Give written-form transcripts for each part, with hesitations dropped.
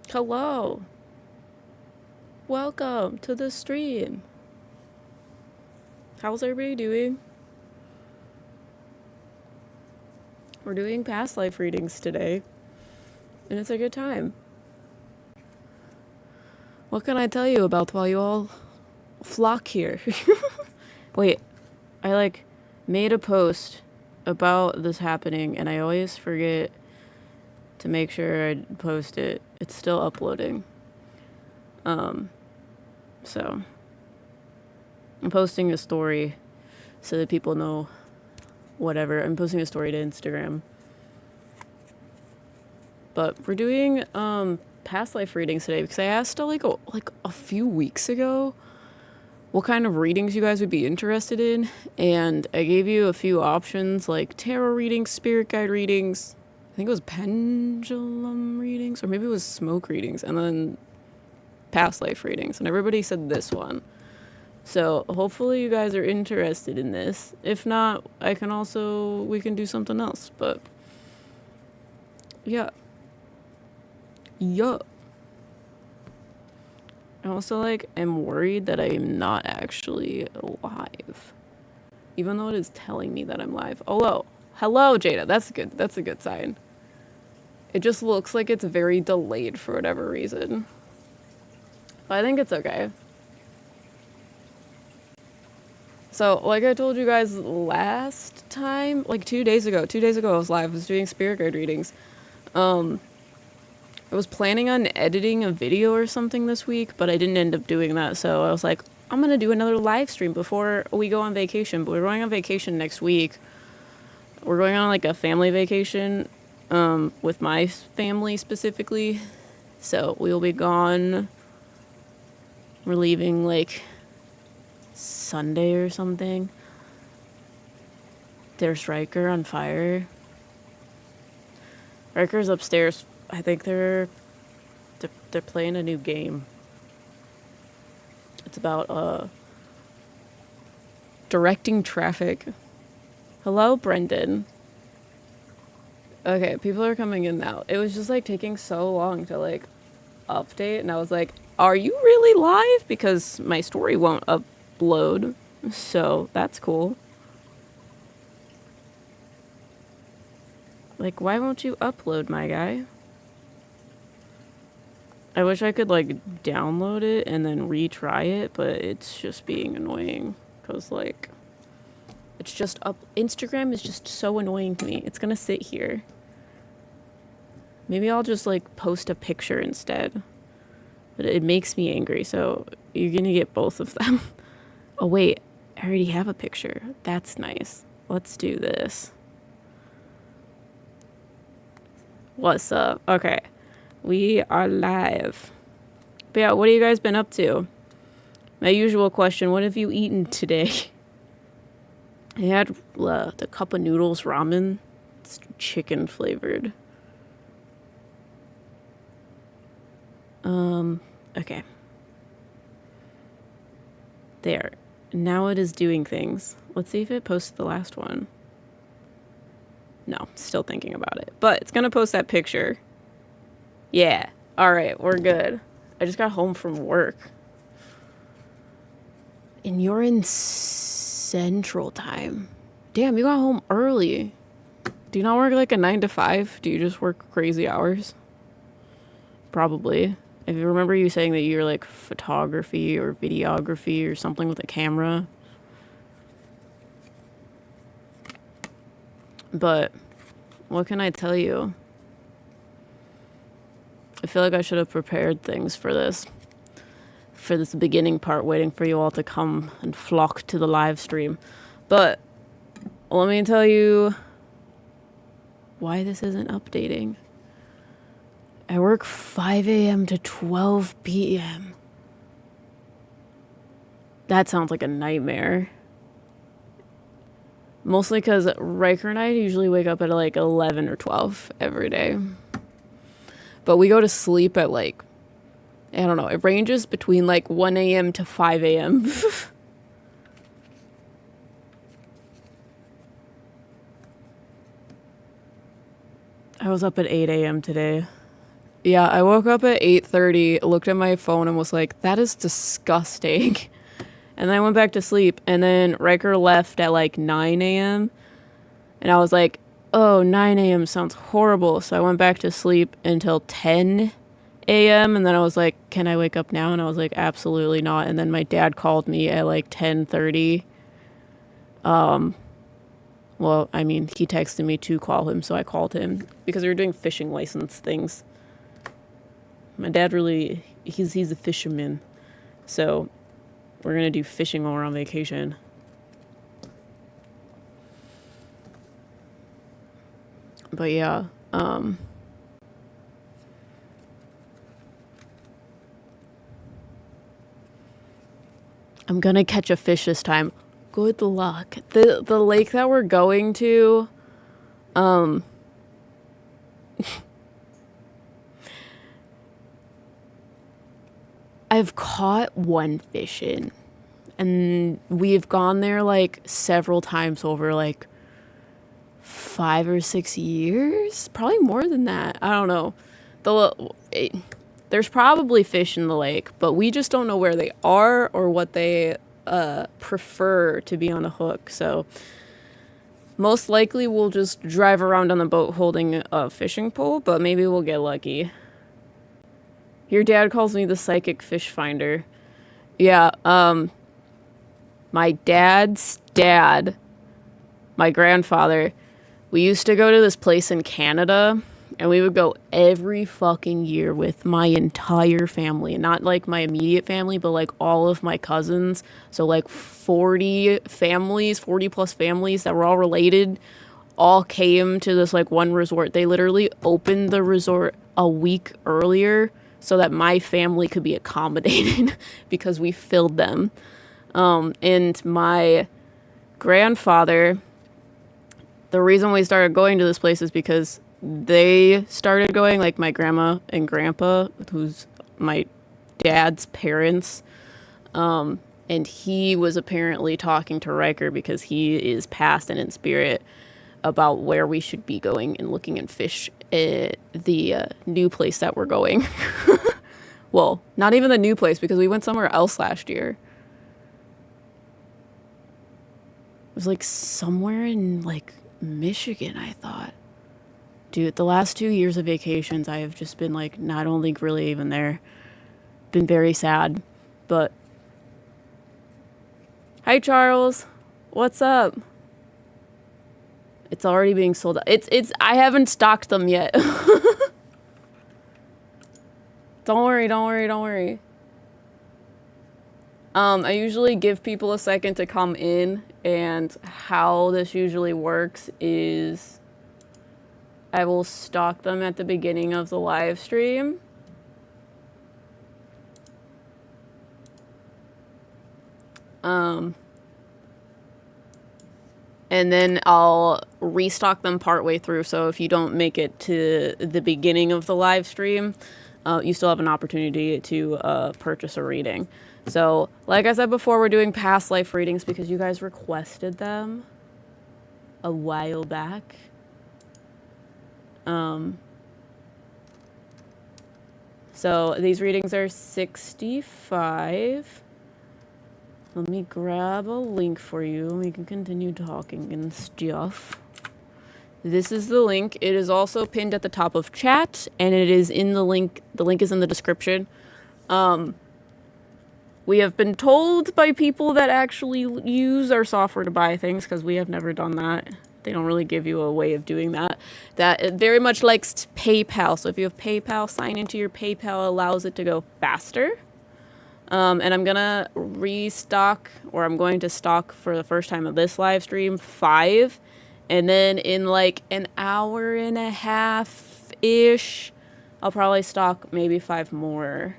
Hello. Welcome to the stream. How's everybody doing? We're doing past life readings today, and it's a good time. What can I tell you about while you all flock here? Wait, I made a post about this happening, and I always forget to make sure I post it. It's still uploading. So I'm posting a story so that people know whatever. I'm posting a story to Instagram. But we're doing past life readings today because I asked like a few weeks ago what kind of readings you guys would be interested in, and I gave you a few options like tarot readings, spirit guide readings, I think it was pendulum readings, or maybe it was smoke readings, and then past life readings, and everybody said this one. So hopefully you guys are interested in this. If not, we can do something else, but yeah. I also am worried that I am not actually live, even though it is telling me that I'm live. Hello, Jada. That's good. That's a good sign. It just looks like it's very delayed for whatever reason, but I think it's okay. So, like I told you guys last time, like 2 days ago I was live. I was doing spirit guide readings. I was planning on editing a video or something this week, but I didn't end up doing that. So I was like, I'm going to do another live stream before we go on vacation. But we're going on vacation next week. We're going on like a family vacation with my family specifically. So we will be gone. We're leaving like Sunday or something. There's Riker on fire. Riker's upstairs. I think they're playing a new game. It's about directing traffic. Hello, Brendan. Okay, people are coming in now. It was just taking so long to update, and I was like, are you really live? Because my story won't upload. So that's cool. Why won't you upload, my guy? I wish I could download it and then retry it, but it's just being annoying because it's just up. Instagram is just so annoying to me. It's gonna sit here. Maybe I'll just post a picture instead, but it makes me angry. So you're gonna get both of them. Oh wait, I already have a picture. That's nice. Let's do this. What's up? Okay. We are live. But yeah, what have you guys been up to? My usual question, what have you eaten today? I had the cup of noodles ramen. It's chicken flavored. Okay. There. Now it is doing things. Let's see if it posted the last one. No, still thinking about it. But it's gonna post that picture. Yeah. Alright, we're good. I just got home from work. And you're in Central Time. Damn, you got home early. Do you not work a 9 to 5? Do you just work crazy hours? Probably. If you remember you saying that you're photography or videography or something with a camera. But what can I tell you? I feel like I should have prepared things for this beginning part, waiting for you all to come and flock to the live stream. But let me tell you why this isn't updating. I work 5 a.m. to 12 p.m. That sounds like a nightmare. Mostly because Riker and I usually wake up at 11 or 12 every day. But we go to sleep at I don't know, it ranges between 1 a.m. to 5 a.m. I was up at 8 a.m. today. Yeah, I woke up at 8:30, looked at my phone and was like, that is disgusting. And then I went back to sleep, and then Riker left at like 9 a.m. And I was like, oh, 9 a.m. sounds horrible. So I went back to sleep until 10 a.m. And then I was like, can I wake up now? And I was like, absolutely not. And then my dad called me at like 10:30. Well, I mean, he texted me to call him, so I called him because we were doing fishing license things. My dad really, he's a fisherman. So we're going to do fishing while we're on vacation. But yeah, I'm gonna catch a fish this time. Good luck. The lake that we're going to, I've caught one fish in, and we've gone there like several times over like 5 or 6 years, probably more than that. I don't know. There's probably fish in the lake, but we just don't know where they are or what they prefer to be on a hook. So most likely we'll just drive around on the boat holding a fishing pole, but maybe we'll get lucky. Your dad calls me the psychic fish finder. Yeah, my dad's dad, my grandfather, we used to go to this place in Canada, and we would go every fucking year with my entire family. Not like my immediate family, but like all of my cousins. So like 40 families, 40 plus families that were all related, all came to this like one resort. They literally opened the resort a week earlier so that my family could be accommodated because we filled them. And my grandfather, the reason we started going to this place is because they started going, like my grandma and grandpa, who's my dad's parents. And he was apparently talking to Riker because he is past and in spirit about where we should be going and looking at fish at the new place that we're going. Well, not even the new place because we went somewhere else last year. It was like somewhere in like Michigan, I thought. Dude, the last 2 years of vacations, I have just been like not only really even there, been very sad. But hi Charles, what's up? It's already being sold out. It's I haven't stocked them yet. Don't worry. I usually give people a second to come in, and how this usually works is I will stock them at the beginning of the live stream. And then I'll restock them partway through, so if you don't make it to the beginning of the live stream, you still have an opportunity to purchase a reading. So, like I said before, we're doing past life readings because you guys requested them a while back. So these readings are 65. Let me grab a link for you and we can continue talking and stuff. This is the link. It is also pinned at the top of chat, and it is in the link. The link is in the description. We have been told by people that actually use our software to buy things, because we have never done that. They don't really give you a way of doing that. That it very much likes PayPal. So if you have PayPal, sign into your PayPal, allows it to go faster. And I'm gonna restock, or I'm going to stock for the first time of this live stream, 5. And then in like an hour and a half-ish, I'll probably stock maybe 5 more.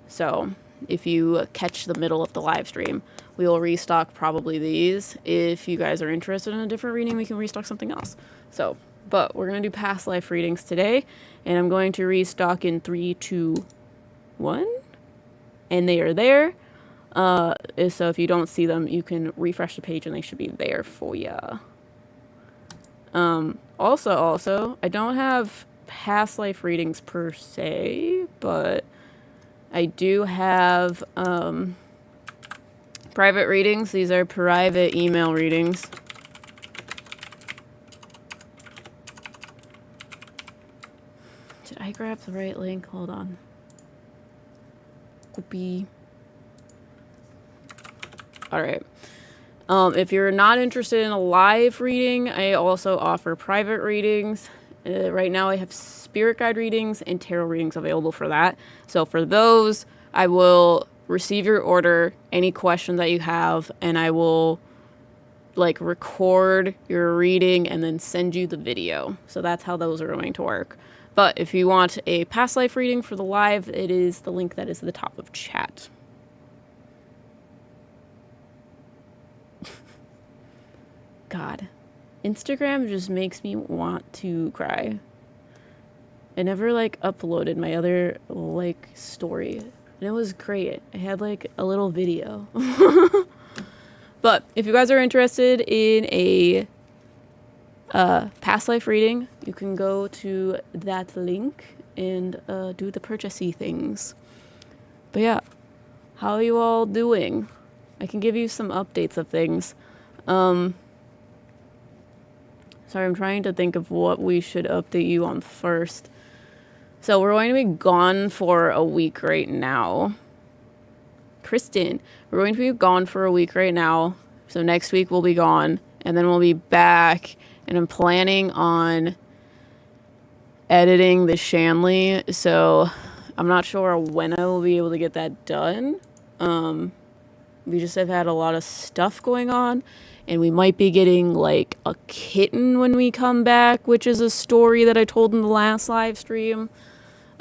So if you catch the middle of the live stream, we will restock probably these. If you guys are interested in a different reading, we can restock something else. So, but we're going to do past life readings today, and I'm going to restock in 3, 2, 1. And they are there. So if you don't see them, you can refresh the page and they should be there for you. Also, I don't have past life readings per se, but I do have private readings. These are private email readings. Did I grab the right link? Hold on. Copy. All right. If you're not interested in a live reading, I also offer private readings. Right now I have spirit guide readings and tarot readings available for that. So for those, I will receive your order, any questions that you have, and I will like record your reading and then send you the video. So that's how those are going to work. But if you want a past life reading for the live, it is the link that is at the top of chat. God, Instagram just makes me want to cry. I never like uploaded my other like story, and it was great. I had like a little video. But if you guys are interested in a past life reading, you can go to that link and do the purchasey things. But yeah, how are you all doing? I can give you some updates of things. Sorry, I'm trying to think of what we should update you on first. So we're going to be gone for a week right now. Kristen, we're going to be gone for a week right now. So next week we'll be gone, and then we'll be back. And I'm planning on editing the Shanley, so I'm not sure when I will be able to get that done. We just have had a lot of stuff going on. And we might be getting, like, a kitten when we come back, which is a story that I told in the last live stream.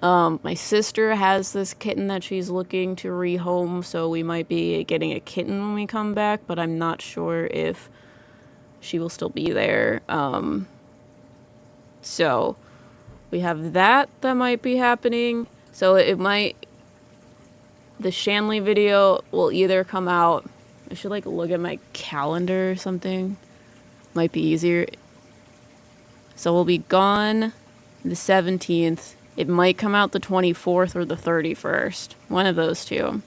My sister has this kitten that she's looking to rehome, so we might be getting a kitten when we come back, but I'm not sure if she will still be there. So we have that might be happening. So it might... The Shanley video will either come out... I should like look at my calendar or something. Might be easier. So we'll be gone the 17th. It might come out the 24th or the 31st. One of those two.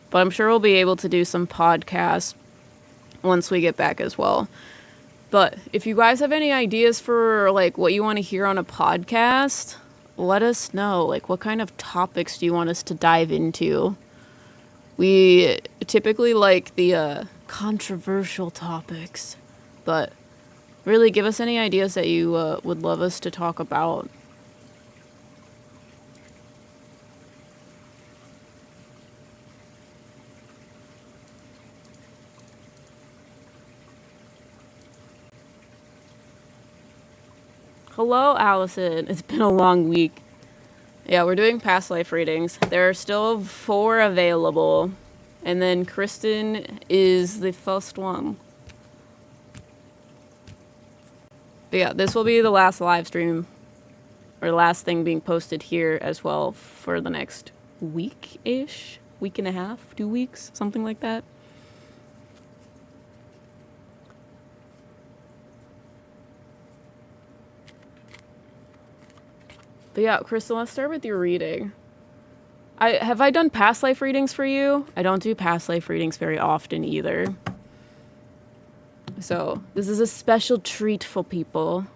But I'm sure we'll be able to do some podcasts once we get back as well. But if you guys have any ideas for like what you want to hear on a podcast, let us know. Like what kind of topics do you want us to dive into? We typically like the controversial topics, but really give us any ideas that you would love us to talk about. Hello, Allison. It's been a long week. Yeah, we're doing past life readings. There are still 4 available. And then Kristen is the first one. But yeah, this will be the last live stream. Or last thing being posted here as well for the next week-ish. Week and a half, 2 weeks, something like that. But yeah, Kristen, let's start with your reading. Have I done past life readings for you? I don't do past life readings very often either. So, this is a special treat for people.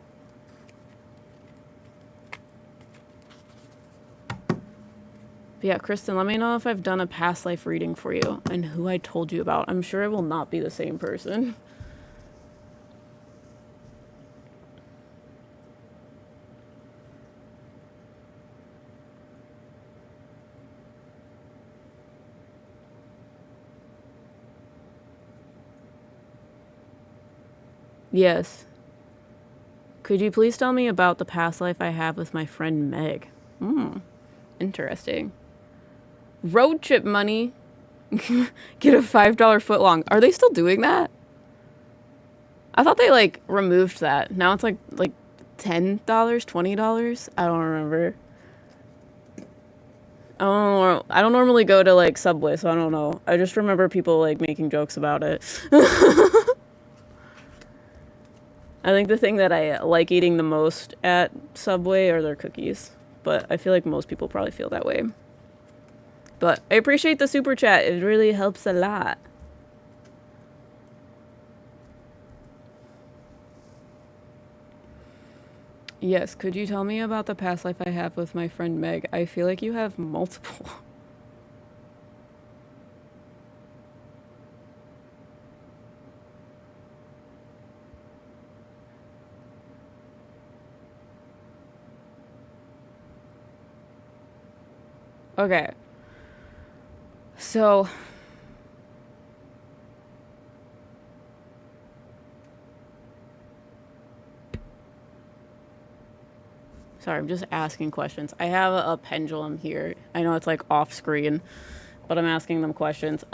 But yeah, Kristen, let me know if I've done a past life reading for you and who I told you about. I'm sure it will not be the same person. Yes. Could you please tell me about the past life I have with my friend Meg? Interesting. Road trip money. Get a $5 footlong. Are they still doing that? I thought they like removed that. Now it's like $10, $20. I don't remember. I don't normally go to like Subway, so I don't know. I just remember people like making jokes about it. I think the thing that I like eating the most at Subway are their cookies. But I feel like most people probably feel that way. But I appreciate the super chat. It really helps a lot. Yes, could you tell me about the past life I have with my friend Meg? I feel like you have multiple. Okay. So, sorry, I'm just asking questions. I have a pendulum here. I know it's like off screen, but I'm asking them questions.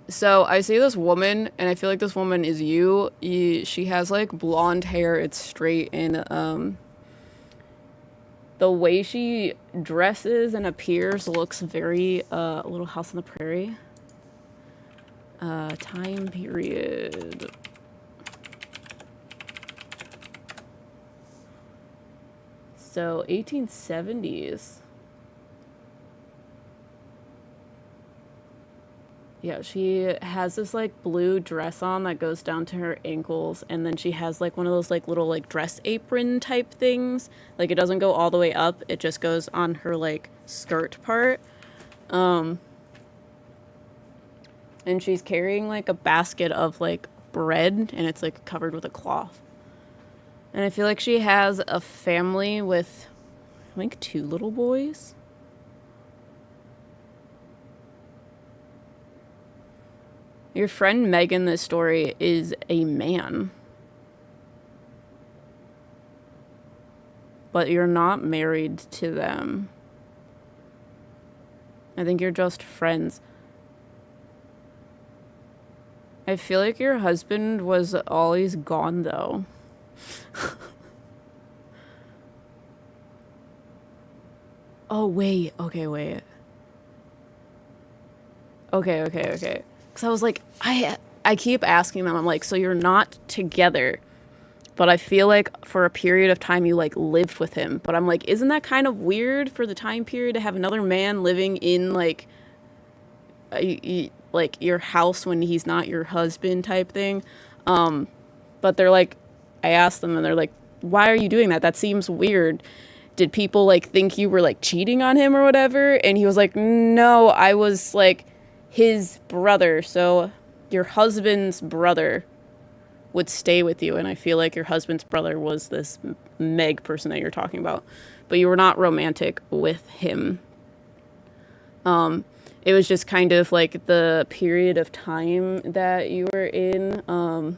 So I see this woman, and I feel like this woman is you. She has like blonde hair. It's straight, and the way she dresses and appears looks very Little House on the Prairie. Time period. So 1870s. Yeah, she has this like blue dress on that goes down to her ankles, and then she has like one of those like little like dress apron type things. Like it doesn't go all the way up, it just goes on her like skirt part. And she's carrying like a basket of like bread, and it's like covered with a cloth. And I feel like she has a family with, I think, 2 little boys. Your friend Meg in this story is a man. But you're not married to them. I think you're just friends. I feel like your husband was always gone, though. Oh, wait. Okay, wait. Okay. Because I was like, I keep asking them, I'm like, so you're not together, but I feel like for a period of time you like lived with him. But I'm like, isn't that kind of weird for the time period to have another man living in like your house when he's not your husband type thing? But they're like, I asked them and they're like, why are you doing that? That seems weird. Did people like think you were like cheating on him or whatever? And he was like, no, I was like his brother. So your husband's brother would stay with you. And I feel like your husband's brother was this Meg person that you're talking about, but you were not romantic with him. It was just kind of like the period of time that you were in.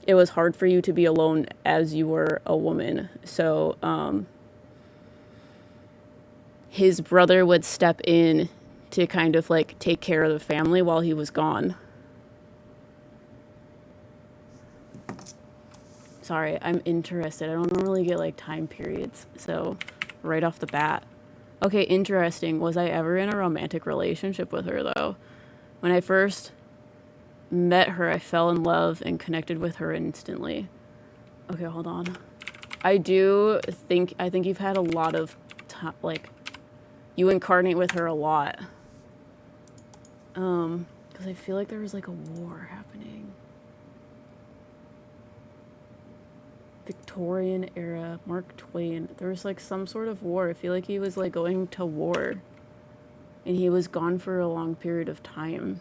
It was hard for you to be alone as you were a woman. So, his brother would step in to kind of like take care of the family while he was gone. Sorry, I'm interested. I don't normally get like time periods. So, right off the bat. Okay, interesting. Was I ever in a romantic relationship with her though? When I first met her, I fell in love and connected with her instantly. Okay, hold on. I think you've had a lot of like you incarnate with her a lot. Because I feel like there was like a war happening. Victorian era, Mark Twain. There was like some sort of war. I feel like he was like going to war. And he was gone for a long period of time.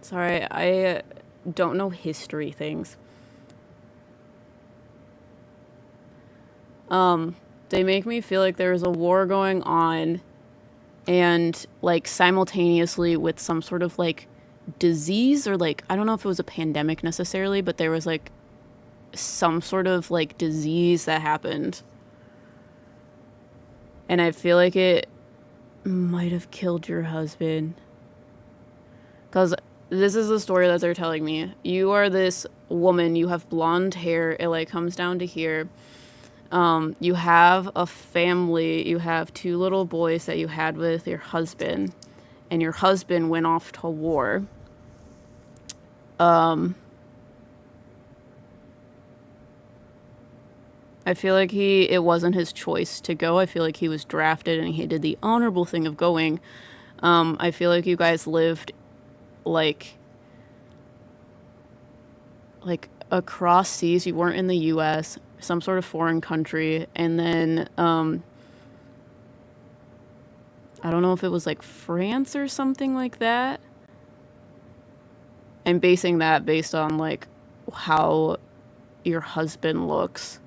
Sorry, I don't know history things. They make me feel like there was a war going on and like simultaneously with some sort of like disease or like, I don't know if it was a pandemic necessarily, but there was like some sort of like disease that happened. And I feel like it might have killed your husband. Because this is the story that they're telling me. You are this woman, you have blonde hair, it like comes down to here. You have a family, you have 2 little boys that you had with your husband, and your husband went off to war. I feel like it wasn't his choice to go. I feel like he was drafted and he did the honorable thing of going. I feel like you guys lived like across seas. You weren't in the US, some sort of foreign country, and then I don't know if it was like France or something like that. And basing that based on like how your husband looks.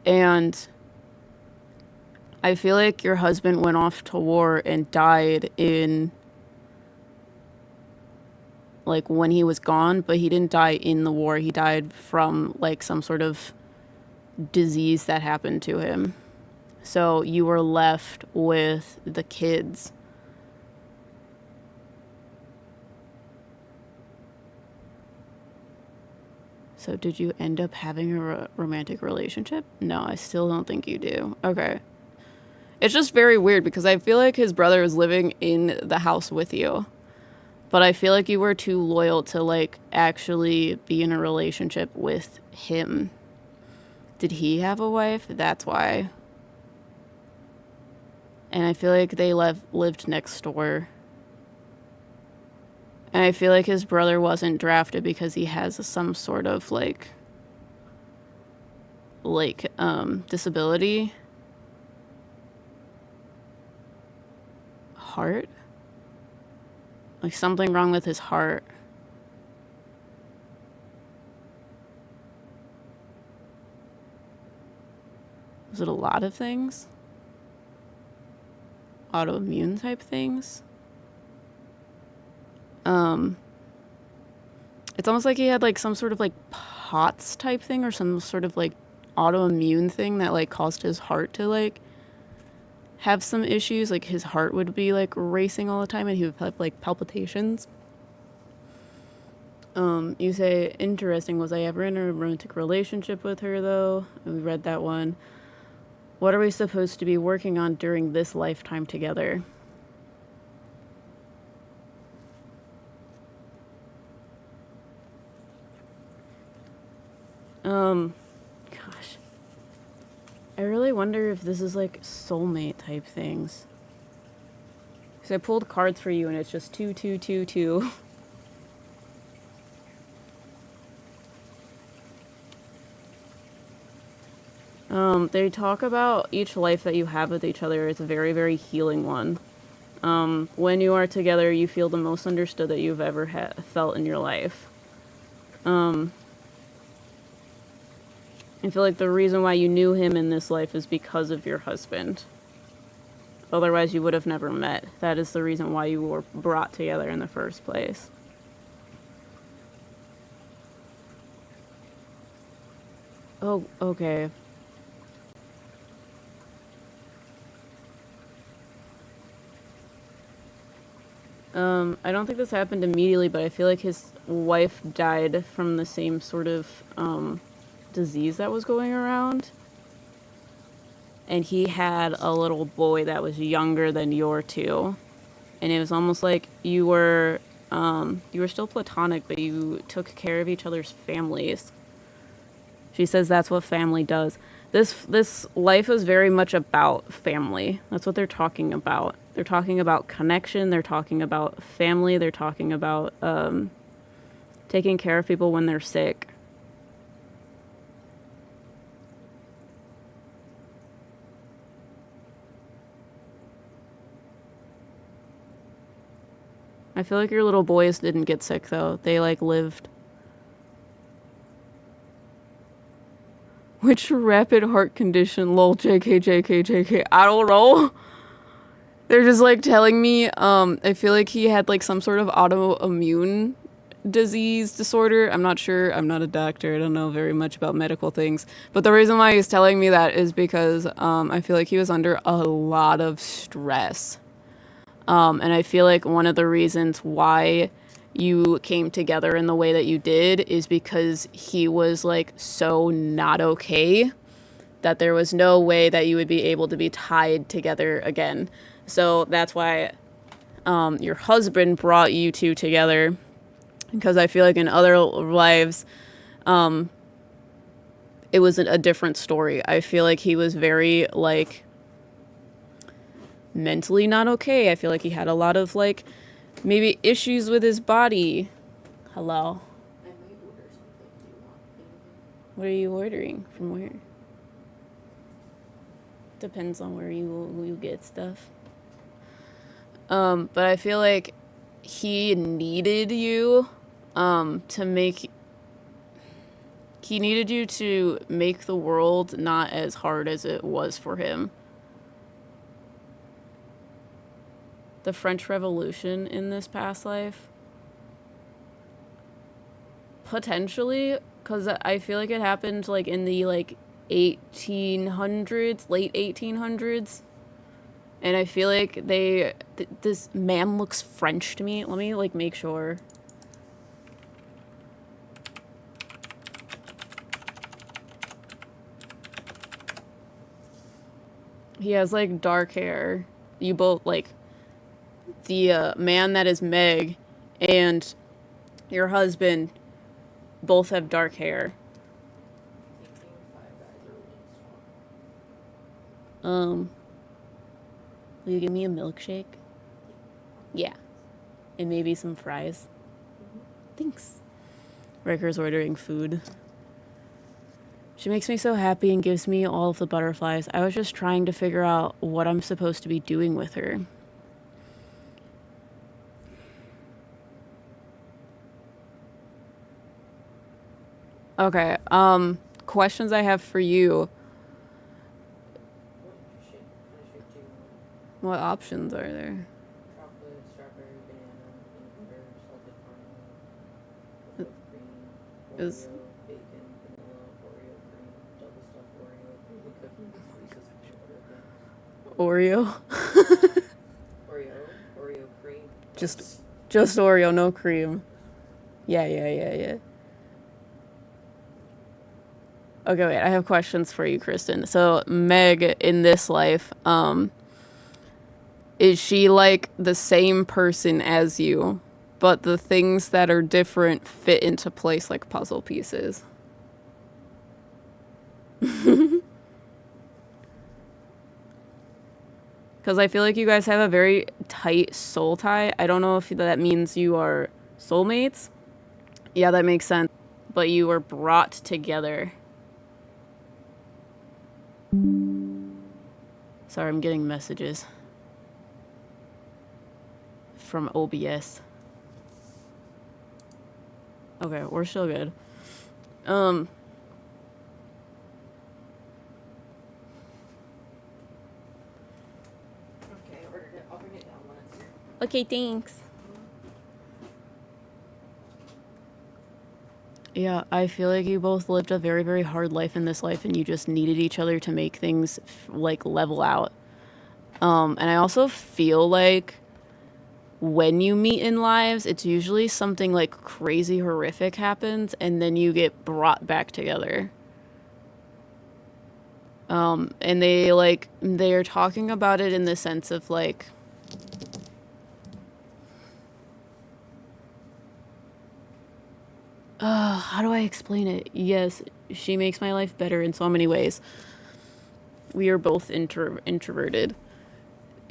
And I feel like your husband went off to war and died in like when he was gone, but he didn't die in the war. He died from like some sort of disease that happened to him. So you were left with the kids. So did you end up having a romantic relationship? No, I still don't think you do. Okay. It's just very weird because I feel like his brother was living in the house with you. But I feel like you were too loyal to like actually be in a relationship with him. Did he have a wife? That's why. And I feel like they lived next door. And I feel like his brother wasn't drafted because he has some sort of like disability. Heart? Like something wrong with his heart. Was it a lot of things? Autoimmune type things? It's almost like he had like some sort of like POTS type thing or some sort of like autoimmune thing that like caused his heart to like have some issues. Like his heart would be like racing all the time and he would have like palpitations. You say, interesting, was I ever in a romantic relationship with her though? We read that one. What are we supposed to be working on during this lifetime together? Gosh. I really wonder if this is like soulmate type things. Because I pulled cards for you and it's just 2, 2, 2, 2. They talk about each life that you have with each other is a very, very healing one. When you are together, you feel the most understood that you've ever felt in your life. I feel like the reason why you knew him in this life is because of your husband. Otherwise, you would have never met. That is the reason why you were brought together in the first place. Oh, okay. I don't think this happened immediately, but I feel like his wife died from the same sort of, disease that was going around. And he had a little boy that was younger than your two. And it was almost like you were still platonic, but you took care of each other's families. She says that's what family does. This life is very much about family. That's what they're talking about. They're talking about connection. They're talking about family. They're talking about taking care of people when they're sick. I feel like your little boys didn't get sick though. They like lived. Which rapid heart condition? Lol, JK, JK, JK. I don't know. They're just like telling me, I feel like he had like some sort of autoimmune disease disorder. I'm not sure. I'm not a doctor. I don't know very much about medical things. But the reason why he's telling me that is because I feel like he was under a lot of stress. And I feel like one of the reasons why you came together in the way that you did is because he was like so not okay that there was no way that you would be able to be tied together again. So that's why your husband brought you two together, because I feel like in other lives it was a different story. I feel like he was very like mentally not okay. I feel like he had a lot of like maybe issues with his body. Hello. I might order something. Do you want anything? What are you ordering? From where? Depends on where you get stuff. But I feel like he needed you to make the world not as hard as it was for him. The French Revolution in this past life? Potentially, because I feel like it happened like in the like 1800s, late 1800s. And I feel like this man looks French to me. Let me like make sure. He has like dark hair. You both like the man that is Meg and your husband both have dark hair. Will you give me a milkshake? Yeah. And maybe some fries. Thanks. Riker's ordering food. She makes me so happy and gives me all of the butterflies. I was just trying to figure out what I'm supposed to be doing with her. Okay, questions I have for you. What options are there? Chocolate, strawberry, banana, peanut butter, salted caramel, whipped cream, Oreo, Is bacon, vanilla, Oreo cream, double stuffed Oreo, baby cookies, Reese's peanut butter cup. Oreo? Oreo cream. Just Oreo, no cream. Yeah. Okay, wait, I have questions for you, Kristen. So, Meg, in this life, is she like the same person as you, but the things that are different fit into place like puzzle pieces? Because I feel like you guys have a very tight soul tie. I don't know if that means you are soulmates. Yeah, that makes sense. But you were brought together. Sorry, I'm getting messages from OBS. Okay, we're still good. Okay, I ordered it. I'll bring it down when it's here. Okay, thanks. Yeah, I feel like you both lived a very, very hard life in this life, and you just needed each other to make things like level out. And I also feel like when you meet in lives, it's usually something like crazy horrific happens, and then you get brought back together. And they're talking about it in the sense of like, how do I explain it? Yes, she makes my life better in so many ways. We are both introverted.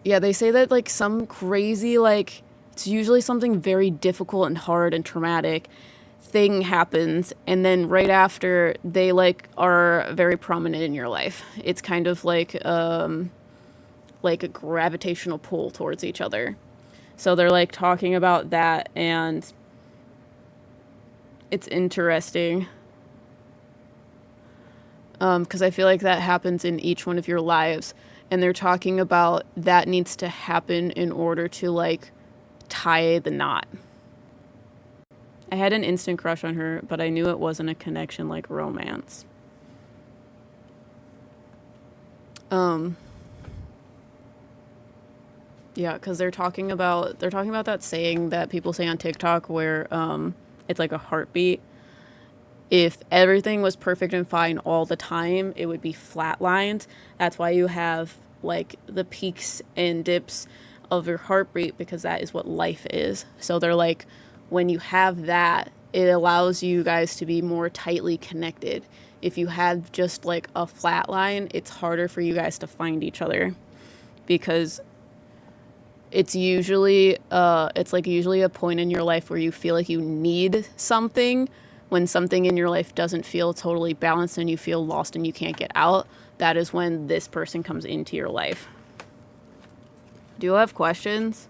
Yeah, they say that like some crazy, like, it's usually something very difficult and hard and traumatic thing happens, and then right after they like are very prominent in your life. It's kind of like a gravitational pull towards each other. So they're like talking about that, and it's interesting. Because I feel like that happens in each one of your lives, and they're talking about that needs to happen in order to like tie the knot. I had an instant crush on her, but I knew it wasn't a connection like romance. Yeah, because they're talking about that saying that people say on TikTok where it's like a heartbeat. If everything was perfect and fine all the time, it would be flatlined. That's why you have like the peaks and dips of your heartbeat, because that is what life is. So they're like, when you have that, it allows you guys to be more tightly connected. If you have just like a flat line, it's harder for you guys to find each other, because it's usually usually a point in your life where you feel like you need something. When something in your life doesn't feel totally balanced and you feel lost and you can't get out, that is when this person comes into your life. Do you have questions?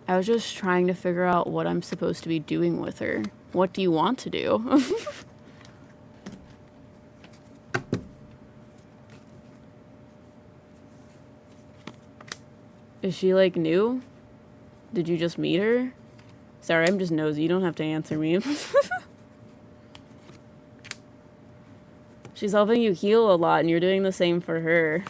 I was just trying to figure out what I'm supposed to be doing with her. What do you want to do? Is she like new? Did you just meet her? Sorry, I'm just nosy. You don't have to answer me. She's helping you heal a lot, and you're doing the same for her.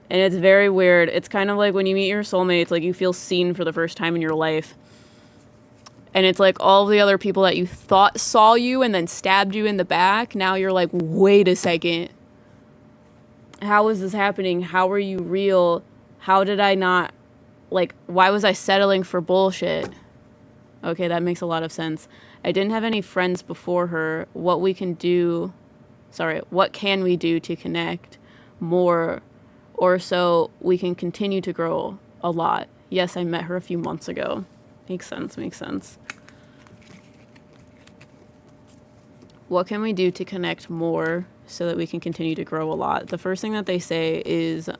And it's very weird. It's kind of like when you meet your soulmate, it's like you feel seen for the first time in your life. And it's like all the other people that you thought saw you and then stabbed you in the back, now you're like, wait a second. How is this happening? How are you real? How did I not, like, why was I settling for bullshit? Okay, that makes a lot of sense. I didn't have any friends before her. What can we do to connect more, or so we can continue to grow a lot? Yes, I met her a few months ago. Makes sense. What can we do to connect more so that we can continue to grow a lot? The first thing that they say is,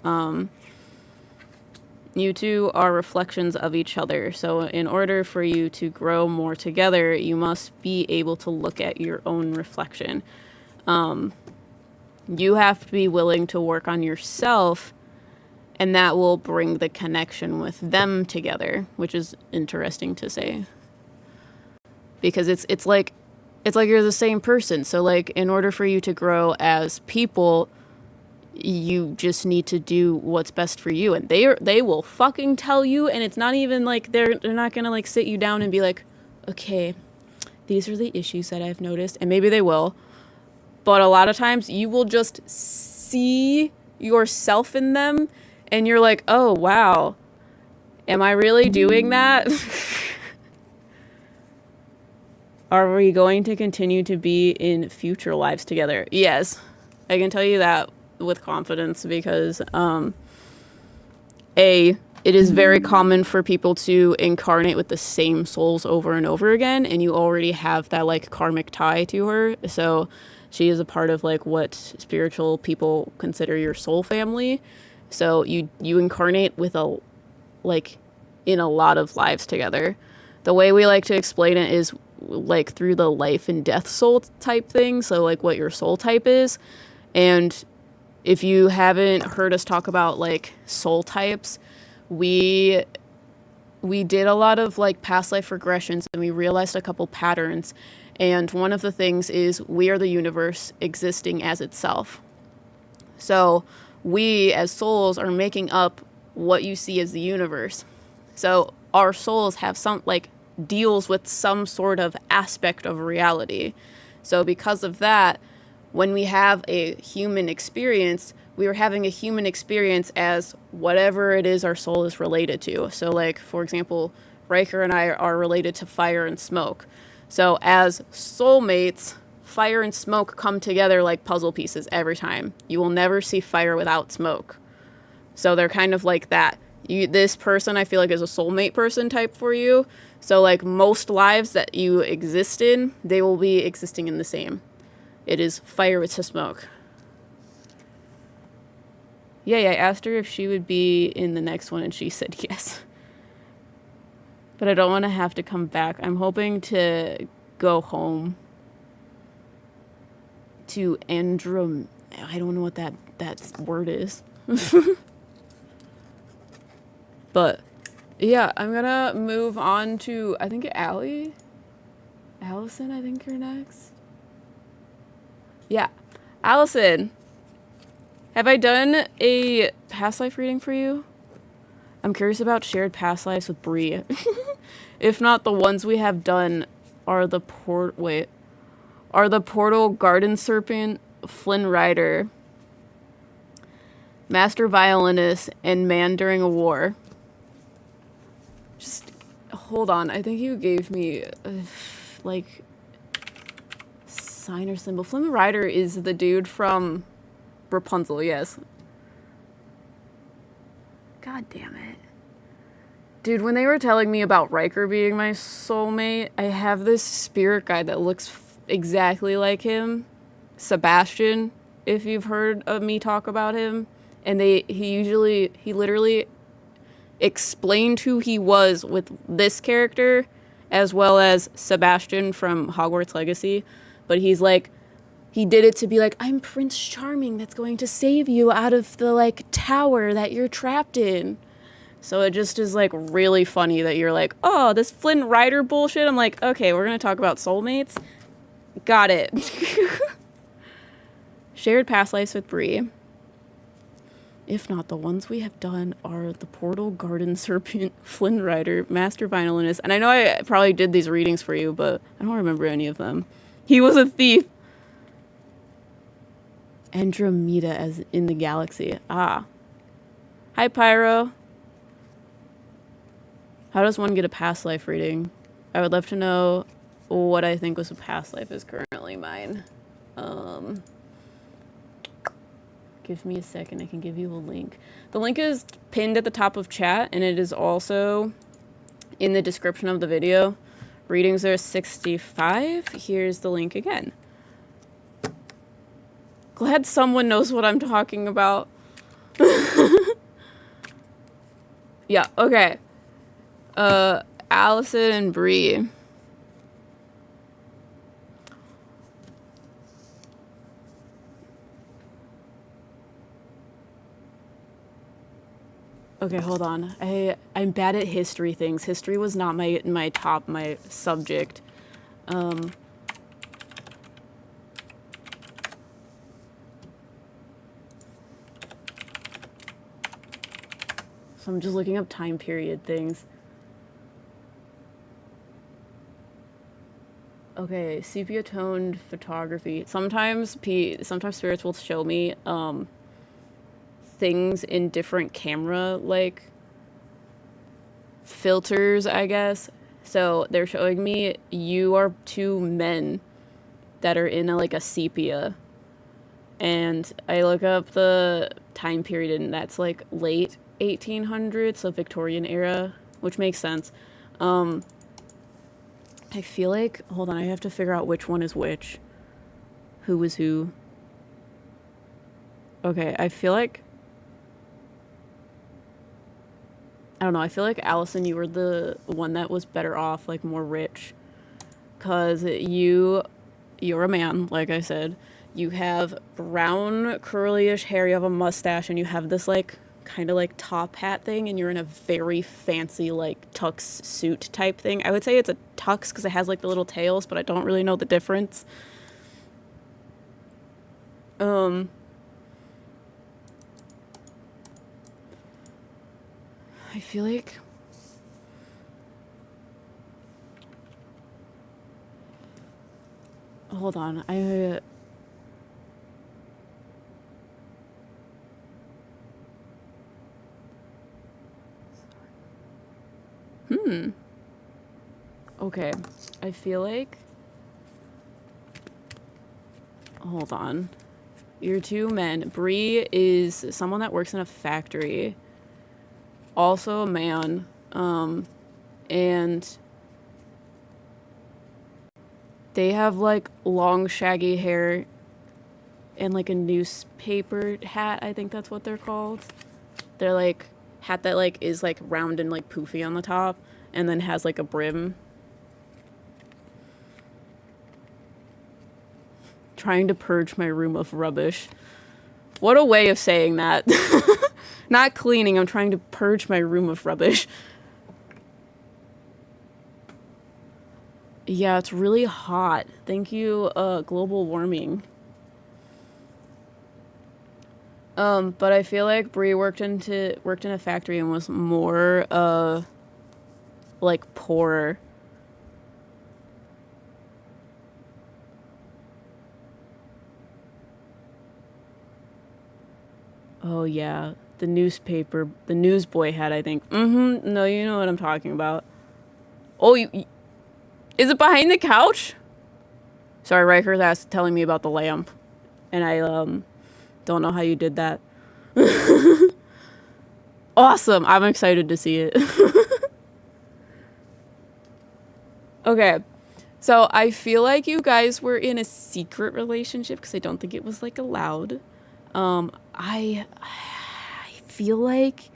you two are reflections of each other. So in order for you to grow more together, you must be able to look at your own reflection. You have to be willing to work on yourself, and that will bring the connection with them together, which is interesting to say. Because it's like you're the same person. So like in order for you to grow as people, you just need to do what's best for you, and they will fucking tell you. And it's not even like they're not gonna like sit you down and be like, okay, these are the issues that I've noticed, and maybe they will, but a lot of times you will just see yourself in them and you're like, oh wow, am I really doing that? Are we going to continue to be in future lives together? Yes, I can tell you that with confidence, because it is very common for people to incarnate with the same souls over and over again, and you already have that like karmic tie to her. So she is a part of like what spiritual people consider your soul family. So you incarnate with in a lot of lives together. The way we like to explain it is like through the life and death soul type thing. So like what your soul type is. And if you haven't heard us talk about like soul types, we did a lot of like past life regressions, and we realized a couple patterns. And one of the things is we are the universe existing as itself. So we as souls are making up what you see as the universe. So our souls have some like deals with some sort of aspect of reality. So because of that, when we have a human experience, we are having a human experience as whatever it is our soul is related to. So like, for example, Riker and I are related to fire and smoke. So as soulmates, fire and smoke come together like puzzle pieces every time. You will never see fire without smoke. So they're kind of like that. This person, I feel like, is a soulmate person type for you. So like most lives that you exist in, they will be existing in the same. It is fire with smoke. Yeah, I asked her if she would be in the next one, and she said yes. But I don't want to have to come back. I'm hoping to go home to I don't know what that word is. But yeah, I'm gonna move on to, I think, Allison, I think you're next. Yeah. Allison, have I done a past life reading for you? I'm curious about shared past lives with Bree. If not, the ones we have done are the Portal Garden Serpent, Flynn Rider, Master Violinist, and Man During a War. Just hold on. I think you gave me like sign or symbol. Flynn Rider is the dude from Rapunzel, yes. God damn it. Dude, when they were telling me about Riker being my soulmate, I have this spirit guide that looks exactly like him. Sebastian, if you've heard of me talk about him. And he literally explained who he was with this character, as well as Sebastian from Hogwarts Legacy. But he's like, he did it to be like, I'm Prince Charming that's going to save you out of the, like, tower that you're trapped in. So it just is, like, really funny that you're like, oh, this Flynn Rider bullshit. I'm like, okay, we're going to talk about soulmates. Got it. Shared past lives with Bree. If not, the ones we have done are the Portal Garden Serpent, Flynn Rider, Master Violinist. And I know I probably did these readings for you, but I don't remember any of them. He was a thief. Andromeda as in the galaxy. Ah. Hi, Pyro. How does one get a past life reading? I would love to know what I think was a past life is currently mine. Give me a second. I can give you a link. The link is pinned at the top of chat, and it is also in the description of the video. Readings are 65. Here's the link again. Glad someone knows what I'm talking about. Yeah, okay. Allison and Bree. Okay, hold on. I'm bad at history things. History was not my subject. So I'm just looking up time period things. Okay, sepia toned photography. Sometimes spirits will show me things in different camera, like, filters, I guess. So they're showing me you are two men that are in a sepia. And I look up the time period, and that's like late 1800s, so Victorian era, which makes sense. I feel like, hold on, I have to figure out which one is which. Who was who. Okay, I feel like, I don't know, I feel like Allison, you were the one that was better off, like more rich. Cause you're a man, like I said. You have brown, curly-ish hair, you have a mustache, and you have this like kind of like top hat thing, and you're in a very fancy like tux suit type thing. I would say it's a tux because it has like the little tails, but I don't really know the difference. I feel like hold on, okay, I feel like, hold on, you're two men. Bree is someone that works in a factory, also a man, and they have like long shaggy hair and like a newspaper hat, I think that's what they're called. They're like hat that like is like round and like poofy on the top and then has like a brim. Trying to purge my room of rubbish. What a way of saying that. Not cleaning, I'm trying to purge my room of rubbish. Yeah, it's really hot. Thank you, global warming. But I feel like Bree worked in a factory and was more, like, poorer. Oh, yeah. The newsboy hat, I think. No, you know what I'm talking about. Oh, is it behind the couch? Sorry, Riker's ass telling me about the lamp. And I, don't know how you did that. Awesome! I'm excited to see it. Okay. So, I feel like you guys were in a secret relationship because I don't think it was, like, allowed. I feel like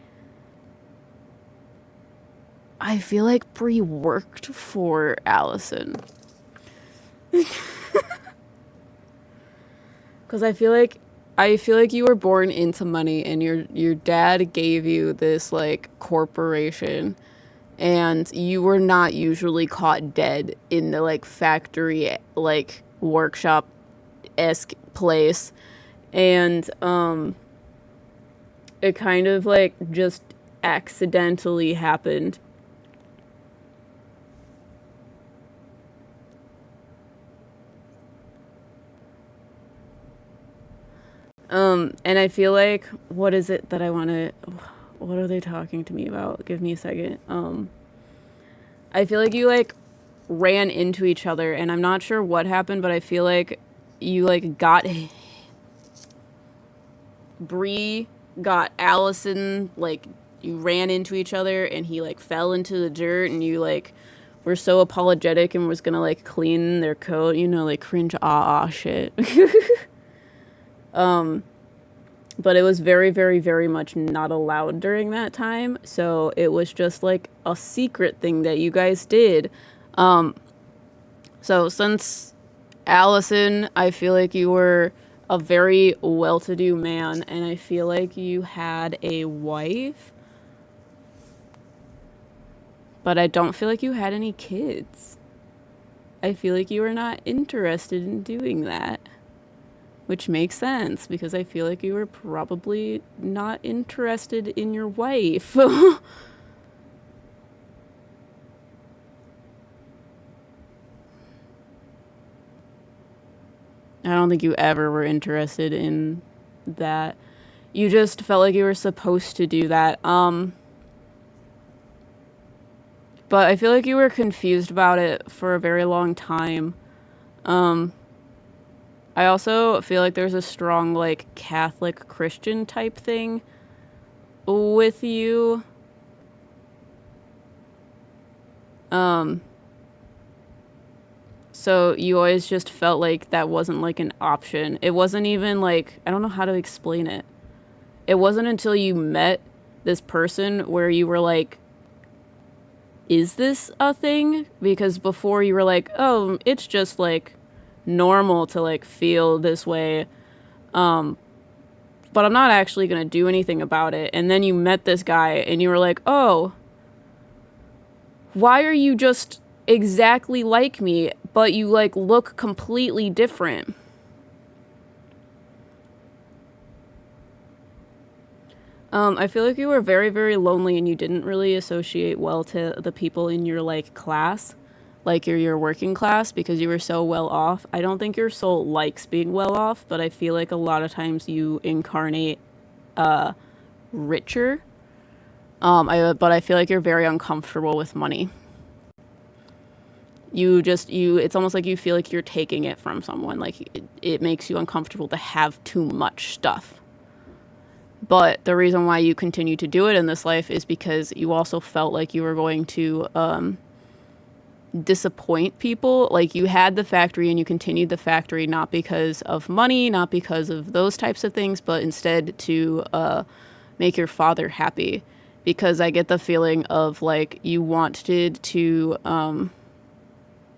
Bree worked for Allison. Because I feel like you were born into money and your dad gave you this, like, corporation, and you were not usually caught dead in the, like, factory, like, workshop-esque place. And it kind of, like, just accidentally happened. And I feel like, what is it that I want to, what are they talking to me about? Give me a second. I feel like you, like, ran into each other, and I'm not sure what happened, but I feel like you, like, Bree got Allison, like, you ran into each other, and he, like, fell into the dirt, and you, like, were so apologetic and was gonna, like, clean their coat, you know, like, cringe shit. But it was very, very, very much not allowed during that time, so it was just, like, a secret thing that you guys did. So since Allison, I feel like you were a very well-to-do man, and I feel like you had a wife, but I don't feel like you had any kids. I feel like you were not interested in doing that. Which makes sense, because I feel like you were probably not interested in your wife. I don't think you ever were interested in that. You just felt like you were supposed to do that. But I feel like you were confused about it for a very long time. I also feel like there's a strong, like, Catholic Christian type thing with you. So you always just felt like that wasn't, like, an option. It wasn't even, like, I don't know how to explain it. It wasn't until you met this person where you were like, is this a thing? Because before you were like, oh, it's just, like, normal to, like, feel this way, but I'm not actually gonna do anything about it. And then you met this guy and you were like, oh, why are you just exactly like me, but you, like, look completely different? I feel like you were very, very lonely and you didn't really associate well to the people in your, like, class. Like, your working class, because you were so well off. I don't think your soul likes being well off, but I feel like a lot of times you incarnate richer. But I feel like you're very uncomfortable with money. It's almost like you feel like you're taking it from someone. Like, it makes you uncomfortable to have too much stuff. But the reason why you continue to do it in this life is because you also felt like you were going to, disappoint people. Like, you had the factory and you continued the factory not because of money, not because of those types of things, but instead to make your father happy. Because I get the feeling of, like, you wanted to,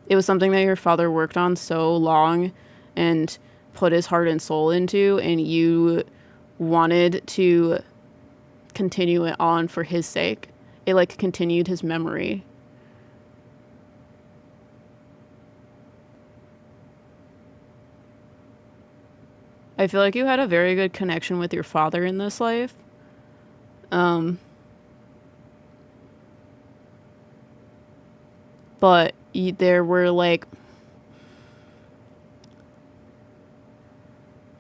it was something that your father worked on so long and put his heart and soul into, and you wanted to continue it on for his sake. It like continued his memory. I feel like you had a very good connection with your father in this life. But there were like,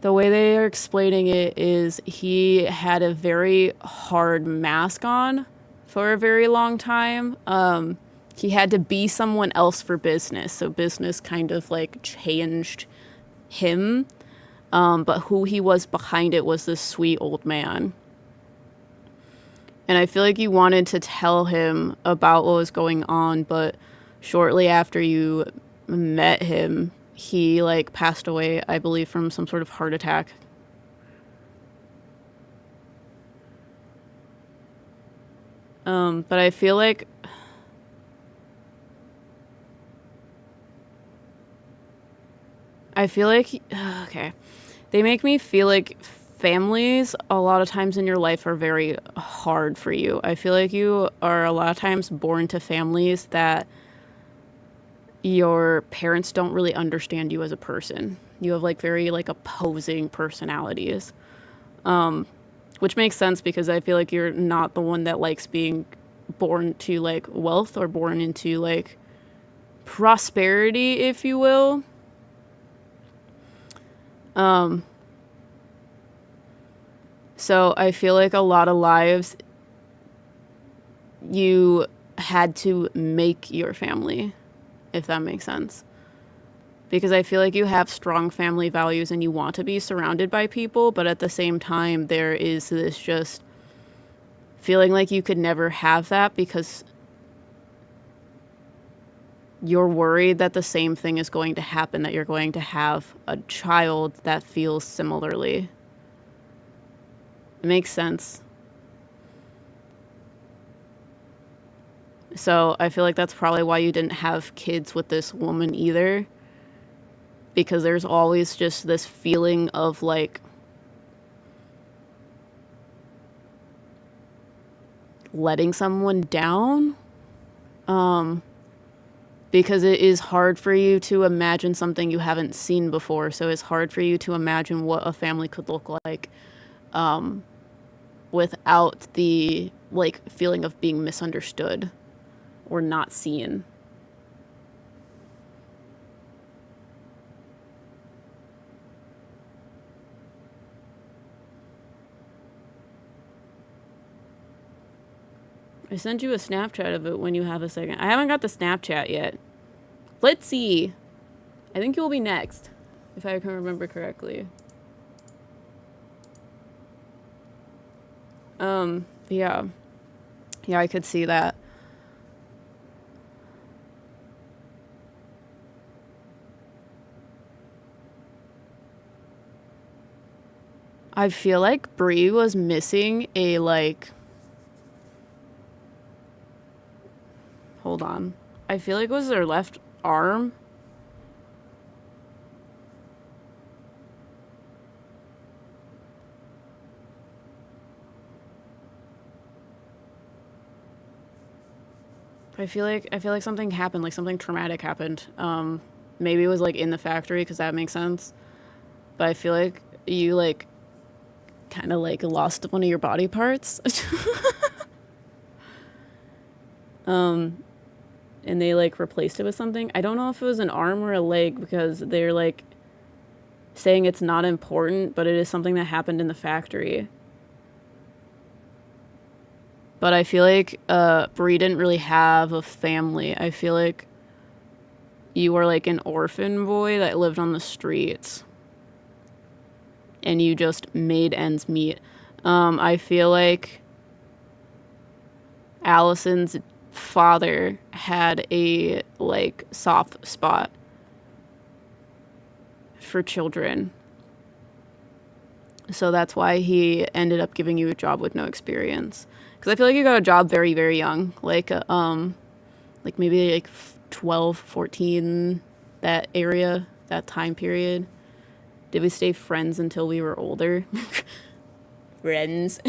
the way they are explaining it is he had a very hard mask on for a very long time. He had to be someone else for business, so business kind of like changed him. But who he was behind it was this sweet old man. And I feel like you wanted to tell him about what was going on, but shortly after you met him, he like passed away, I believe, from some sort of heart attack. But I feel like okay. They make me feel like families a lot of times in your life are very hard for you. I feel like you are a lot of times born to families that your parents don't really understand you as a person. You have like very like opposing personalities. Which makes sense because I feel like you're not the one that likes being born to like wealth or born into like prosperity, if you will. So I feel like a lot of lives you had to make your family, if that makes sense. Because I feel like you have strong family values and you want to be surrounded by people, but at the same time, there is this just feeling like you could never have that because you're worried that the same thing is going to happen, that you're going to have a child that feels similarly. It makes sense. So I feel like that's probably why you didn't have kids with this woman either. Because there's always just this feeling of like letting someone down. Because it is hard for you to imagine something you haven't seen before. So it's hard for you to imagine what a family could look like. Without the like feeling of being misunderstood or not seen. I sent you a Snapchat of it when you have a second. I haven't got the Snapchat yet. Litzy. I think you'll be next, if I can remember correctly. Yeah. Yeah, I could see that. I feel like Bree was missing a, like... Hold on. I feel like it was her left arm. I feel like something happened, like something traumatic happened. Maybe it was like in the factory, because that makes sense. But I feel like you like kind of like lost one of your body parts. And they like replaced it with something. I don't know if it was an arm or a leg, because they're like saying it's not important, but it is something that happened in the factory. But I feel like Bree didn't really have a family. I feel like you were like an orphan boy that lived on the streets. And you just made ends meet. I feel like Allison's father had a like soft spot for children. So that's why he ended up giving you a job with no experience. Because I feel like you got a job very, very young. Like maybe like 12, 14, that area, that time period. Did we stay friends until we were older? friends.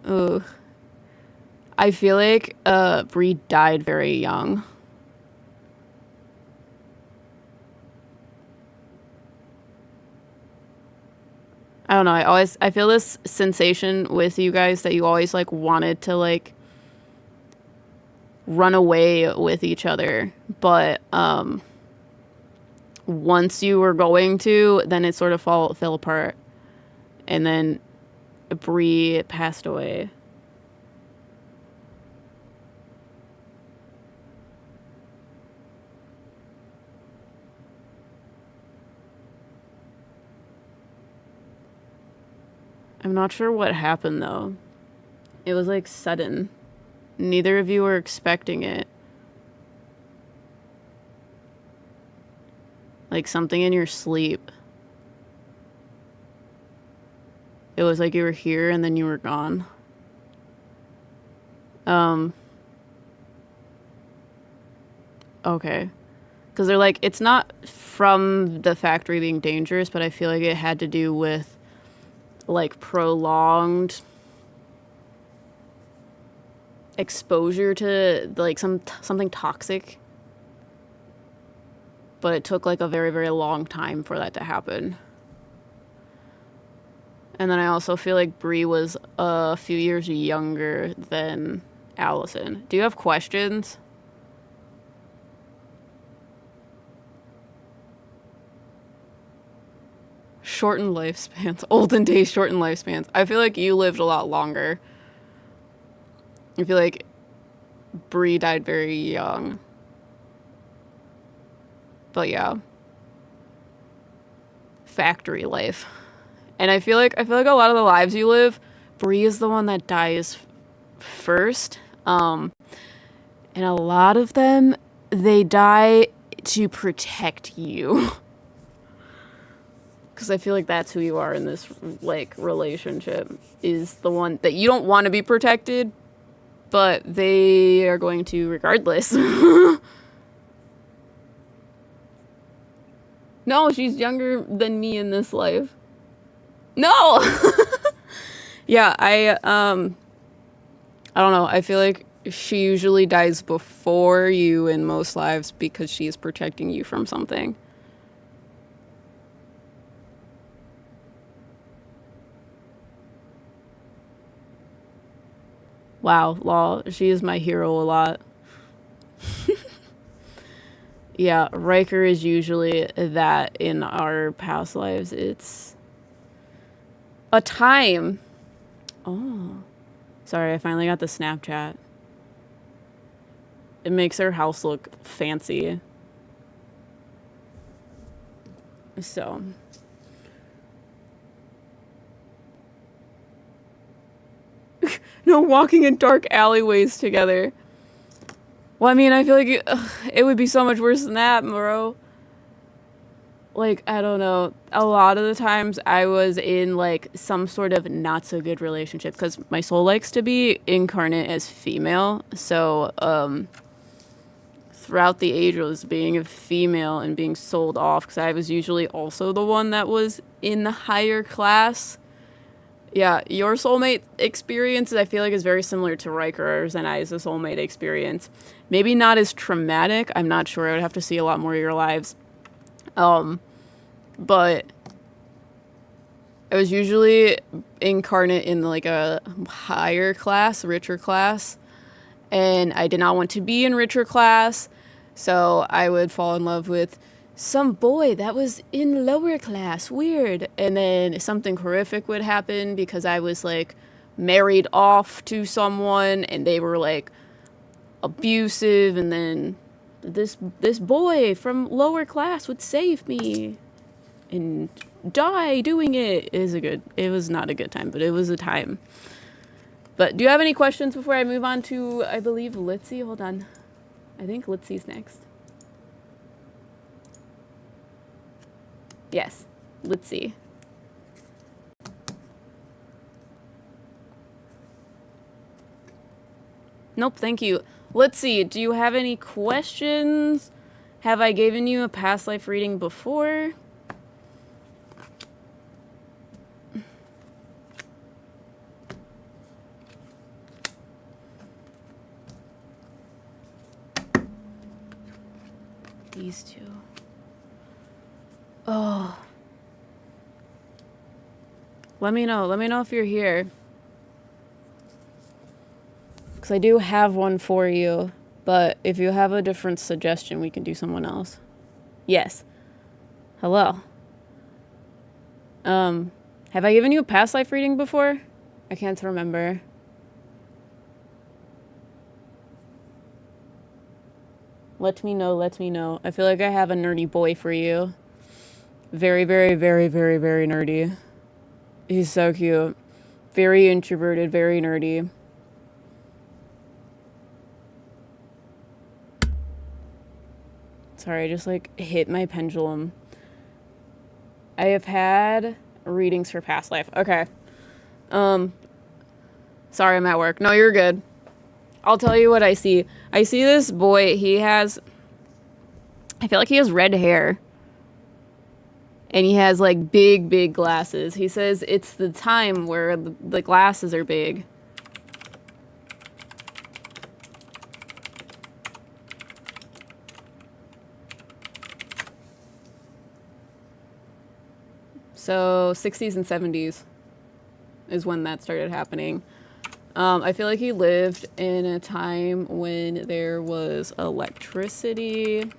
Oh, I feel like Bree died very young. I don't know. I feel this sensation with you guys that you always like wanted to like run away with each other, but once you were going to, then it sort of fell apart, and then Bree passed away. I'm not sure what happened though. It was like sudden. Neither of you were expecting it. Like something in your sleep. It was like you were here and then you were gone. Okay. Because they're like, it's not from the factory being dangerous, but I feel like it had to do with like prolonged exposure to like something toxic. But it took like a very, very long time for that to happen. And then I also feel like Bree was a few years younger than Allison. Do you have questions? Shortened lifespans. Olden days shortened lifespans. I feel like you lived a lot longer. I feel like Bree died very young. But yeah. Factory life. And I feel like a lot of the lives you live, Bree is the one that dies first. And a lot of them, they die to protect you. Because I feel like that's who you are in this like relationship, is the one that you don't want to be protected, but they are going to regardless. No, she's younger than me in this life. No. Yeah, I don't know. I feel like she usually dies before you in most lives because she is protecting you from something. Wow, lol. She is my hero a lot. Yeah, Riker is usually that in our past lives. It's a time. Oh. Sorry, I finally got the Snapchat. It makes her house look fancy. So. No, walking in dark alleyways together. Well, I mean, I feel like it would be so much worse than that, bro. Like, I don't know. A lot of the times I was in, like, some sort of not so good relationship because my soul likes to be incarnate as female. So, throughout the ages, being a female and being sold off because I was usually also the one that was in the higher class. Yeah, your soulmate experience, I feel like, is very similar to Riker's and I's soulmate experience. Maybe not as traumatic. I'm not sure. I would have to see a lot more of your lives. But I was usually incarnate in like a higher class, richer class. And I did not want to be in richer class. So I would fall in love with some boy that was in lower class. Weird. And then something horrific would happen because I was like married off to someone and they were like abusive, and then this boy from lower class would save me and die doing it. It was not a good time, but it was a time. But do you have any questions before I move on to, I believe, Litzy? Hold on. I think Litzy's next. Yes, Litzy. Nope, thank you. Litzy, do you have any questions? Have I given you a past life reading before? These two. Oh. Let me know. Let me know if you're here. Because I do have one for you. But if you have a different suggestion, we can do someone else. Yes. Hello. Have I given you a past life reading before? I can't remember. Let me know, let me know. I feel like I have a nerdy boy for you. Very, very, very, very, very nerdy. He's so cute. Very introverted, very nerdy. Sorry, I just like hit my pendulum. I have had readings for past life. Okay. Sorry, I'm at work. No, you're good. I'll tell you what I see. I see this boy. I feel like he has red hair. And he has like big, big glasses. He says it's the time where the glasses are big. So 60s and 70s is when that started happening. I feel like he lived in a time when there was electricity.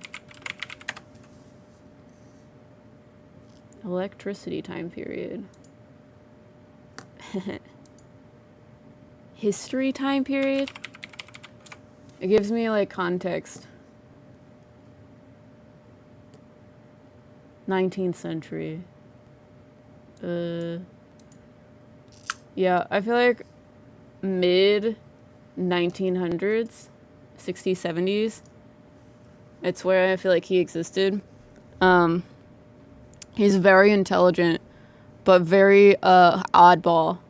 Electricity time period. History time period? It gives me like context. 19th century. Yeah, I feel like mid 1900s, 60s, 70s. It's where I feel like he existed. He's very intelligent, but very oddball.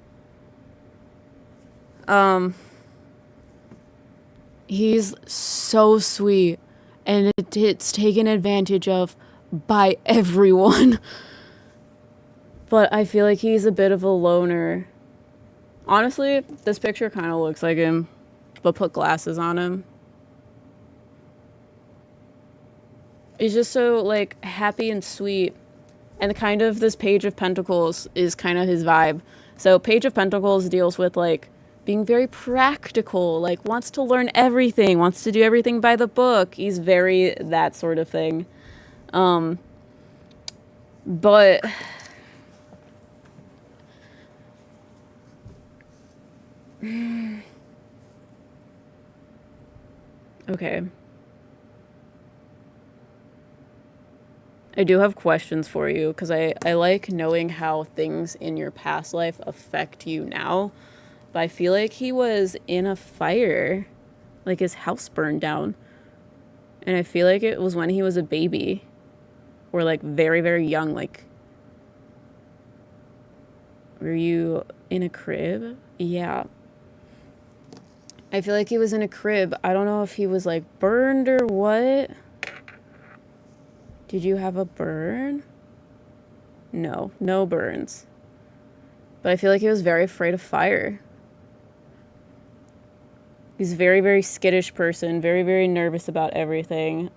He's so sweet, and it's taken advantage of by everyone. But I feel like he's a bit of a loner. Honestly, this picture kind of looks like him, but put glasses on him. He's just so, like, happy and sweet. And kind of this Page of Pentacles is kind of his vibe. So Page of Pentacles deals with, like, being very practical, like, wants to learn everything, wants to do everything by the book. He's very that sort of thing. But... Okay. I do have questions for you, because I like knowing how things in your past life affect you now. But I feel like he was in a fire. Like his house burned down. And I feel like it was when he was a baby. Or like very, very young. Like, were you in a crib? Yeah. I feel like he was in a crib. I don't know if he was like burned or what. Did you have a burn? No, no burns. But I feel like he was very afraid of fire. He's a very, very skittish person. Very, very nervous about everything.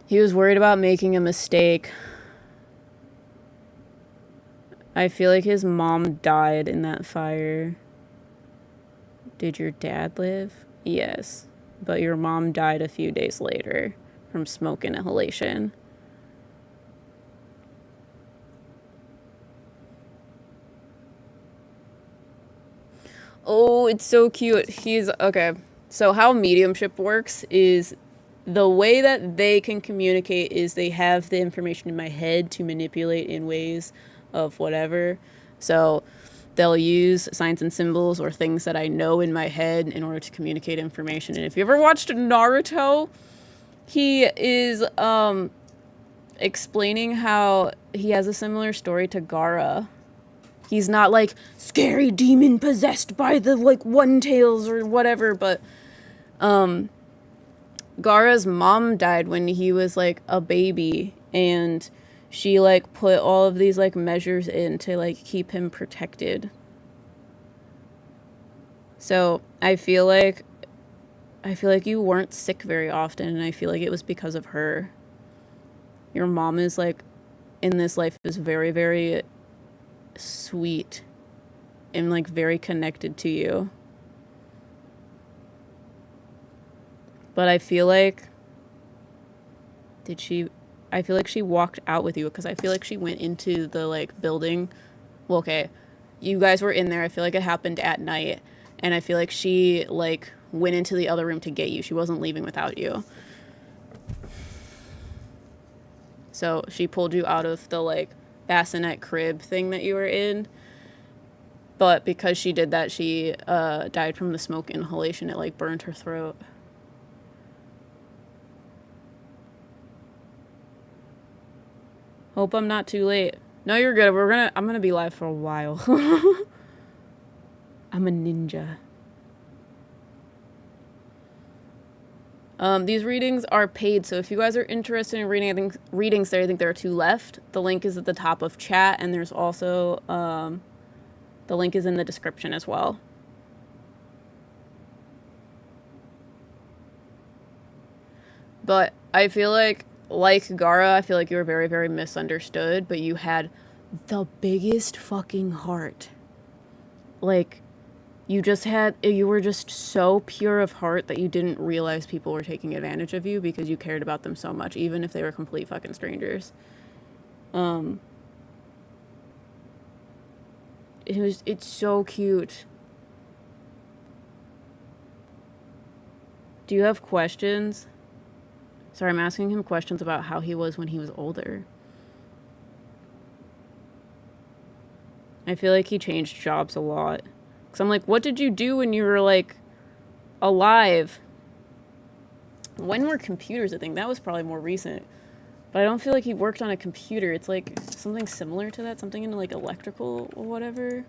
He was worried about making a mistake. I feel like his mom died in that fire. Did your dad live? Yes. But your mom died a few days later from smoke inhalation. Oh, it's so cute. Okay. So how mediumship works is the way that they can communicate is they have the information in my head to manipulate in ways of whatever. So they'll use signs and symbols or things that I know in my head in order to communicate information. And if you ever watched Naruto, he is explaining how he has a similar story to Gaara. He's not like scary demon possessed by the like one tails or whatever, but Gara's mom died when he was like a baby, and she like put all of these like measures in to like keep him protected. So I feel like you weren't sick very often, and I feel like it was because of her. Your mom is like in this life is very, very sweet and like very connected to you. But I feel like I feel like she walked out with you, because I feel like she went into the like building. Well, okay, you guys were in there. I feel like it happened at night, and I feel like she like went into the other room to get you. She wasn't leaving without you. So she pulled you out of the like bassinet crib thing that you were in. But because she did that, she died from the smoke inhalation. It like burned her throat. Hope I'm not too late. No, you're good. I'm gonna be live for a while. I'm a ninja. These readings are paid, so if you guys are interested in readings there, I think there are 2 left. The link is at the top of chat, and there's also the link is in the description as well. But I feel like Gara, I feel like you were very, very misunderstood, but you had the biggest fucking heart. Like, you were just so pure of heart that you didn't realize people were taking advantage of you because you cared about them so much, even if they were complete fucking strangers. It's so cute. Do you have questions? Sorry, I'm asking him questions about how he was when he was older. I feel like he changed jobs a lot. Because I'm like, what did you do when you were, like, alive? When were computers a thing? That was probably more recent. But I don't feel like he worked on a computer. It's, like, something similar to that. Something in, like, electrical or whatever.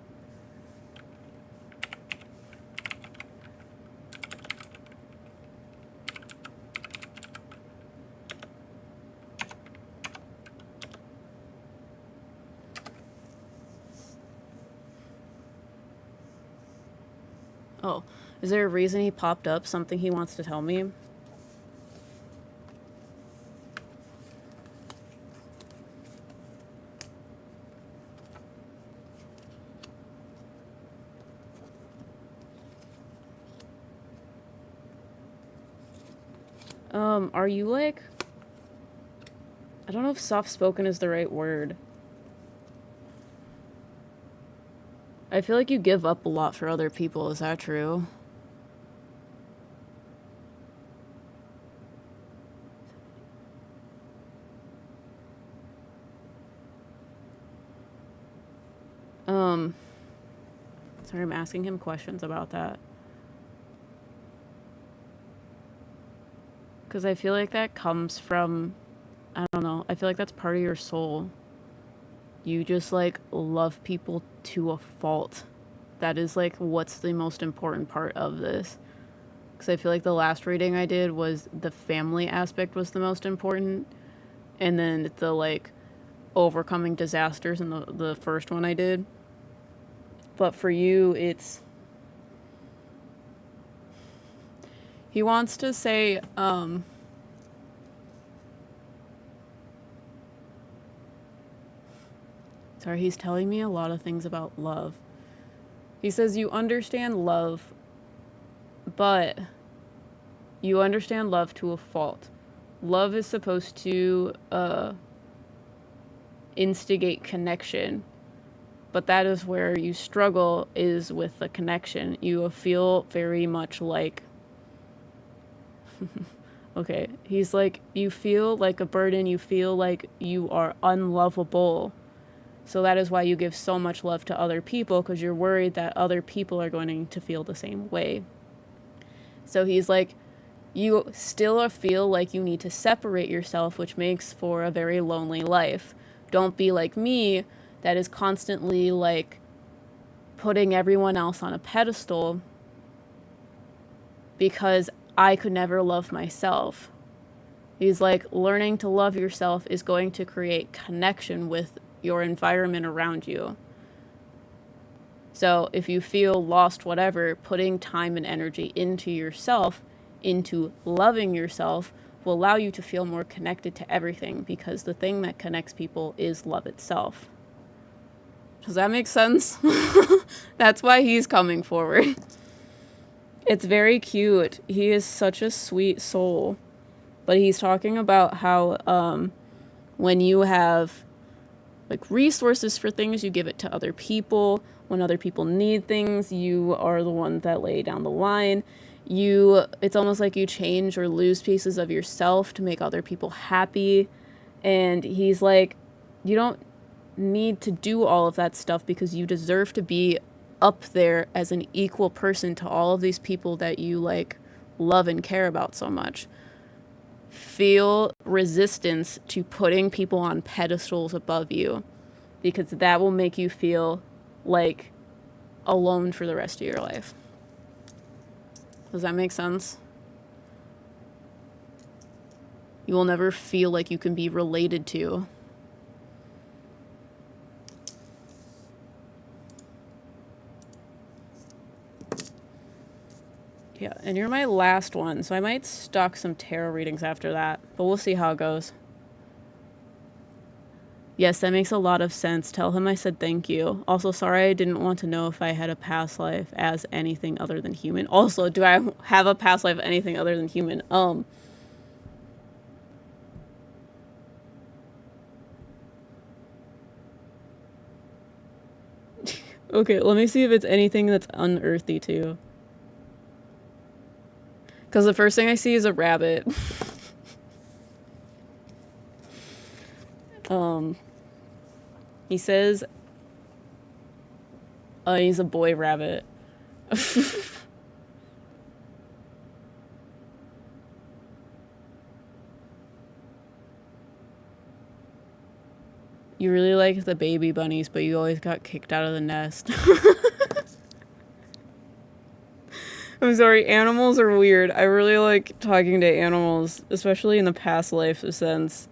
Oh, is there a reason he popped up? Something he wants to tell me? Are you like... I don't know if soft-spoken is the right word. I feel like you give up a lot for other people. Is that true? Sorry, I'm asking him questions about that. Because I feel like that comes from... I don't know. I feel like that's part of your soul. You just, like, love people to a fault. That is, like, what's the most important part of this. Because I feel like the last reading I did was the family aspect was the most important. And then the, like, overcoming disasters in the first one I did. But for you, it's... He wants to say, Sorry, he's telling me a lot of things about love. He says you understand love, but you understand love to a fault. Love is supposed to instigate connection, but that is where you struggle, is with the connection. You feel very much like... Okay, he's like, you feel like a burden, you feel like you are unlovable. So that is why you give so much love to other people, because you're worried that other people are going to feel the same way. So he's like, you still feel like you need to separate yourself, which makes for a very lonely life. Don't be like me, that is constantly like putting everyone else on a pedestal, because I could never love myself. He's like, learning to love yourself is going to create connection with your environment around you. So if you feel lost, whatever, putting time and energy into yourself, into loving yourself, will allow you to feel more connected to everything, because the thing that connects people is love itself. Does that make sense? That's why he's coming forward. It's very cute. He is such a sweet soul. But he's talking about how when you have like resources for things, you give it to other people. When other people need things, you are the one that lay down the line. It's almost like you change or lose pieces of yourself to make other people happy. And he's like, you don't need to do all of that stuff, because you deserve to be up there as an equal person to all of these people that you like love and care about so much. Feel resistance to putting people on pedestals above you, because that will make you feel like alone for the rest of your life. Does that make sense? You will never feel like you can be related to. Yeah, and you're my last one, so I might stock some tarot readings after that, but we'll see how it goes. Yes, that makes a lot of sense. Tell him I said thank you. Also, sorry I didn't want to know if I had a past life as anything other than human. Also, do I have a past life anything other than human? Okay, let me see if it's anything that's unearthly too. Because the first thing I see is a rabbit. He says he's a boy rabbit. You really like the baby bunnies, but you always got kicked out of the nest. I'm sorry, animals are weird. I really like talking to animals, especially in the past life sense.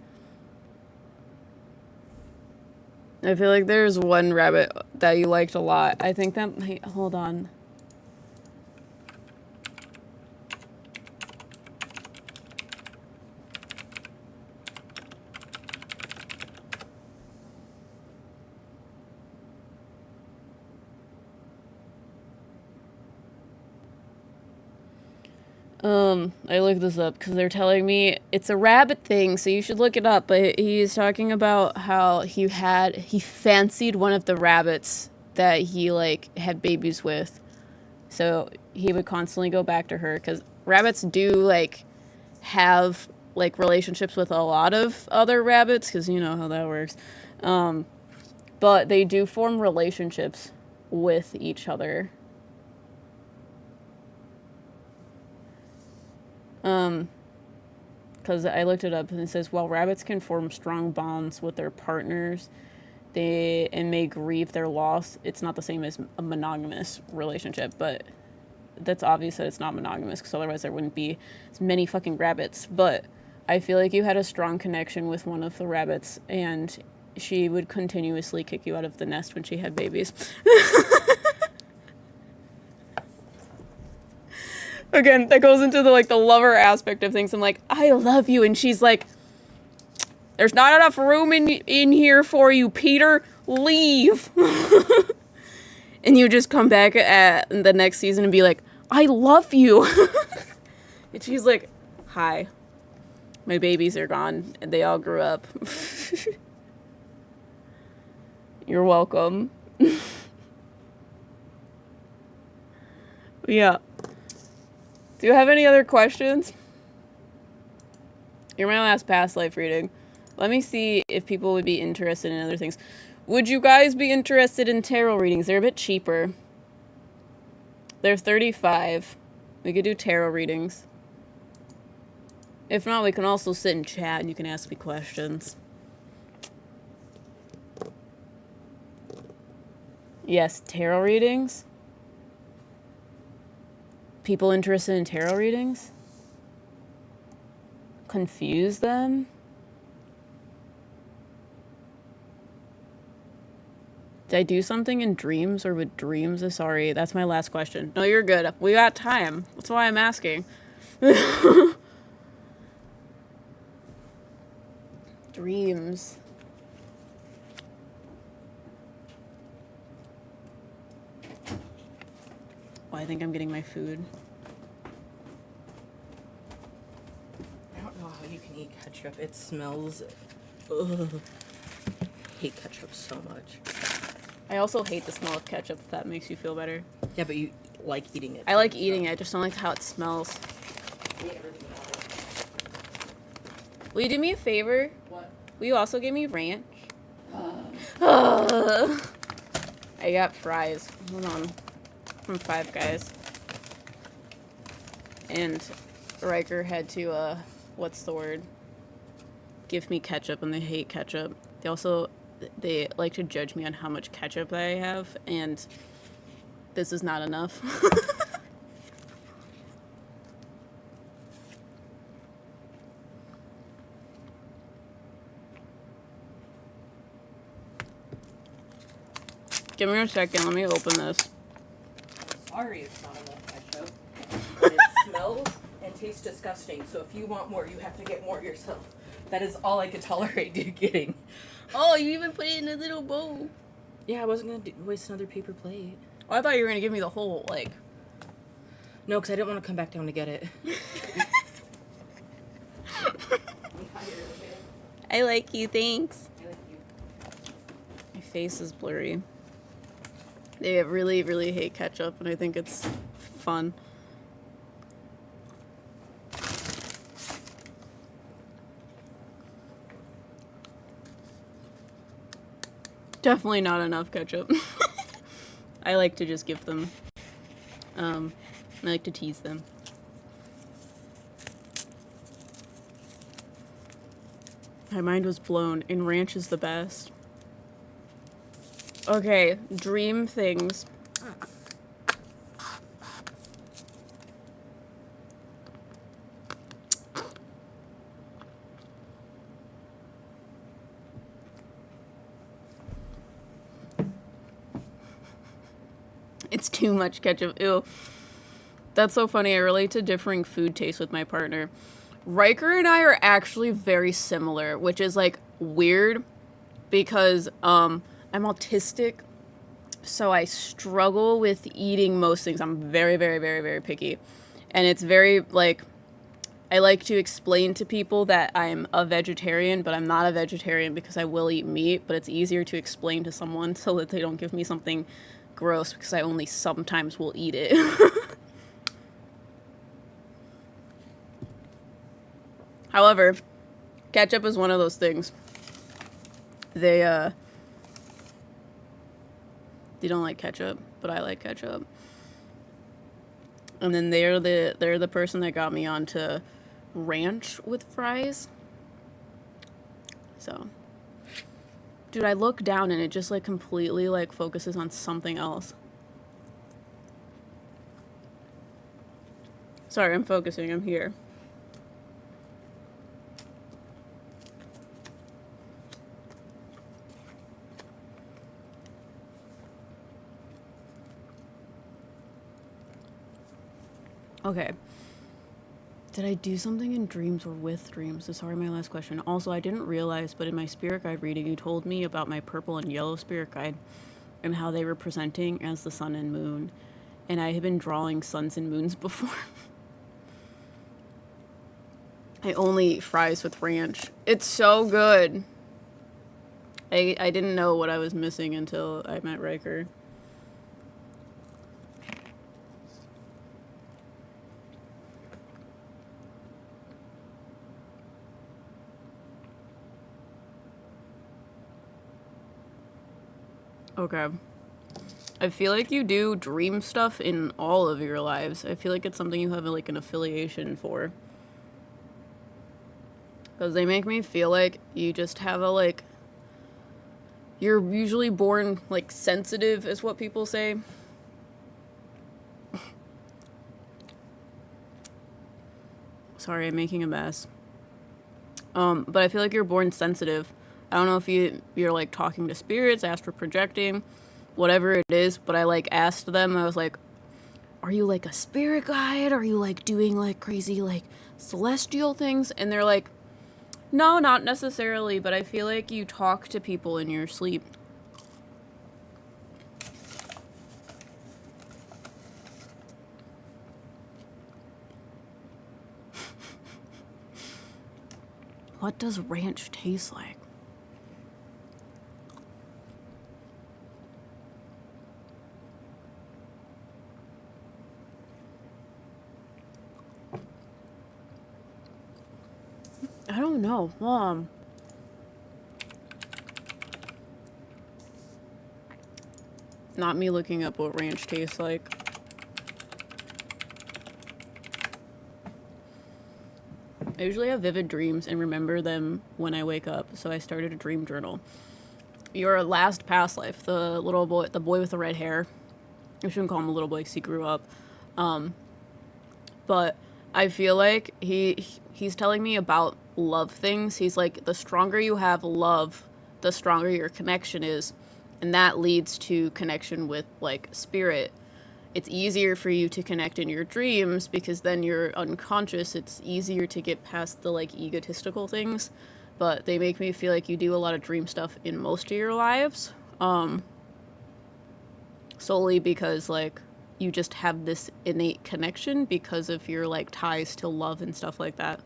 I feel like there's one rabbit that you liked a lot. I think that might... Hold on. I looked this up because they're telling me it's a rabbit thing, so you should look it up. But he's talking about how he fancied one of the rabbits that he like had babies with, so he would constantly go back to her, because rabbits do like have like relationships with a lot of other rabbits, because you know how that works. But they do form relationships with each other. Because I looked it up and it says, while rabbits can form strong bonds with their partners, and may grieve their loss, it's not the same as a monogamous relationship. But that's obvious that it's not monogamous, because otherwise there wouldn't be as many fucking rabbits. But I feel like you had a strong connection with one of the rabbits, and she would continuously kick you out of the nest when she had babies. Again, that goes into the like the lover aspect of things. I'm like, I love you, and she's like, there's not enough room in here for you, Peter. Leave. And you just come back at the next season and be like, I love you. And she's like, hi, my babies are gone and they all grew up. You're welcome. Yeah. Do you have any other questions? You're my last past life reading. Let me see if people would be interested in other things. Would you guys be interested in tarot readings? They're a bit cheaper. They're $35. We could do tarot readings. If not, we can also sit and chat and you can ask me questions. Yes, tarot readings. People interested in tarot readings? confuse them. Did I do something in dreams or with dreams? Sorry, that's my last question. No, you're good. We got time. That's why I'm asking. Dreams. Oh, I think I'm getting my food. I don't know how you can eat ketchup. It smells. Ugh. I hate ketchup so much. I also hate the smell of ketchup, if that makes you feel better. Yeah, but you like eating it. I like eating it, I just don't like how it smells. I hate everything about it. Will you do me a favor? What? Will you also give me ranch? I got fries. Hold on. From Five Guys. And Riker had to, what's the word? Give me ketchup, and they hate ketchup. They like to judge me on how much ketchup I have, and this is not enough. Give me a second, let me open this. Sorry it's not enough ketchup. But it smells and tastes disgusting, so if you want more, you have to get more yourself. That is all I could tolerate you getting. Oh, you even put it in a little bowl. Yeah, I wasn't going to waste another paper plate. Oh, I thought you were going to give me the whole, like... No, because I didn't want to come back down to get it. I like you, thanks. I like you. My face is blurry. They really, really hate ketchup, and I think it's fun. Definitely not enough ketchup. I like to just give them. I like to tease them. My mind was blown, and ranch is the best. Okay, dream things. It's too much ketchup. Ew. That's so funny. I relate to differing food tastes with my partner. Riker and I are actually very similar, which is like weird because I'm autistic, so I struggle with eating most things. I'm very, very, very, very picky. And it's very like I like to explain to people that I'm a vegetarian, but I'm not a vegetarian because I will eat meat, but it's easier to explain to someone so that they don't give me something gross because I only sometimes will eat it. However, ketchup is one of those things. They don't like ketchup, but I like ketchup. And then they're the person that got me onto ranch with fries. So, dude, I look down and it just like completely like focuses on something else. Sorry, I'm focusing. I'm here. Okay. Did I do something in dreams or with dreams? Sorry, my last question. Also, I didn't realize, but in my spirit guide reading, you told me about my purple and yellow spirit guide and how they were presenting as the sun and moon. And I had been drawing suns and moons before. I only eat fries with ranch. It's so good. I didn't know what I was missing until I met Riker. Okay. I feel like you do dream stuff in all of your lives. I feel like it's something you have like an affiliation for. Because they make me feel like you just have a like... You're usually born like sensitive is what people say. Sorry, I'm making a mess. But I feel like you're born sensitive. I don't know if you're like talking to spirits, astral projecting, whatever it is, but I like asked them, I was like, are you like a spirit guide? Are you like doing like crazy like celestial things? And they're like, no, not necessarily, but I feel like you talk to people in your sleep. What does ranch taste like? I don't know, Mom. Not me looking up what ranch tastes like. I usually have vivid dreams and remember them when I wake up, so I started a dream journal. Your last past life, the little boy, the boy with the red hair. I shouldn't call him a little boy because he grew up. But I feel like he's telling me about love things. He's like, the stronger you have love, the stronger your connection is, and that leads to connection with like spirit. It's easier for you to connect in your dreams because then you're unconscious. It's easier to get past the like egotistical things, but they make me feel like you do a lot of dream stuff in most of your lives, solely because like you just have this innate connection because of your like ties to love and stuff like that.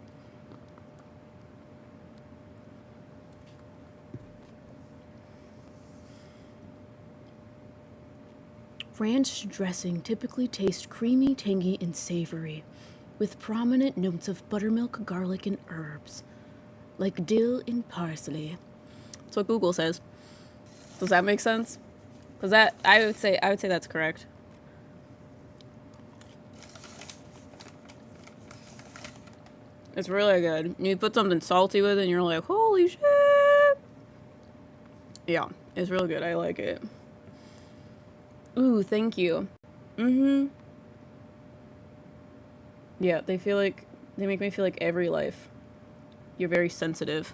Ranch dressing typically tastes creamy, tangy, and savory, with prominent notes of buttermilk, garlic, and herbs, like dill and parsley. That's what Google says. Does that make sense? Because that I would say that's correct. It's really good. You put something salty with it, and you're like, holy shit! Yeah, it's real good. I like it. Ooh, thank you. Yeah, they make me feel like every life. You're very sensitive.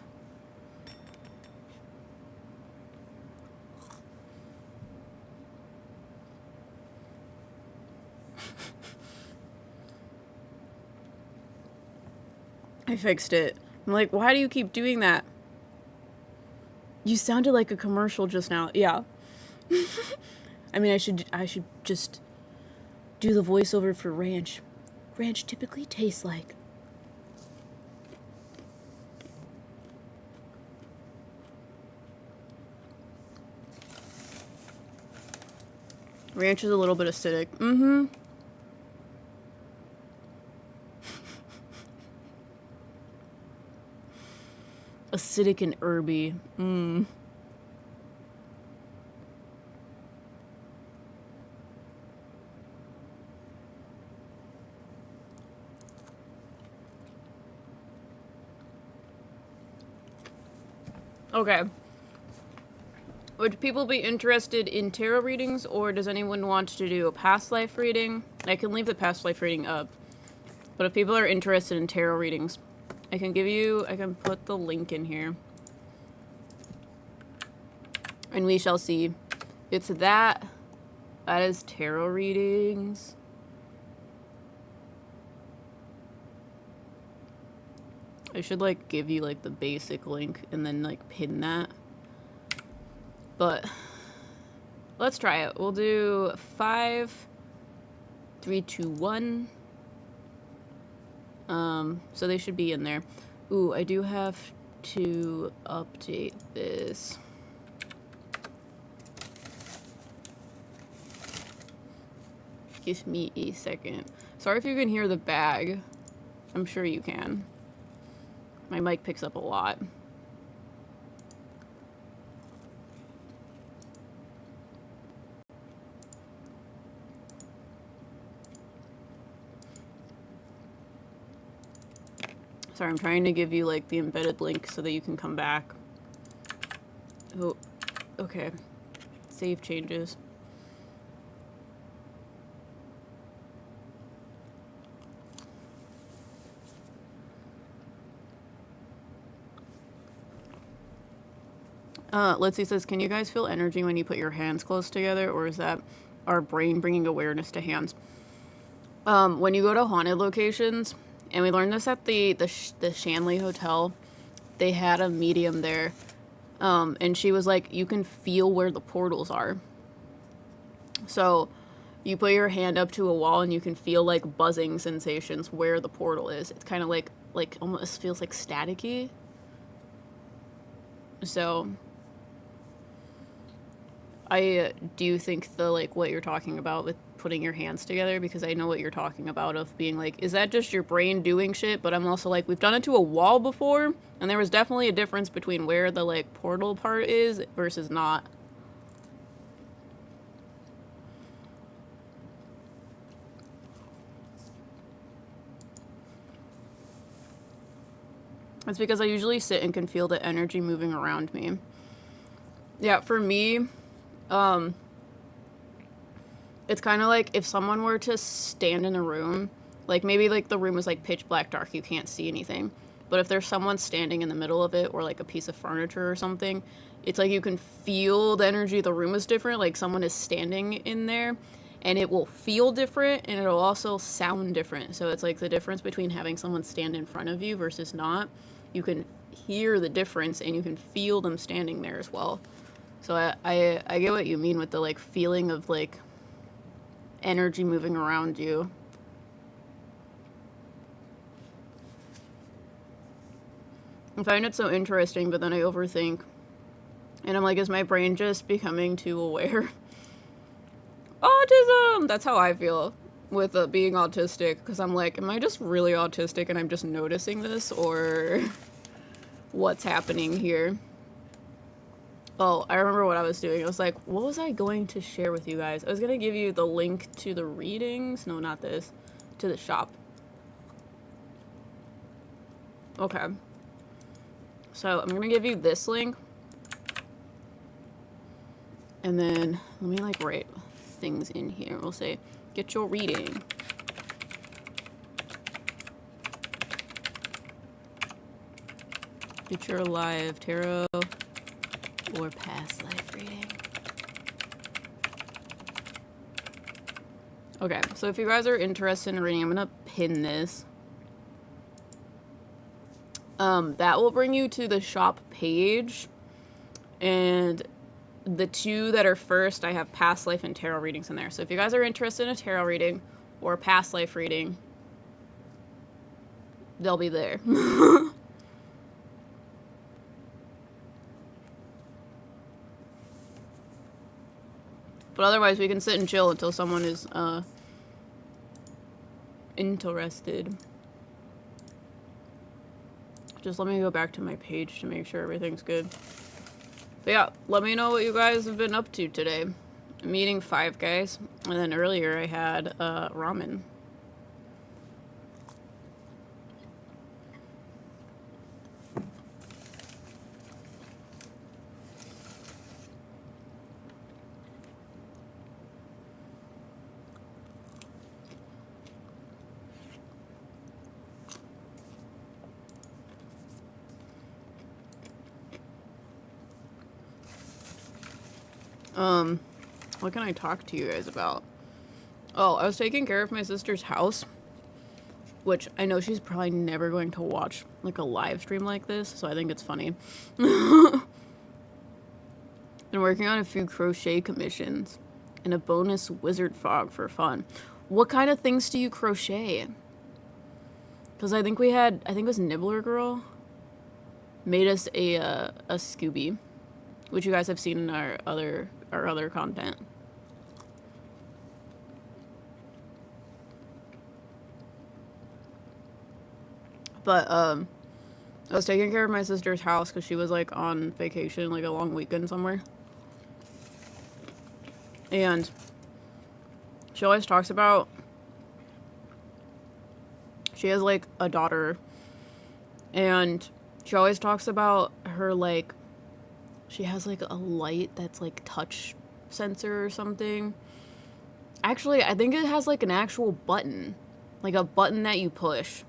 I fixed it. I'm like, why do you keep doing that? You sounded like a commercial just now. Yeah. I mean, I should just do the voiceover for ranch. Ranch typically tastes like. Ranch is a little bit acidic. Acidic and herby. Okay. Would people be interested in tarot readings, or does anyone want to do a past life reading? I can leave the past life reading up. But if people are interested in tarot readings, I can put the link in here. And we shall see. It's that is tarot readings. I should like give you like the basic link and then like pin that. But let's try it. We'll do 5, 3, 2, 1. So they should be in there. Ooh, I do have to update this. Give me a second. Sorry if you can hear the bag. I'm sure you can. My mic picks up a lot. Sorry, I'm trying to give you like the embedded link so that you can come back. Oh, okay. Save changes. Litzy says, can you guys feel energy when you put your hands close together, or is that our brain bringing awareness to hands? When you go to haunted locations, and we learned this at the Shanley Hotel, they had a medium there, and she was like, you can feel where the portals are. So you put your hand up to a wall and you can feel like buzzing sensations where the portal is. It's kind of like almost feels like staticky. So I do think the like what you're talking about with putting your hands together, because I know what you're talking about of being like, is that just your brain doing shit? But I'm also like, we've done it to a wall before, and there was definitely a difference between where the like portal part is versus not. It's because I usually sit and can feel the energy moving around me. Yeah, for me, it's kind of like if someone were to stand in a room, like maybe like the room is like pitch black dark, you can't see anything. But if there's someone standing in the middle of it, or like a piece of furniture or something, it's like you can feel the energy of the room is different. Like someone is standing in there, and it will feel different, and it'll also sound different. So it's like the difference between having someone stand in front of you versus not. You can hear the difference, and you can feel them standing there as well. So I get what you mean with the like feeling of like energy moving around you. I find it so interesting, but then I overthink. And I'm like, is my brain just becoming too aware? Autism! That's how I feel with being autistic, because I'm like, am I just really autistic and I'm just noticing this, or what's happening here? Oh, I remember what I was doing. I was like, what was I going to share with you guys? I was going to give you the link to the readings. No, not this. To the shop. Okay. So, I'm going to give you this link. And then, let me like write things in here. We'll say, get your reading. Get your live tarot or past life reading. Okay, so if you guys are interested in reading, I'm gonna pin this. That will bring you to the shop page, and the two that are first, I have past life and tarot readings in there. So if you guys are interested in a tarot reading or a past life reading, they'll be there. But otherwise, we can sit and chill until someone is interested. Just let me go back to my page to make sure everything's good. But yeah, let me know what you guys have been up to today. I'm eating Five Guys, and then earlier I had ramen. What can I talk to you guys about? Oh, I was taking care of my sister's house, which I know she's probably never going to watch like a live stream like this, so I think it's funny. Been working on a few crochet commissions and a bonus wizard frog for fun. What kind of things do you crochet? Because I think it was Nibbler Girl made us a Scooby, which you guys have seen in our other content. But I was taking care of my sister's house because she was like on vacation, like a long weekend somewhere. And she always talks about, she has like a daughter, and she always talks about her like, she has like a light that's like touch sensor or something. Actually, I think it has like an actual button, like a button that you push.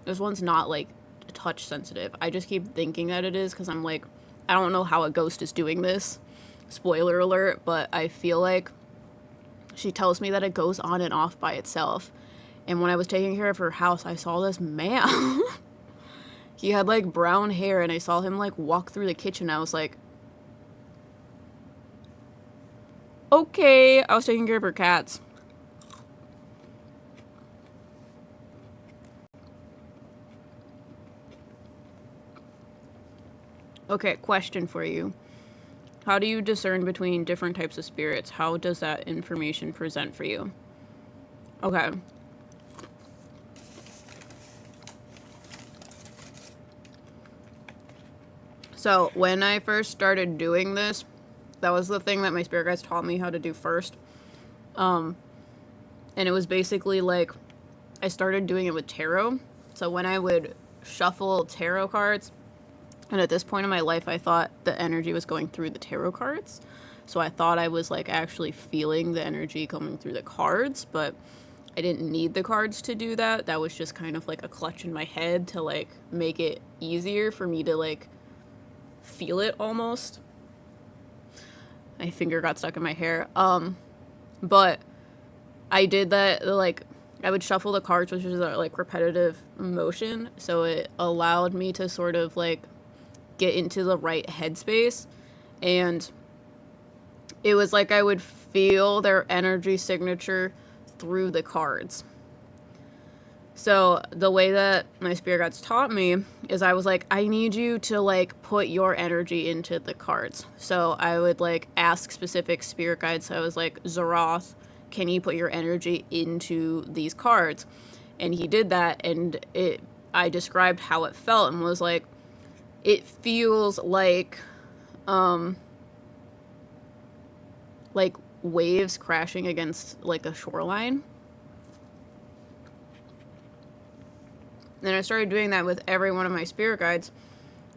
This one's not like touch sensitive. I just keep thinking that it is because I'm like, I don't know how a ghost is doing this. Spoiler alert, but I feel like she tells me that it goes on and off by itself. And when I was taking care of her house, I saw this man. He had like brown hair, and I saw him like walk through the kitchen. I was like, okay. I was taking care of her cats. Okay, question for you. How do you discern between different types of spirits? How does that information present for you? Okay. So, when I first started doing this, that was the thing that my spirit guides taught me how to do first. And it was basically like, I started doing it with tarot. So when I would shuffle tarot cards, and at this point in my life, I thought the energy was going through the tarot cards. So I thought I was like actually feeling the energy coming through the cards, but I didn't need the cards to do that. That was just kind of like a clutch in my head to like make it easier for me to like feel it almost. My finger got stuck in my hair. But I did that, like, I would shuffle the cards, which is a like repetitive motion, so it allowed me to sort of like get into the right headspace, and it was like I would feel their energy signature through the cards. So the way that my spirit guides taught me is I was like, I need you to like put your energy into the cards. So I would like ask specific spirit guides. So I was like, Zeroth, can you put your energy into these cards? And he did that, and I described how it felt and was like, it feels like waves crashing against like a shoreline. Then I started doing that with every one of my spirit guides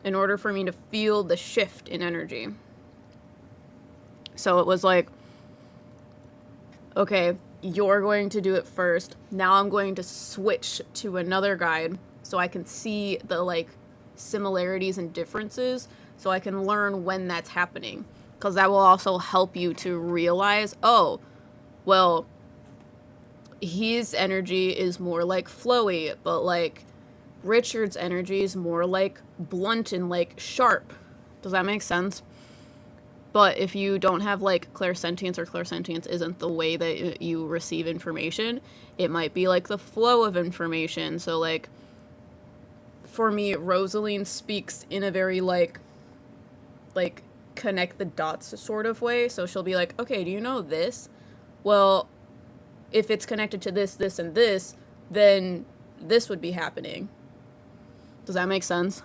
in order for me to feel the shift in energy. So it was like, okay, you're going to do it first. Now I'm going to switch to another guide so I can see the like similarities and differences, so I can learn when that's happening. Because that will also help you to realize, oh, well, his energy is more like flowy, but like Richard's energy is more like blunt and like sharp. Does that make sense? But if you don't have like clairsentience, or clairsentience isn't the way that you receive information, it might be like the flow of information. So like for me, Rosaline speaks in a very like connect the dots sort of way. So she'll be like, okay, do you know this? Well, if it's connected to this, this, and this, then this would be happening. Does that make sense?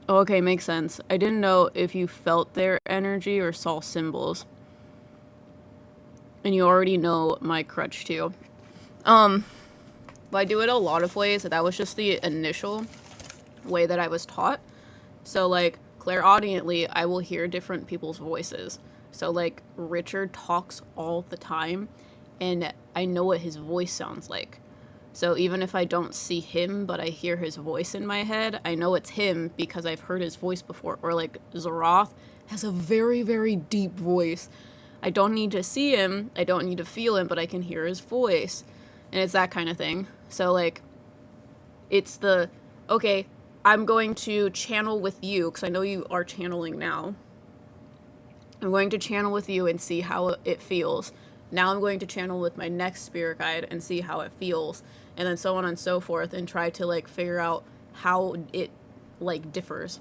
Okay, makes sense. I didn't know if you felt their energy or saw symbols. And you already know my crutch too. But I do it a lot of ways. That was just the initial way that I was taught. So like clairaudiently, I will hear different people's voices. So like Richard talks all the time, and I know what his voice sounds like. So even if I don't see him, but I hear his voice in my head, I know it's him because I've heard his voice before. Or like Zeroth has a very, very deep voice. I don't need to see him, I don't need to feel him, but I can hear his voice. And it's that kind of thing. So like, it's the, okay, I'm going to channel with you, because I know you are channeling now. I'm going to channel with you and see how it feels. Now I'm going to channel with my next spirit guide and see how it feels. And then so on and so forth, and try to like figure out how it like differs.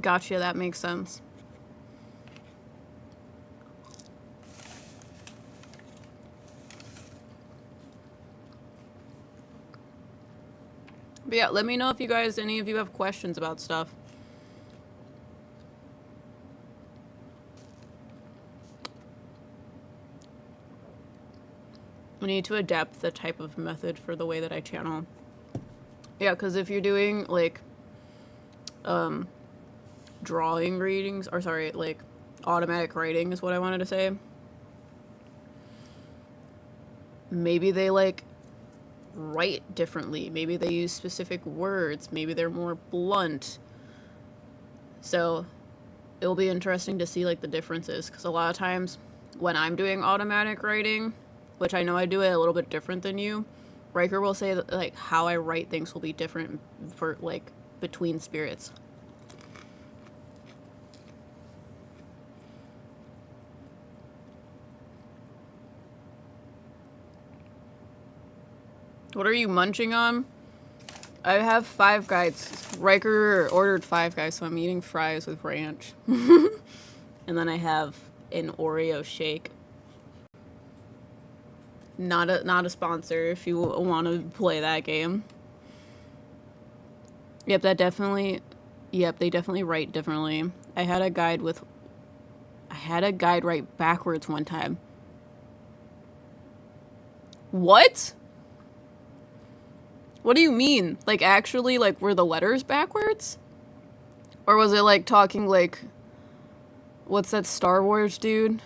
Gotcha, that makes sense. But yeah, let me know if you guys, any of you have questions about stuff. I need to adapt the type of method for the way that I channel. Yeah, because if you're doing, like, drawing readings, or sorry, like, automatic writing is what I wanted to say. Maybe they, like, write differently. Maybe they use specific words. Maybe they're more blunt. So it'll be interesting to see, like, the differences, because a lot of times when I'm doing automatic writing, which I know I do it a little bit different than you, Riker will say that, like, how I write things will be different for, like, between spirits. What are you munching on? I have Five Guys. Riker ordered Five Guys, so I'm eating fries with ranch. And then I have an Oreo shake. Not a sponsor if you want to play that game. Yep, they definitely write differently. I had a guide write backwards one time. What? What do you mean? Like, actually, like, were the letters backwards? Or was it, like, talking, like, what's that Star Wars dude?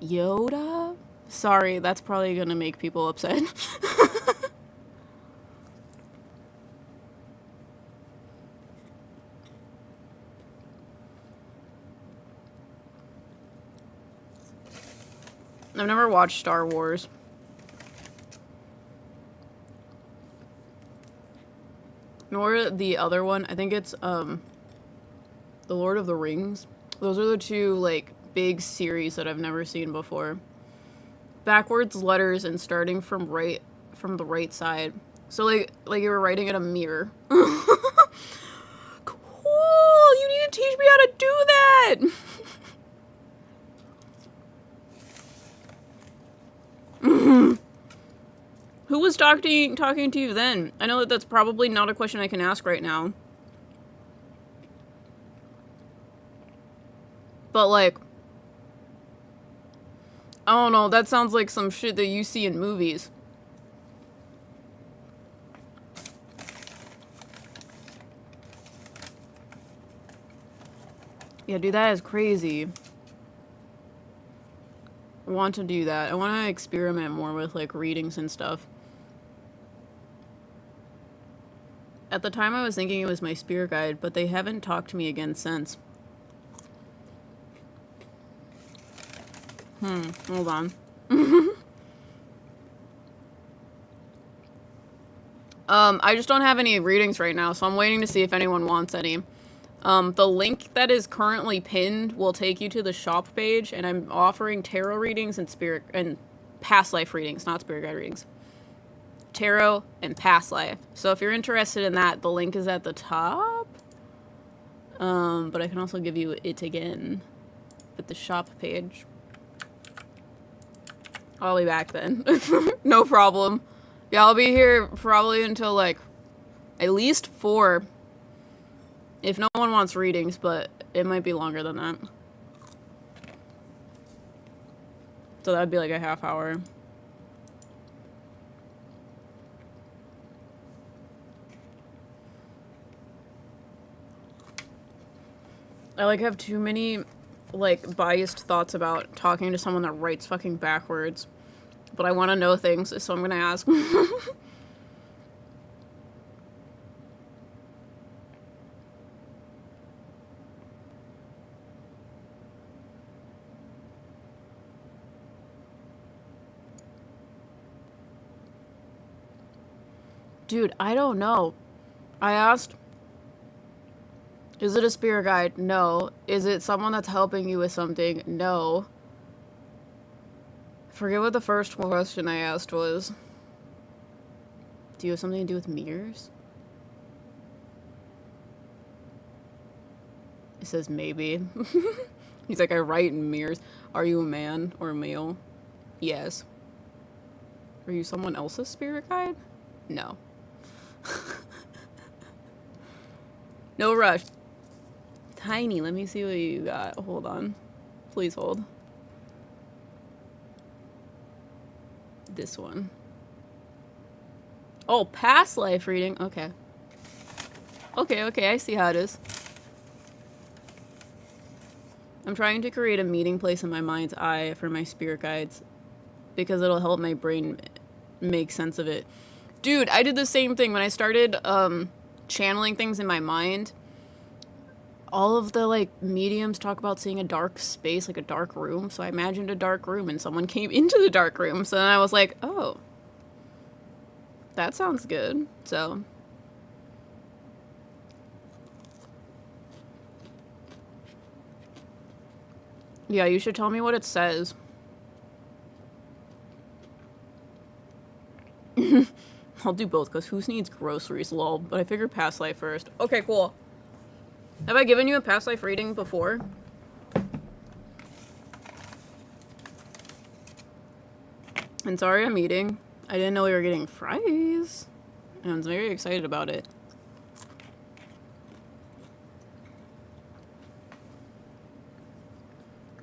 Yoda? Sorry, that's probably gonna make people upset. I've never watched Star Wars. Nor the other one. I think it's, The Lord of the Rings. Those are the two, like, big series that I've never seen before. Backwards letters and starting from the right side. So, like you were writing in a mirror. Cool! You need to teach me how to do that! Who was talking to you then? I know that that's probably not a question I can ask right now. But, like, I don't know, that sounds like some shit that you see in movies. Yeah, dude, that is crazy. I want to do that. I want to experiment more with, like, readings and stuff. At the time, I was thinking it was my spirit guide, but they haven't talked to me again since. Hold on. I just don't have any readings right now, so I'm waiting to see if anyone wants any. The link that is currently pinned will take you to the shop page, and I'm offering tarot readings and past life readings, not spirit guide readings. Tarot and past life. So if you're interested in that, the link is at the top. But I can also give you it again with the shop page. I'll be back then. No problem. Yeah, I'll be here probably until, like, at least 4. If no one wants readings, but it might be longer than that. So that'd be like a half hour. I, like, have too many, like, biased thoughts about talking to someone that writes fucking backwards. But I want to know things, so I'm gonna ask. Dude, I don't know. I asked, is it a spirit guide? No. Is it someone that's helping you with something? No. Forget what the first question I asked was. Do you have something to do with mirrors? It says maybe. He's like, I write in mirrors. Are you a man or a male? Yes. Are you someone else's spirit guide? No. No rush. Tiny, let me see what you got. Hold on. Please hold. this one. Oh, past life reading. Okay. Okay, I see how it is. I'm trying to create a meeting place in my mind's eye for my spirit guides because it'll help my brain make sense of it. Dude, I did the same thing when I started channeling things in my mind. All of the like mediums talk about seeing a dark space, like a dark room. So I imagined a dark room and someone came into the dark room. So then I was like, oh, that sounds good. So yeah, you should tell me what it says. I'll do both because who needs groceries, lol. But I figured past life first. Okay, cool. Have I given you a past life reading before? And sorry I'm eating. I didn't know we were getting fries. And I was very excited about it.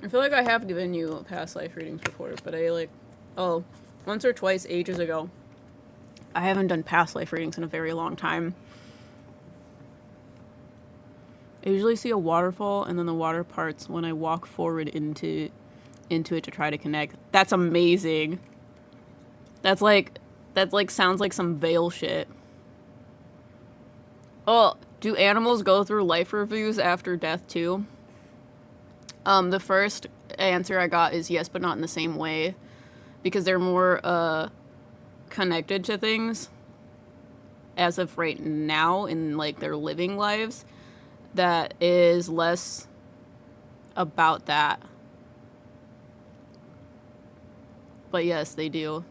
I feel like I have given you past life readings before, but I like, oh, once or twice ages ago. I haven't done past life readings in a very long time. I usually see a waterfall and then the water parts when I walk forward into it to try to connect. That's amazing. That's like sounds like some Veil shit. Oh, do animals go through life reviews after death too? The first answer I got is yes, but not in the same way. Because they're more connected to things as of right now in like their living lives. That is less about that. But yes, they do.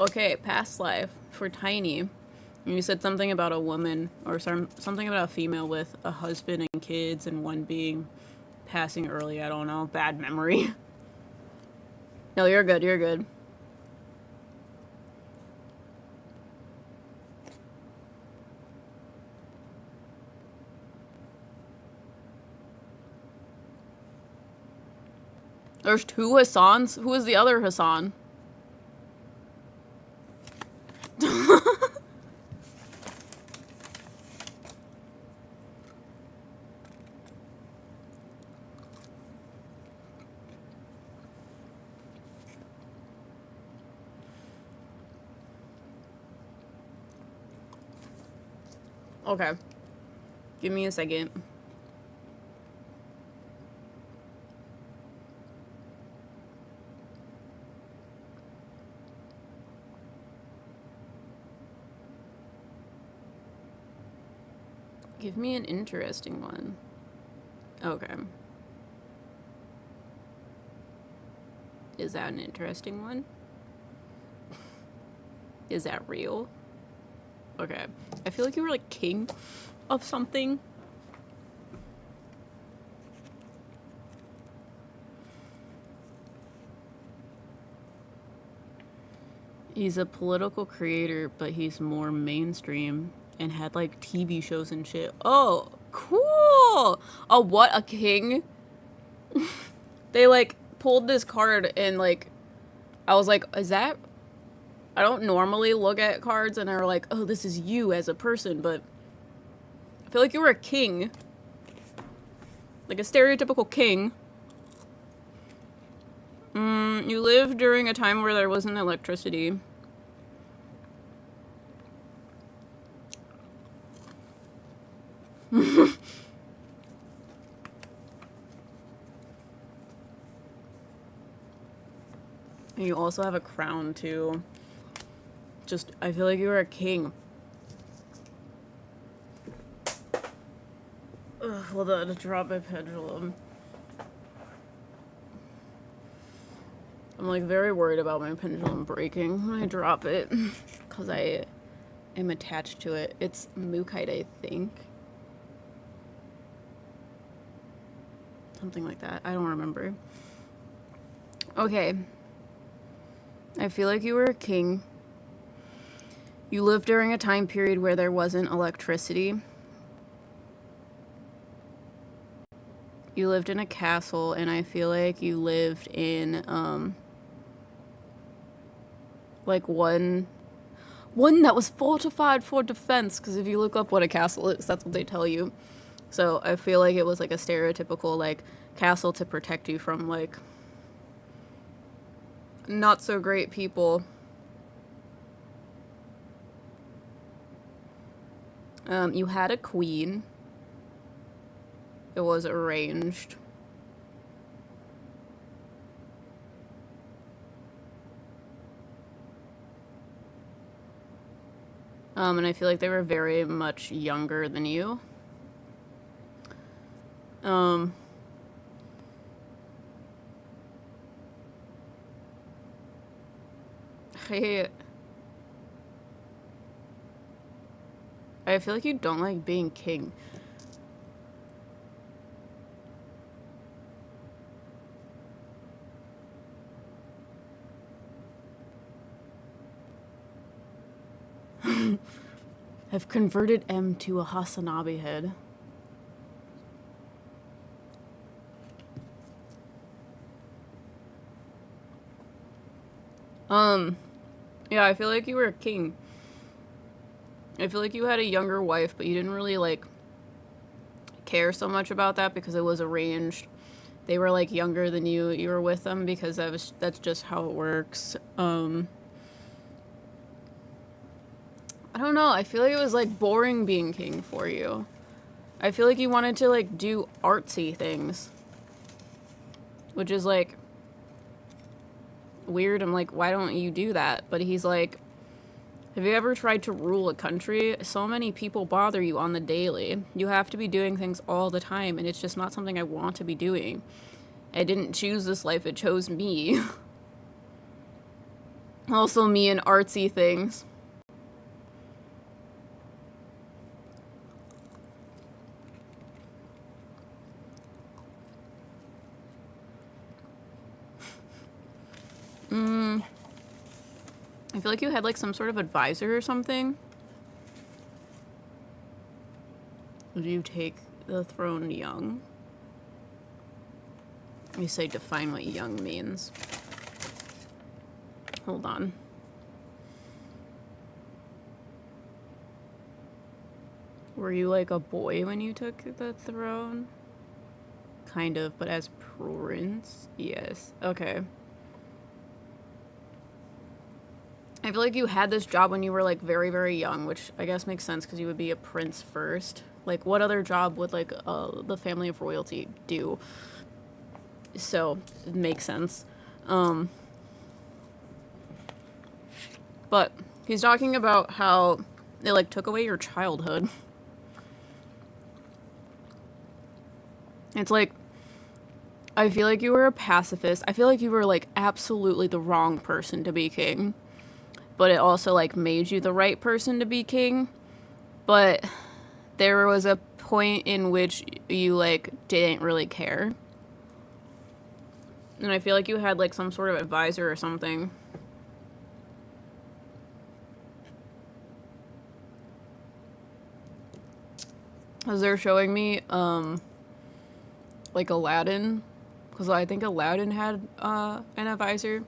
Okay, past life for Tiny. You said something about a woman or something about a female with a husband and kids and one being passing early. I don't know. Bad memory. No, you're good. You're good. There's two Hassans? Who is the other Hassan? Okay. Give me a second. Give me an interesting one. Okay. Is that an interesting one? Is that real? Okay. I feel like you were like king of something. He's a political creator, but he's more mainstream and had like TV shows and shit. Oh, cool! Oh, what a king! They like pulled this card and like, I was like, is that? I don't normally look at cards and are like, oh, this is you as a person, but I feel like you were a king. Like a stereotypical king. You lived during a time where there wasn't electricity. And you also have a crown too. Just, I feel like you were a king. Ugh, hold on, to drop my pendulum. I'm like very worried about my pendulum breaking when I drop it. Because I am attached to it. It's Mookite, I think. Something like that. I don't remember. Okay. I feel like you were a king. You lived during a time period where there wasn't electricity. You lived in a castle, and I feel like you lived in, like one that was fortified for defense, because if you look up what a castle is, that's what they tell you. So I feel like it was like a stereotypical, like, castle to protect you from, like, not so great people. You had a queen. It was arranged. And I feel like they were very much younger than you. I feel like you don't like being king. I've converted M to a Hasanabi head. Yeah, I feel like you were a king. I feel like you had a younger wife, but you didn't really, like, care so much about that because it was arranged. They were, like, younger than you. You were with them because that's just how it works. I don't know. I feel like it was, like, boring being king for you. I feel like you wanted to, like, do artsy things. Which is, like, weird. I'm like, why don't you do that? But he's like, have you ever tried to rule a country? So many people bother you on the daily. You have to be doing things all the time, and it's just not something I want to be doing. I didn't choose this life, it chose me. Also me and artsy things. I feel like you had, like, some sort of advisor or something. Did you take the throne young? You say define what young means. Hold on. Were you, like, a boy when you took the throne? Kind of, but as prince? Yes. Okay. I feel like you had this job when you were, like, very, very young, which I guess makes sense because you would be a prince first. Like, what other job would, like, the family of royalty do? So, it makes sense. But he's talking about how they, like, took away your childhood. It's like, I feel like you were a pacifist. I feel like you were, like, absolutely the wrong person to be king. But it also, like, made you the right person to be king. But there was a point in which you, like, didn't really care. And I feel like you had, like, some sort of advisor or something. Because they're showing me, like, Aladdin. Because I think Aladdin had, an advisor.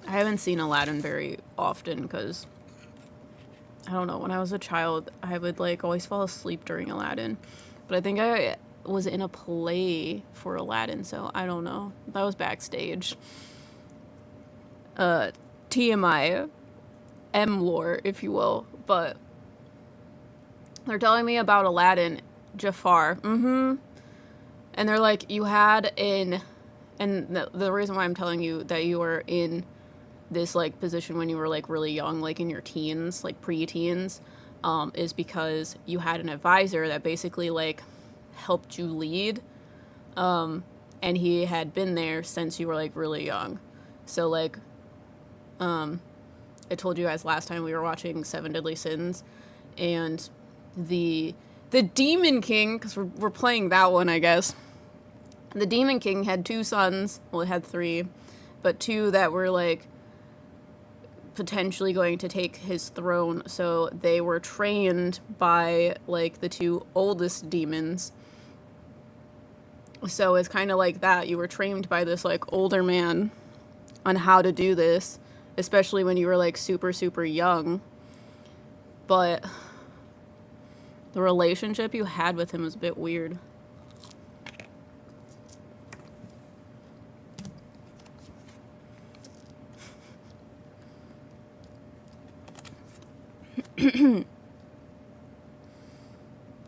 I haven't seen Aladdin very often because, I don't know, when I was a child, I would, like, always fall asleep during Aladdin. But I think I was in a play for Aladdin, so I don't know. That was backstage. TMI. M-lore, if you will. But they're telling me about Aladdin, Jafar. And they're like, you had in... And the reason why I'm telling you that you were in this, like, position when you were, like, really young, like, in your teens, like, pre-teens, is because you had an advisor that basically, like, helped you lead, and he had been there since you were, like, really young. So, like, I told you guys last time we were watching Seven Deadly Sins, and the Demon King, because we're playing that one, I guess. The Demon King had 2 sons, well, it had 3, but 2 that were, like, potentially going to take his throne. So they were trained by like the two oldest demons. So it's kind of like that. You were trained by this like older man on how to do this, especially when you were like super, super young. But the relationship you had with him was a bit weird.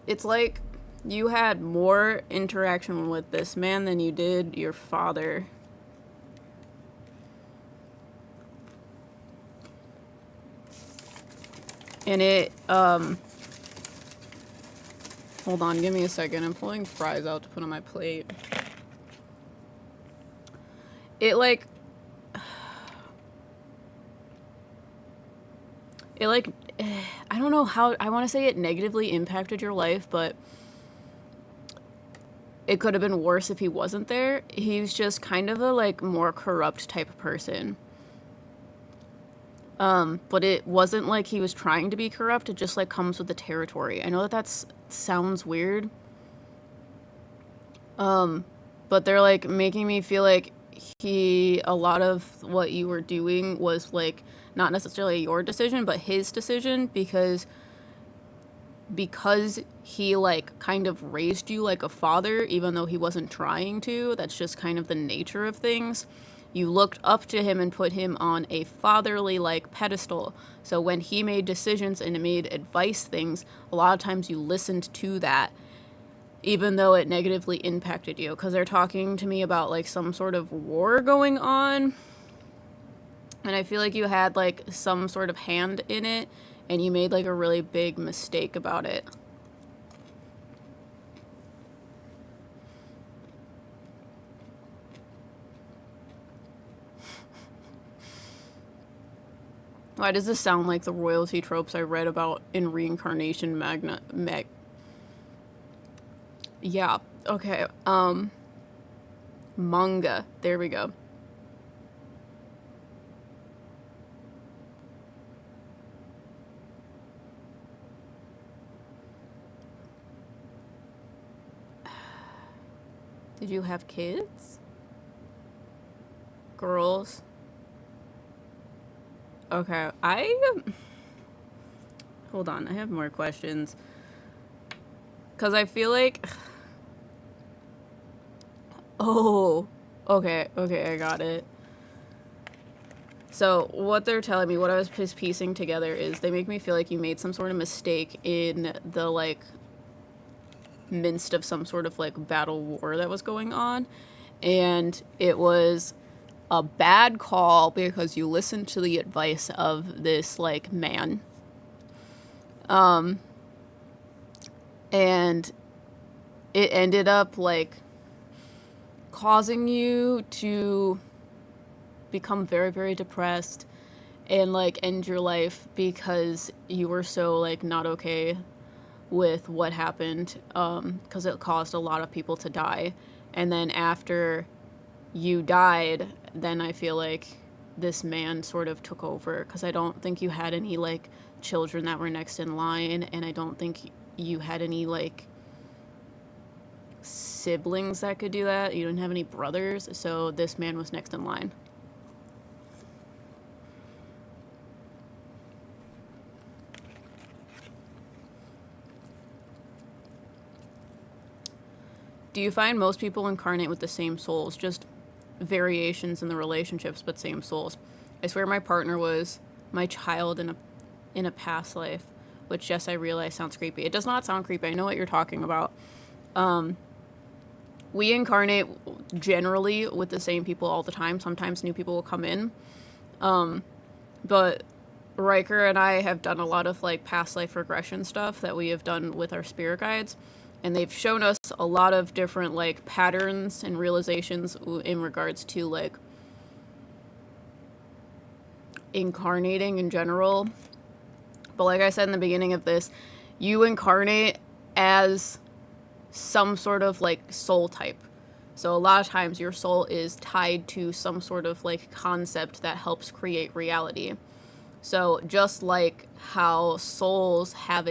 It's like you had more interaction with this man than you did your father. And it, hold on, give me a second. I'm pulling fries out to put on my plate. It like, I don't know how, I want to say it negatively impacted your life, but it could have been worse if he wasn't there. He's just kind of a like more corrupt type of person. But it wasn't like he was trying to be corrupt. It just like comes with the territory. I know that sounds weird. But they're like making me feel like a lot of what you were doing was like not necessarily your decision, but his decision because he like kind of raised you like a father, even though he wasn't trying to. That's just kind of the nature of things. You looked up to him and put him on a fatherly like pedestal. So when he made decisions and made advice things, a lot of times you listened to that, even though it negatively impacted you. Because they're talking to me about like some sort of war going on. And I feel like you had like some sort of hand in it, and you made like a really big mistake about it. Why does this sound like the royalty tropes I read about in Reincarnation Yeah, okay. Manga. There we go. Did you have kids? Girls? Okay, hold on, I have more questions. Because I feel like... Oh, okay, I got it. So, what they're telling me, what I was just piecing together is they make me feel like you made some sort of mistake in the, like, midst of some sort of, like, battle war that was going on. And it was a bad call because you listened to the advice of this like man. And it ended up like causing you to become very, very depressed and like end your life because you were so like not okay with what happened, because it caused a lot of people to die. And then after you died, then I feel like this man sort of took over, because I don't think you had any like children that were next in line, and I don't think you had any like siblings that could do that. You didn't have any brothers, so this man was next in line. Do you find most people incarnate with the same souls? Just variations in the relationships, but same souls. I swear my partner was my child in a past life, which, yes, I realize sounds creepy. It does not sound creepy. I know what you're talking about. We incarnate generally with the same people all the time. Sometimes new people will come in. But Riker and I have done a lot of like past life regression stuff that we have done with our spirit guides. And they've shown us a lot of different like patterns and realizations in regards to like incarnating in general. But like I said in the beginning of this, you incarnate as some sort of like soul type. So a lot of times your soul is tied to some sort of like concept that helps create reality. So just like how souls have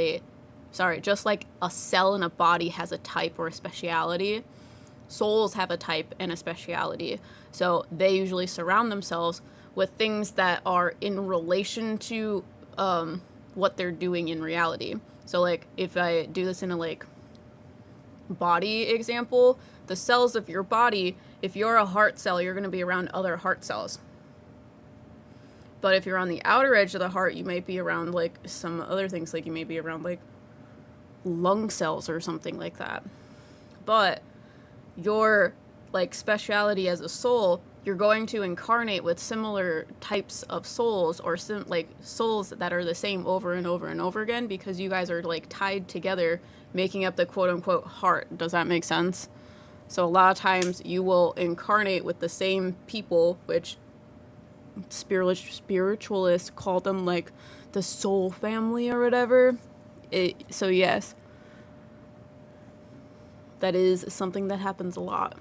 just like a cell in a body has a type or a speciality, souls have a type and a speciality. So they usually surround themselves with things that are in relation to what they're doing in reality. So like if I do this in a like body example, the cells of your body, if you're a heart cell, you're going to be around other heart cells. But if you're on the outer edge of the heart, you might be around like some other things, like you may be around like lung cells or something like that. But your like speciality as a soul, you're going to incarnate with similar types of souls or like souls that are the same over and over and over again, because you guys are like tied together, making up the quote unquote heart. Does that make sense? So a lot of times you will incarnate with the same people, which spiritualists call them like the soul family or whatever. So yes, that is something that happens a lot.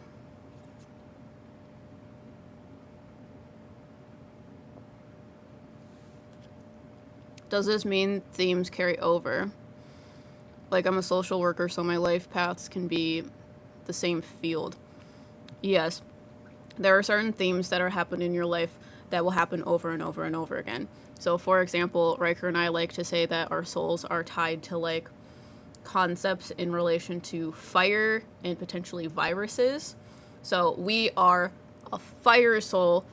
Does this mean themes carry over? Like, I'm a social worker, so my life paths can be the same field. Yes, there are certain themes that are happening in your life that will happen over and over and over again. So, for example, Riker and I like to say that our souls are tied to, like, concepts in relation to fire and potentially viruses. So, we are a fire soul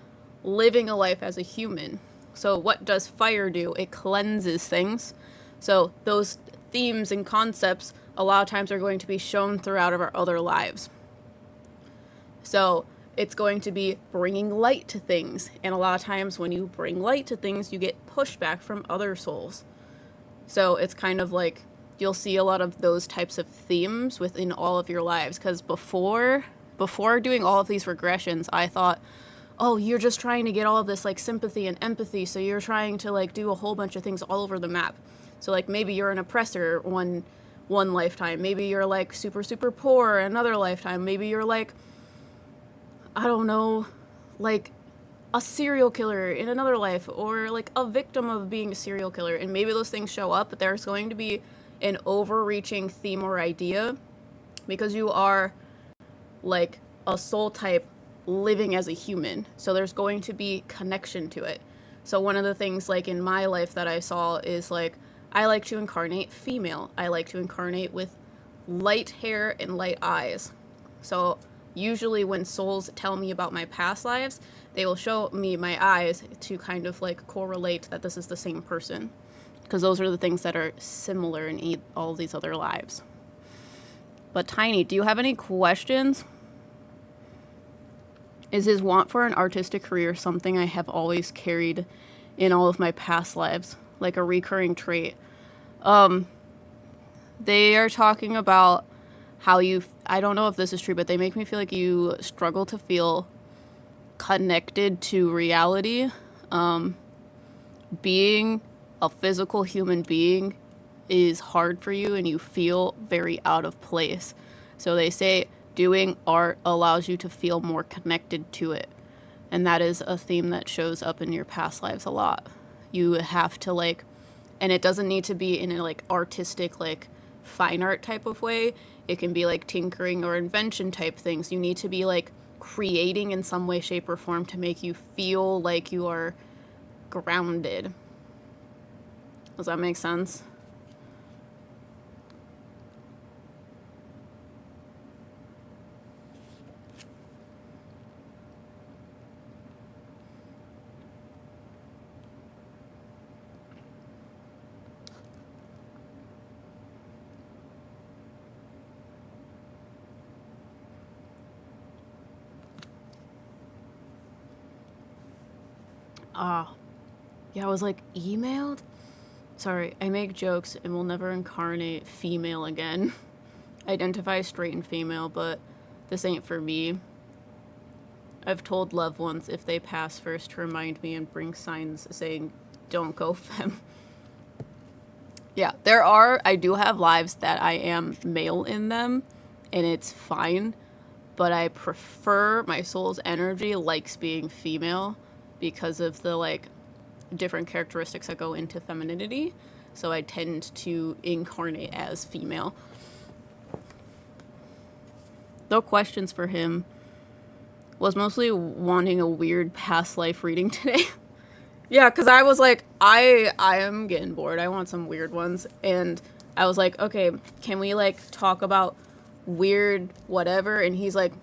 living a life as a human. So, what does fire do? It cleanses things. So, those themes and concepts a lot of times are going to be shown throughout of our other lives. So, it's going to be bringing light to things. And a lot of times when you bring light to things, you get pushback from other souls. So it's kind of like you'll see a lot of those types of themes within all of your lives. Because before doing all of these regressions, I thought, oh, you're just trying to get all of this like sympathy and empathy. So you're trying to like do a whole bunch of things all over the map. So like maybe you're an oppressor one lifetime. Maybe you're like super, super poor another lifetime. Maybe you're like, I don't know, like a serial killer in another life, or like a victim of being a serial killer. And maybe those things show up, but there's going to be an overreaching theme or idea because you are like a soul type living as a human. So there's going to be connection to it. So one of the things like in my life that I saw is like, I like to incarnate female. I like to incarnate with light hair and light eyes. So usually when souls tell me about my past lives, they will show me my eyes to kind of like correlate that this is the same person. Because those are the things that are similar in all these other lives. But Tiny, do you have any questions? Is his want for an artistic career something I have always carried in all of my past lives? Like a recurring trait? They are talking about how I don't know if this is true, but they make me feel like you struggle to feel connected to reality. Being a physical human being is hard for you and you feel very out of place. So they say doing art allows you to feel more connected to it. And that is a theme that shows up in your past lives a lot. You have to like, and it doesn't need to be in a like artistic, like fine art type of way. It can be like tinkering or invention type things. You need to be like creating in some way, shape, or form to make you feel like you are grounded. Does that make sense? Yeah, I was like, emailed? Sorry, I make jokes and will never incarnate female again. Identify straight and female, but this ain't for me. I've told loved ones if they pass first to remind me and bring signs saying, don't go femme. Yeah, I do have lives that I am male in them, and it's fine, but I prefer my soul's energy likes being female because of the, like, different characteristics that go into femininity. So I tend to incarnate as female. No questions for him. Was mostly wanting a weird past life reading today. Yeah, because I was like, I am getting bored. I want some weird ones. And I was like, okay, can we like talk about weird whatever? And he's like,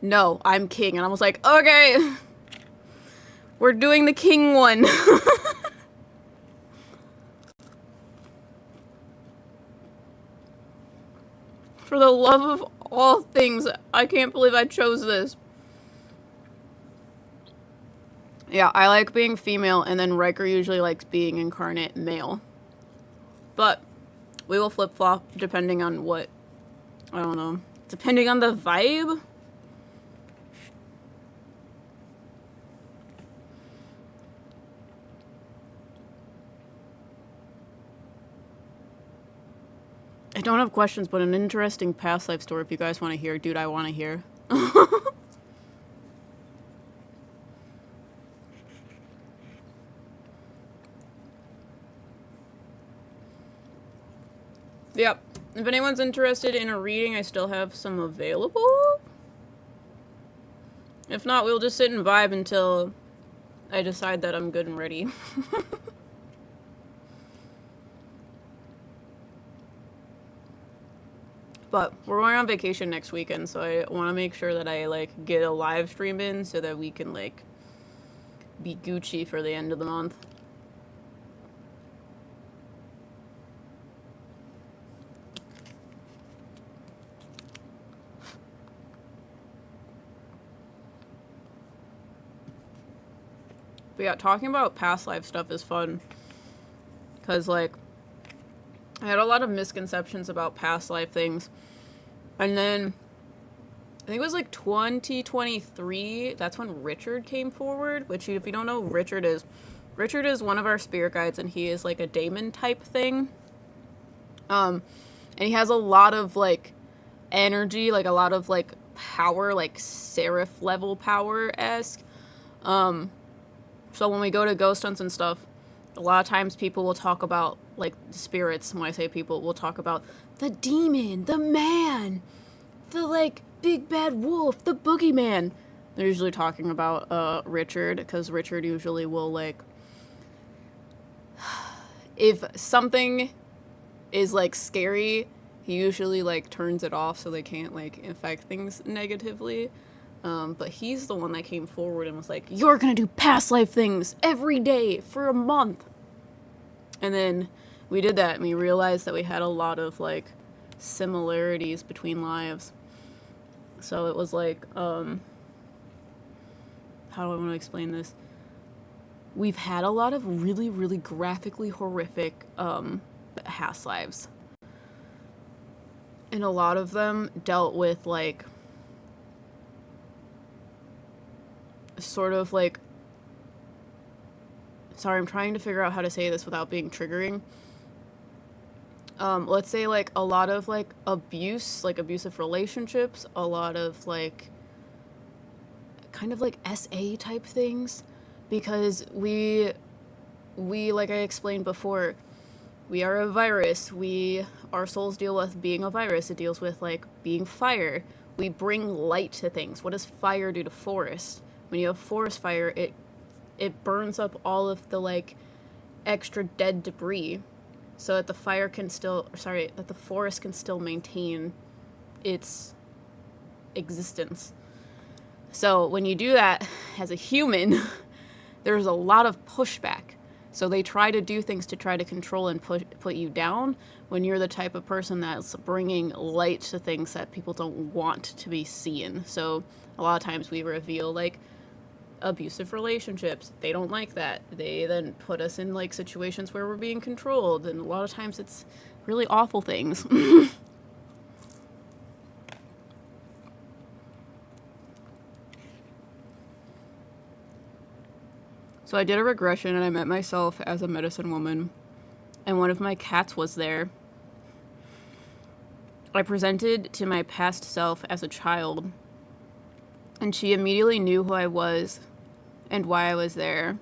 no, I'm king. And I was like, okay, we're doing the king one. For the love of all things, I can't believe I chose this. Yeah, I like being female, and then Riker usually likes being incarnate male. But we will flip-flop depending on what, I don't know, depending on the vibe. I don't have questions, but an interesting past life story if you guys want to hear. Dude, I want to hear. Yep. If anyone's interested in a reading, I still have some available. If not, we'll just sit and vibe until I decide that I'm good and ready. But we're going on vacation next weekend, so I want to make sure that I like get a live stream in so that we can like be Gucci for the end of the month. But yeah, talking about past life stuff is fun. Because, like, I had a lot of misconceptions about past life things. And then, I think it was like 2023, that's when Richard came forward. Which, if you don't know who Richard is one of our spirit guides, and he is like a daemon type thing. And he has a lot of, like, energy, like, a lot of, like, power, like, seraph level power-esque. So when we go to ghost hunts and stuff, a lot of times people will talk about, like, the spirits. When I say people, will talk about the demon, the man, the, like, big bad wolf, the boogeyman. They're usually talking about Richard, because Richard usually will, like, if something is, like, scary, he usually, like, turns it off so they can't, like, affect things negatively. But he's the one that came forward and was like, you're gonna do past life things every day for a month. And then we did that, and we realized that we had a lot of, like, similarities between lives. So it was like, how do I want to explain this? We've had a lot of really, really graphically horrific, past lives. And a lot of them dealt with, like, sort of like, sorry, I'm trying to figure out how to say this without being triggering. Let's say, like, a lot of, like, abuse, like, abusive relationships, a lot of, like, kind of, like, SA type things, because we, like I explained before, we are a virus, our souls deal with being a virus, it deals with, like, being fire, we bring light to things. What does fire do to forest? When you have forest fire, it burns up all of the, like, extra dead debris, so that the forest can still maintain its existence. So when you do that as a human, there's a lot of pushback. So they try to do things to try to control and put you down when you're the type of person that's bringing light to things that people don't want to be seen. So a lot of times we reveal, like, abusive relationships. They don't like that. They then put us in, like, situations where we're being controlled, and a lot of times it's really awful things. So I did a regression, and I met myself as a medicine woman, and one of my cats was there. I presented to my past self as a child, and she immediately knew who I was and why I was there.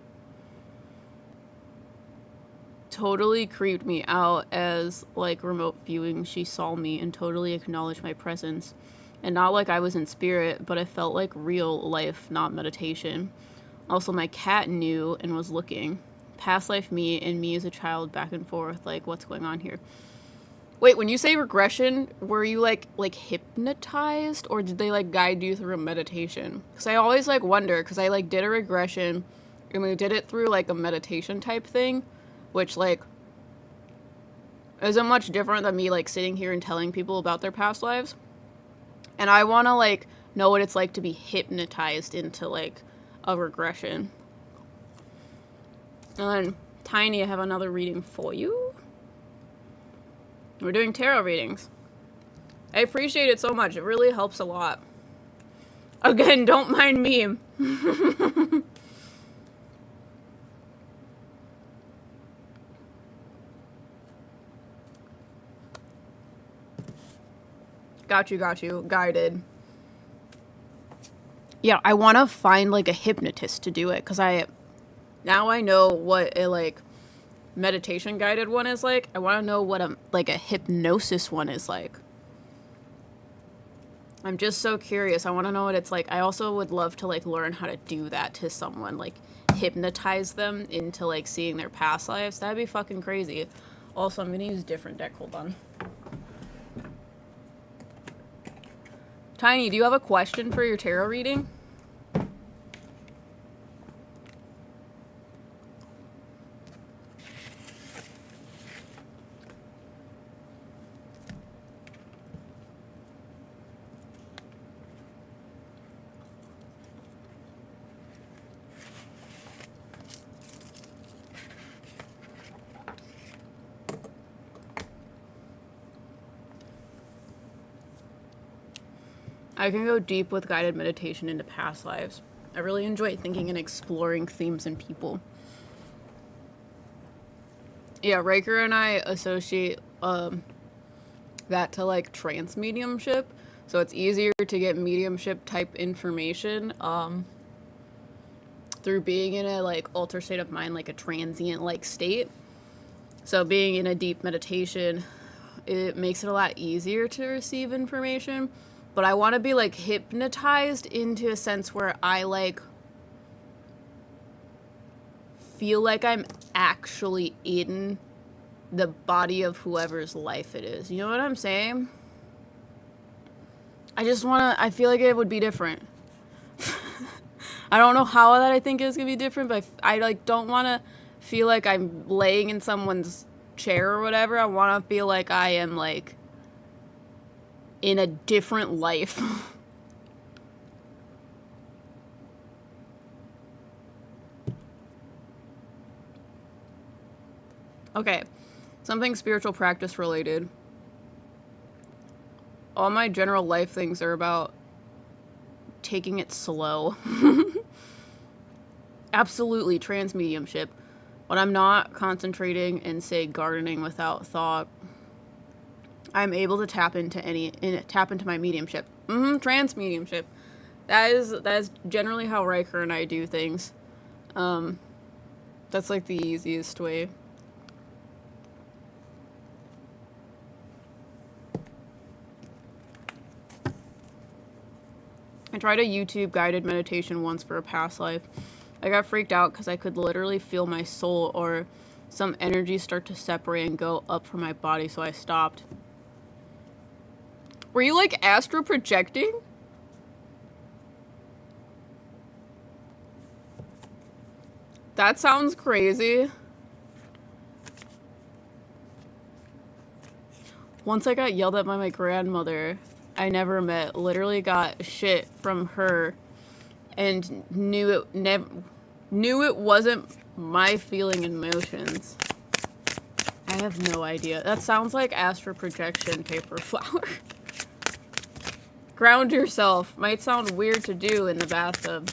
totally creeped me out as, like, remote viewing. She saw me and totally acknowledged my presence. And not like I was in spirit, but I felt like real life, not meditation. Also, my cat knew and was looking. Past life me and me as a child back and forth, like, what's going on here? Wait, when you say regression, were you, like hypnotized? Or did they, like, guide you through a meditation? Because I always, like, wonder, because I, like, did a regression, and we did it through, like, a meditation type thing, which, like, isn't much different than me, like, sitting here and telling people about their past lives. And I want to, like, know what it's like to be hypnotized into, like, a regression. And then, Tiny, I have another reading for you. We're doing tarot readings. I appreciate it so much. It really helps a lot. Again, don't mind me. Got you. Guided. Yeah, I want to find, like, a hypnotist to do it, because now I know what a, like, meditation guided one is like. I want to know what a hypnosis one is like. I'm just so curious. I want to know what it's like. I also would love to, like, learn how to do that to someone, like, hypnotize them into, like, seeing their past lives. That'd be fucking crazy. Also, I'm gonna use a different deck. Hold on. Tiny, do you have a question for your tarot reading? I can go deep with guided meditation into past lives. I really enjoy thinking and exploring themes and people. Yeah, Riker and I associate that to, like, trance mediumship. So it's easier to get mediumship type information through being in a, like, altered state of mind, like a transient, like, state. So being in a deep meditation, it makes it a lot easier to receive information. But I want to be, like, hypnotized into a sense where I, like, feel like I'm actually in the body of whoever's life it is. You know what I'm saying? I feel like it would be different. I don't know how that I think is going to be different, but I like, don't want to feel like I'm laying in someone's chair or whatever. I want to feel like I am, like, in a different life. Okay, something spiritual practice related. All my general life things are about taking it slow. Absolutely, trans mediumship. When I'm not concentrating and, say, gardening without thought, I'm able to tap into my mediumship. Trans mediumship. That is generally how Riker and I do things. That's, like, the easiest way. I tried a YouTube guided meditation once for a past life. I got freaked out because I could literally feel my soul or some energy start to separate and go up from my body, so I stopped. Were you, like, astral projecting? That sounds crazy. Once I got yelled at by my grandmother I never met, literally got shit from her and knew it wasn't my feeling emotions. I have no idea. That sounds like astral projection, paper flower. Ground yourself. Might sound weird to do in the bathtub.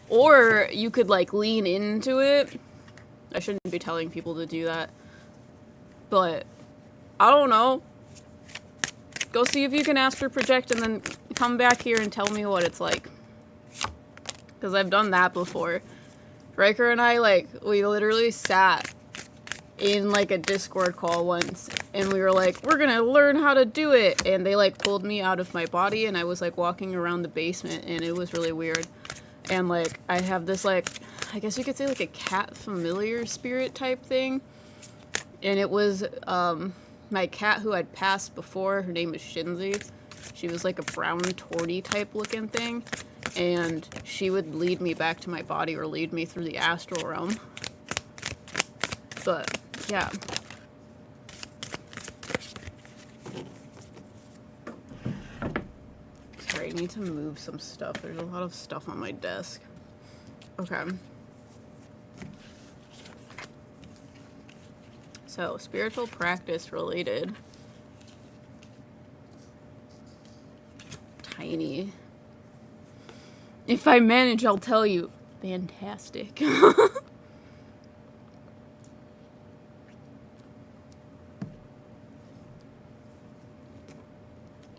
Or you could, like, lean into it. I shouldn't be telling people to do that. But, I don't know. Go see if you can astral project and then come back here and tell me what it's like. Because I've done that before. Riker and I, like, we literally sat in like a Discord call once, and we were like, we're gonna learn how to do it, and they like pulled me out of my body, and I was like walking around the basement, and it was really weird. And like I have this like, I guess you could say like a cat familiar spirit type thing, and it was my cat who I'd passed before. Her name was Shinzi. She was like a brown tortie type looking thing, and she would lead me back to my body or lead me through the astral realm. But yeah. Sorry, I need to move some stuff. There's a lot of stuff on my desk. Okay. So, spiritual practice related. Tiny. If I manage, I'll tell you. Fantastic.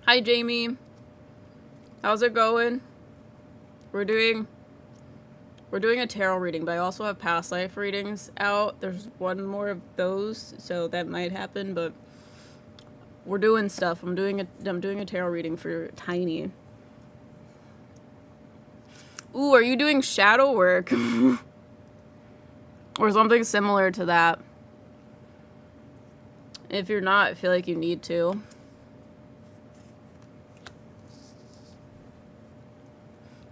Hi, Jamie. How's it going? We're doing a tarot reading, but I also have past life readings out. There's one more of those, so that might happen, but we're doing stuff. I'm doing a tarot reading for Tiny. Ooh, are you doing shadow work? Or something similar to that? If you're not, I feel like you need to.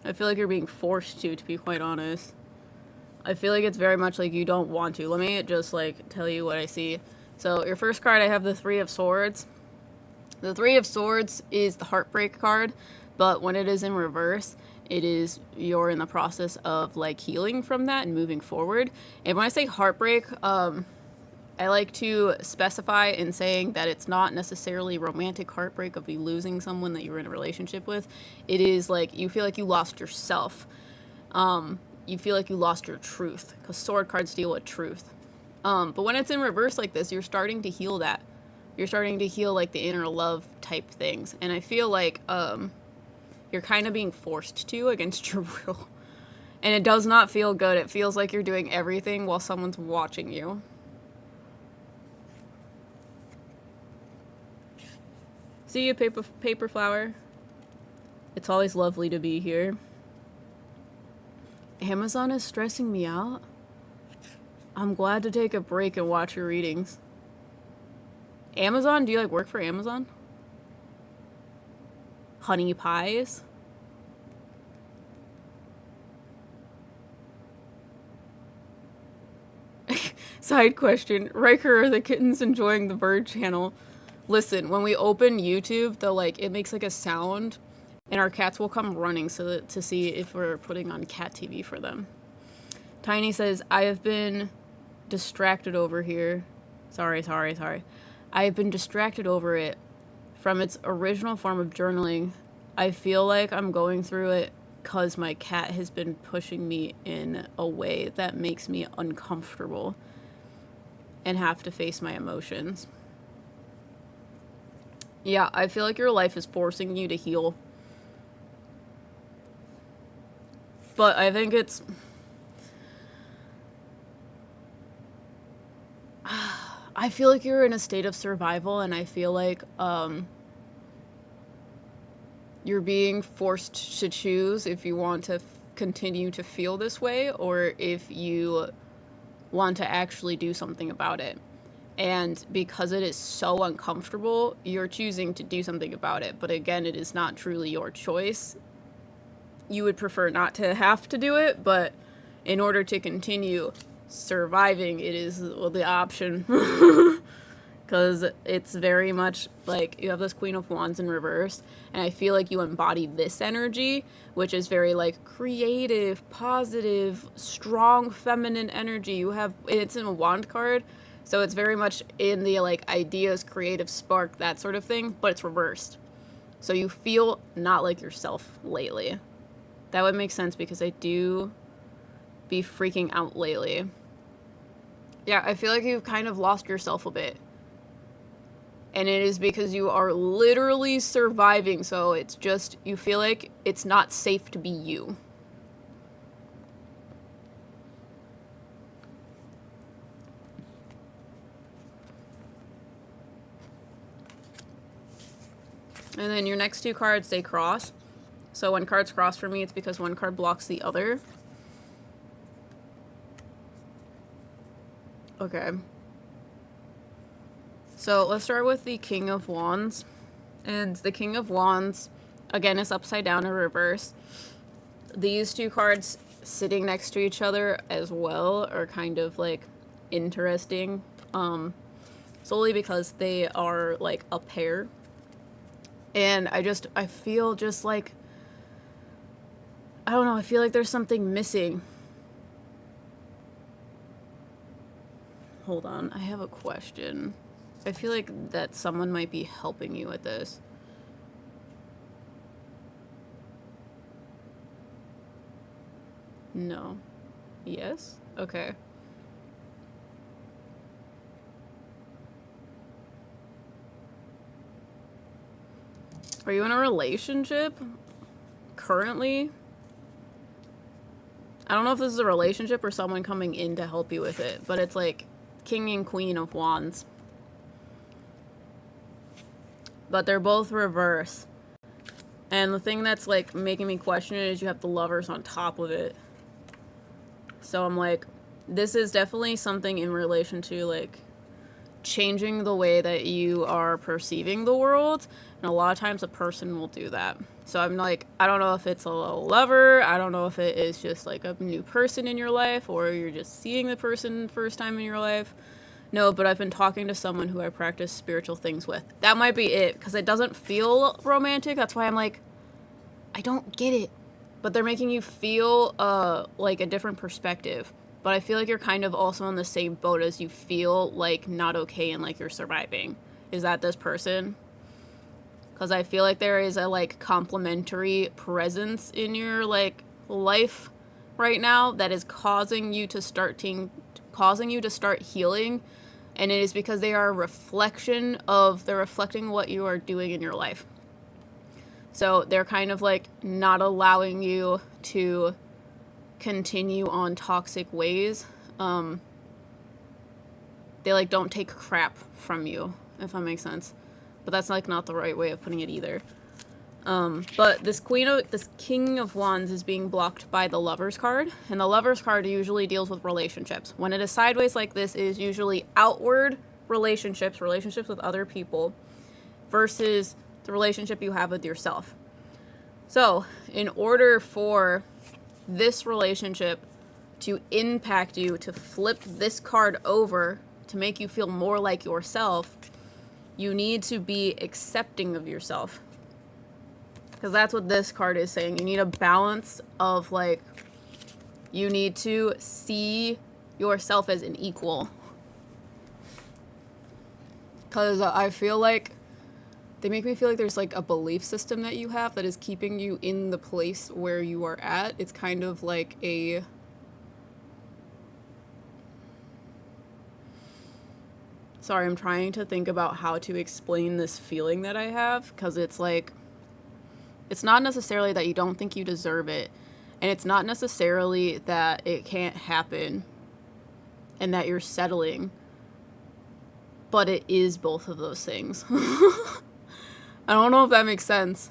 I feel like you're being forced to be quite honest. I feel like it's very much like you don't want to. Let me just like tell you what I see. So your first card, I have the Three of Swords. The Three of Swords is the heartbreak card, but when it is in reverse, it is you're in the process of like healing from that and moving forward. And when I say heartbreak, I like to specify in saying that it's not necessarily romantic heartbreak of you losing someone that you were in a relationship with. It is like you feel like you lost yourself. You feel like you lost your truth, because sword cards deal with truth. But when it's in reverse like this, you're starting to heal that. You're starting to heal like the inner love type things. And I feel like you're kind of being forced to against your will. And it does not feel good. It feels like you're doing everything while someone's watching you. See you, paper flower. It's always lovely to be here. Amazon is stressing me out. I'm glad to take a break and watch your readings. Amazon? Do you like work for Amazon? Honey pies? Side question. Riker, are the kittens enjoying the bird channel? Listen, when we open YouTube, it makes like a sound, and our cats will come running to see if we're putting on cat TV for them. Tiny says, I have been distracted over here. Sorry. I have been distracted over it from its original form of journaling. I feel like I'm going through it because my cat has been pushing me in a way that makes me uncomfortable and have to face my emotions. Yeah, I feel like your life is forcing you to heal. But I think it's... I feel like you're in a state of survival, and I feel like you're being forced to choose if you want to continue to feel this way or if you want to actually do something about it. And because it is so uncomfortable, you're choosing to do something about it. But again, it is not truly your choice. You would prefer not to have to do it, but in order to continue surviving, it is the option. Because it's very much like you have this Queen of Wands in reverse, and I feel like you embody this energy, which is very like creative, positive, strong, feminine energy. It's in a wand card. So it's very much in the like ideas, creative spark, that sort of thing, but it's reversed. So you feel not like yourself lately. That would make sense because I do be freaking out lately. Yeah, I feel like you've kind of lost yourself a bit. And it is because you are literally surviving, so it's just, you feel like it's not safe to be you. And then your next two cards, they cross. So when cards cross for me, it's because one card blocks the other. Okay. So let's start with the King of Wands. And the King of Wands, again, is upside down in reverse. These two cards sitting next to each other as well are kind of like interesting. Solely because they are like a pair. And I feel just like, I don't know, I feel like there's something missing. Hold on, I have a question. I feel like that someone might be helping you with this. No. Yes? Okay. Are you in a relationship currently? I don't know if this is a relationship or someone coming in to help you with it, but it's like King and Queen of Wands. But they're both reverse. And the thing that's like making me question it is you have the Lovers on top of it. So I'm like, this is definitely something in relation to like changing the way that you are perceiving the world. And a lot of times a person will do that. So I'm like, I don't know if it's a lover. I don't know if it is just like a new person in your life or you're just seeing the person first time in your life. No, but I've been talking to someone who I practice spiritual things with. That might be it, because it doesn't feel romantic. That's why I'm like, I don't get it. But they're making you feel like a different perspective. But I feel like you're kind of also in the same boat as you feel like not okay and like you're surviving. Is that this person? Because I feel like there is a like complementary presence in your like life right now that is causing you to start healing. And it is because they are a reflection of, they're reflecting what you are doing in your life. So they're kind of like not allowing you to continue on toxic ways. They like don't take crap from you, if that makes sense. But that's like not the right way of putting it either. But this King of Wands is being blocked by the Lovers card, and the Lovers card usually deals with relationships. When it is sideways like this, it is usually outward relationships with other people, versus the relationship you have with yourself. So, in order for this relationship to impact you, to flip this card over, to make you feel more like yourself, you need to be accepting of yourself. Because that's what this card is saying. You need a balance of, like, you need to see yourself as an equal. Because I feel like they make me feel like there's, like, a belief system that you have that is keeping you in the place where you are at. It's kind of like a... Sorry, I'm trying to think about how to explain this feeling that I have. Because it's like... It's not necessarily that you don't think you deserve it, and it's not necessarily that it can't happen and that you're settling, but it is both of those things. I don't know if that makes sense.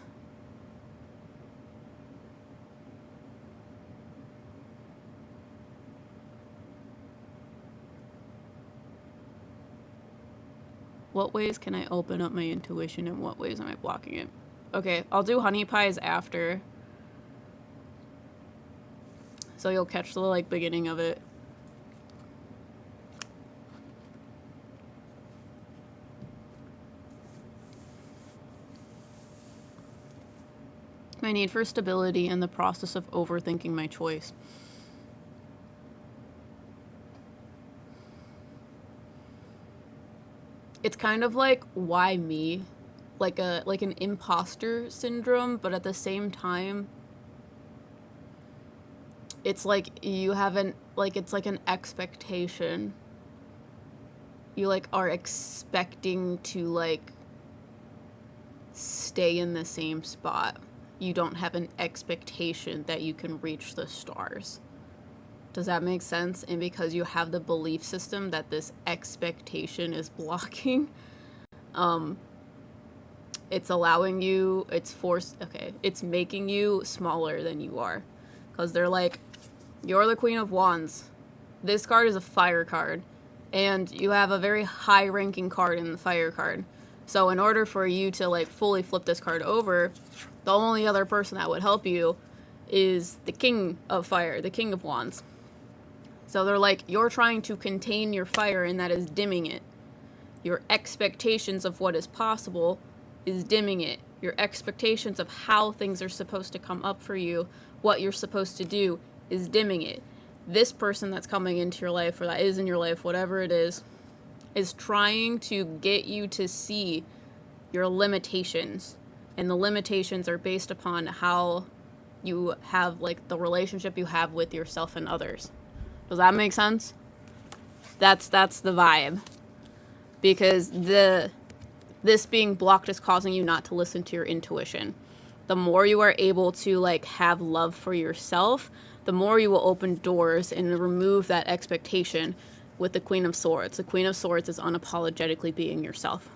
What ways can I open up my intuition and what ways am I blocking it? Okay, I'll do honey pies after. So you'll catch the, like, beginning of it. My need for stability and the process of overthinking my choice. It's kind of like, why me? Like an imposter syndrome, but at the same time, it's like you haven't, like, it's like an expectation. You, like, are expecting to, like, stay in the same spot. You don't have an expectation that you can reach the stars. Does that make sense? And because you have the belief system that this expectation is blocking, it's allowing you, it's making you smaller than you are. Because they're like, you're the Queen of Wands. This card is a fire card. And you have a very high-ranking card in the fire card. So in order for you to, like, fully flip this card over, the only other person that would help you is the King of Fire, the King of Wands. So they're like, you're trying to contain your fire, and that is dimming it. Your expectations of what is possible is dimming it. Your expectations of how things are supposed to come up for you, what you're supposed to do, is dimming it. This person that's coming into your life, or that is in your life, whatever it is trying to get you to see your limitations. And the limitations are based upon how you have, like, the relationship you have with yourself and others. Does that make sense? That's the vibe. Because this being blocked is causing you not to listen to your intuition. The more you are able to, like, have love for yourself, the more you will open doors and remove that expectation with the Queen of Swords. The Queen of Swords is unapologetically being yourself.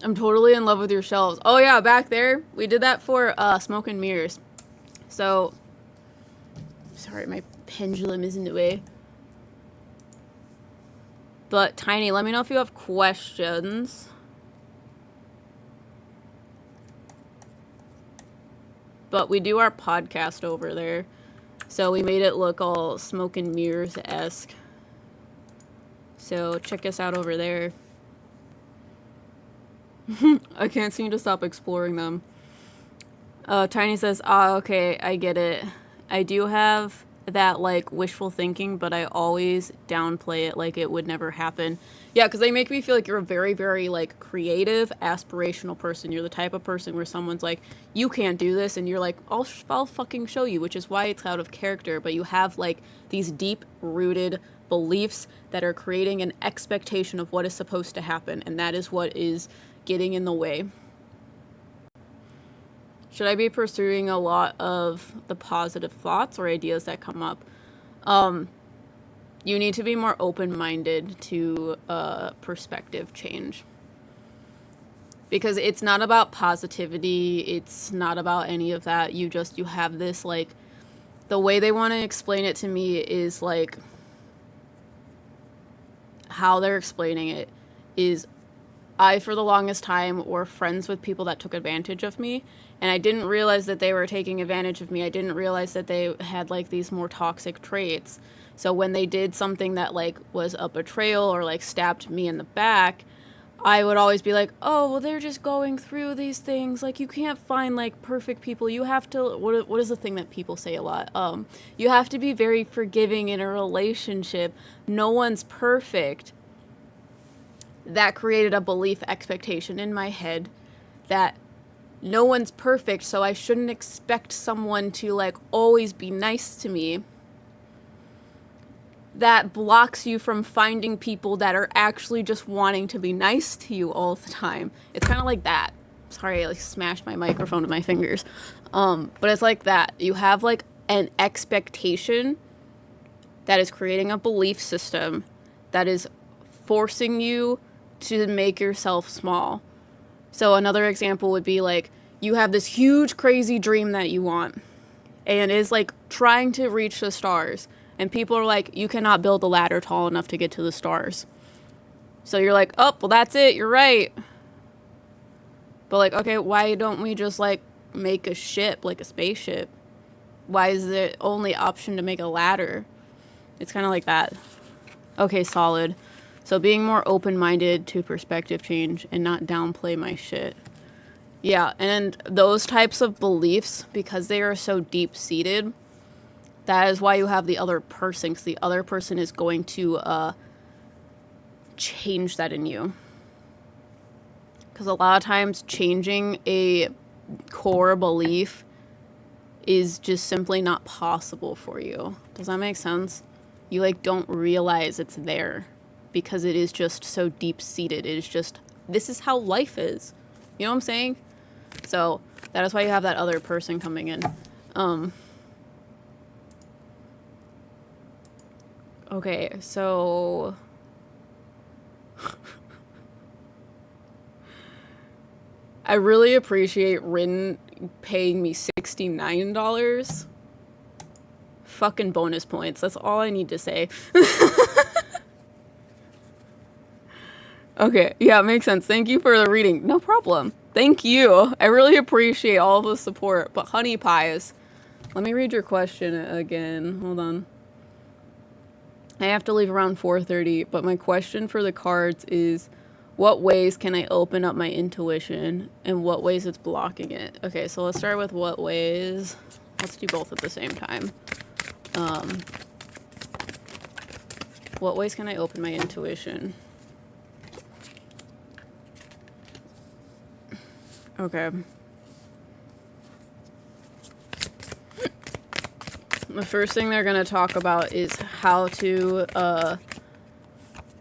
I'm totally in love with your shelves. Oh yeah, back there, we did that for Smoke and Mirrors. So, sorry, my pendulum is in the way. But Tiny, let me know if you have questions. But we do our podcast over there. So we made it look all Smoke and Mirrors-esque. So check us out over there. I can't seem to stop exploring them. Tiny says, okay, I get it. I do have that, like, wishful thinking, but I always downplay it like it would never happen. Yeah, because they make me feel like you're a very, very, like, creative, aspirational person. You're the type of person where someone's like, you can't do this, and you're like, I'll fucking show you, which is why it's out of character. But you have, like, these deep-rooted beliefs that are creating an expectation of what is supposed to happen, and that is what is getting in the way. Should I be pursuing a lot of the positive thoughts or ideas that come up? You need to be more open-minded to perspective change. Because it's not about positivity. It's not about any of that. You have this, like, the way they want to explain it to me is, like, how they're explaining it is, I, for the longest time, were friends with people that took advantage of me, and I didn't realize that they were taking advantage of me. I didn't realize that they had, like, these more toxic traits. So when they did something that, like, was a betrayal or, like, stabbed me in the back, I would always be like, oh, well, they're just going through these things. Like, you can't find, like, perfect people. You have to, what is the thing that people say a lot? You have to be very forgiving in a relationship. No one's perfect. That created a belief expectation in my head that no one's perfect, so I shouldn't expect someone to, like, always be nice to me. That blocks you from finding people that are actually just wanting to be nice to you all the time. It's kind of like that. Sorry, I, like, smashed my microphone with my fingers. But it's like that. You have, like, an expectation that is creating a belief system that is forcing you to make yourself small. So another example would be, like, you have this huge crazy dream that you want and is, like, trying to reach the stars, and people are like, you cannot build a ladder tall enough to get to the stars. So you're like, oh, well, that's it, you're right. But, like, okay, why don't we just, like, make a ship, like a spaceship? Why is the only option to make a ladder? It's kind of like that. Okay, solid. So being more open-minded to perspective change and not downplay my shit. Yeah, and those types of beliefs, because they are so deep-seated, that is why you have the other person, because the other person is going to change that in you. Because a lot of times changing a core belief is just simply not possible for you. Does that make sense? You, like, don't realize it's there because it is just so deep-seated. It is just, this is how life is. You know what I'm saying? So that is why you have that other person coming in. Okay, so I really appreciate Rin paying me $69. Fucking bonus points. That's all I need to say. Okay, yeah, it makes sense. Thank you for the reading. No problem. Thank you. I really appreciate all the support. But honey pies. Let me read your question again. Hold on. I have to leave around 4:30, but my question for the cards is, what ways can I open up my intuition and what ways it's blocking it? Okay, so let's start with what ways. Let's do both at the same time. What ways can I open my intuition? Okay. The first thing they're going to talk about is how to,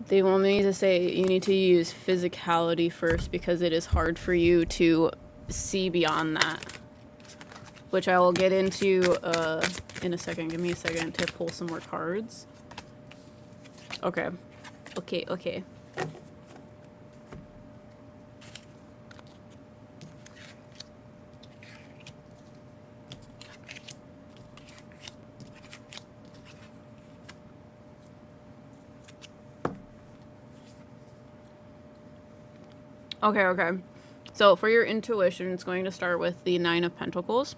they want me to say you need to use physicality first because it is hard for you to see beyond that. Which I will get into in a second. Give me a second to pull some more cards. Okay. Okay, okay. Okay. So for your intuition, it's going to start with the Nine of Pentacles.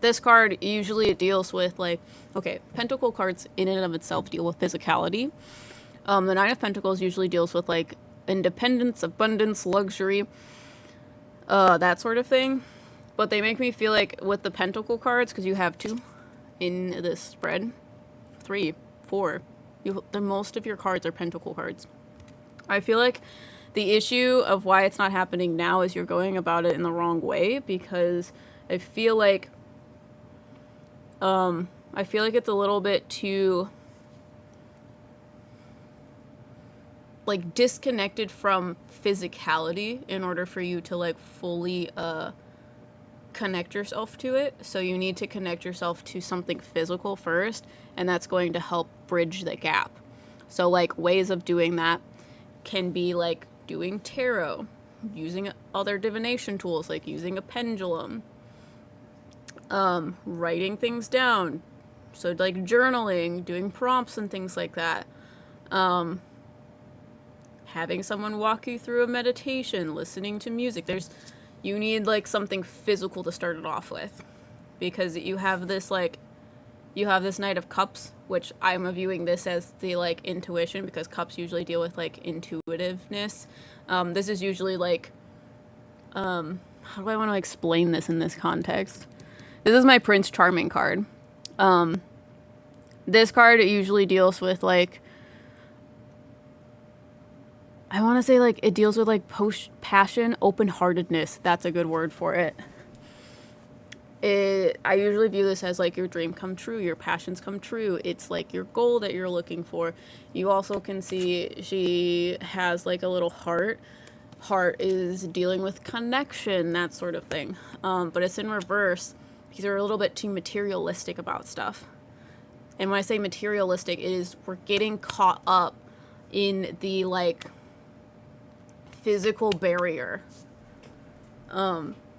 This card, usually it deals with like, okay, Pentacle cards in and of itself deal with physicality. The Nine of Pentacles usually deals with like independence, abundance, luxury, that sort of thing. But they make me feel like with the Pentacle cards, because you have 2 in this spread, 3, 4, the most of your cards are Pentacle cards. I feel like the issue of why it's not happening now is you're going about it in the wrong way, because I feel like it's a little bit too like disconnected from physicality in order for you to like fully connect yourself to it. So you need to connect yourself to something physical first, and that's going to help bridge the gap. So like ways of doing that can be like doing tarot, using other divination tools, like using a pendulum, writing things down, so like journaling, doing prompts and things like that, having someone walk you through a meditation, listening to music. You need like something physical to start it off with, because you have this Knight of Cups, which I'm viewing this as the like intuition, because cups usually deal with like intuitiveness. This is usually like, how do I want to explain this in this context? This is my Prince Charming card. This card usually deals with like, I want to say like it deals with like passion, open-heartedness. That's a good word for it. I usually view this as like your dream come true, your passions come true. It's like your goal that you're looking for. You also can see she has like a little heart. Heart is dealing with connection, that sort of thing. But it's in reverse because they're a little bit too materialistic about stuff. And when I say materialistic, it is we're getting caught up in the like physical barrier.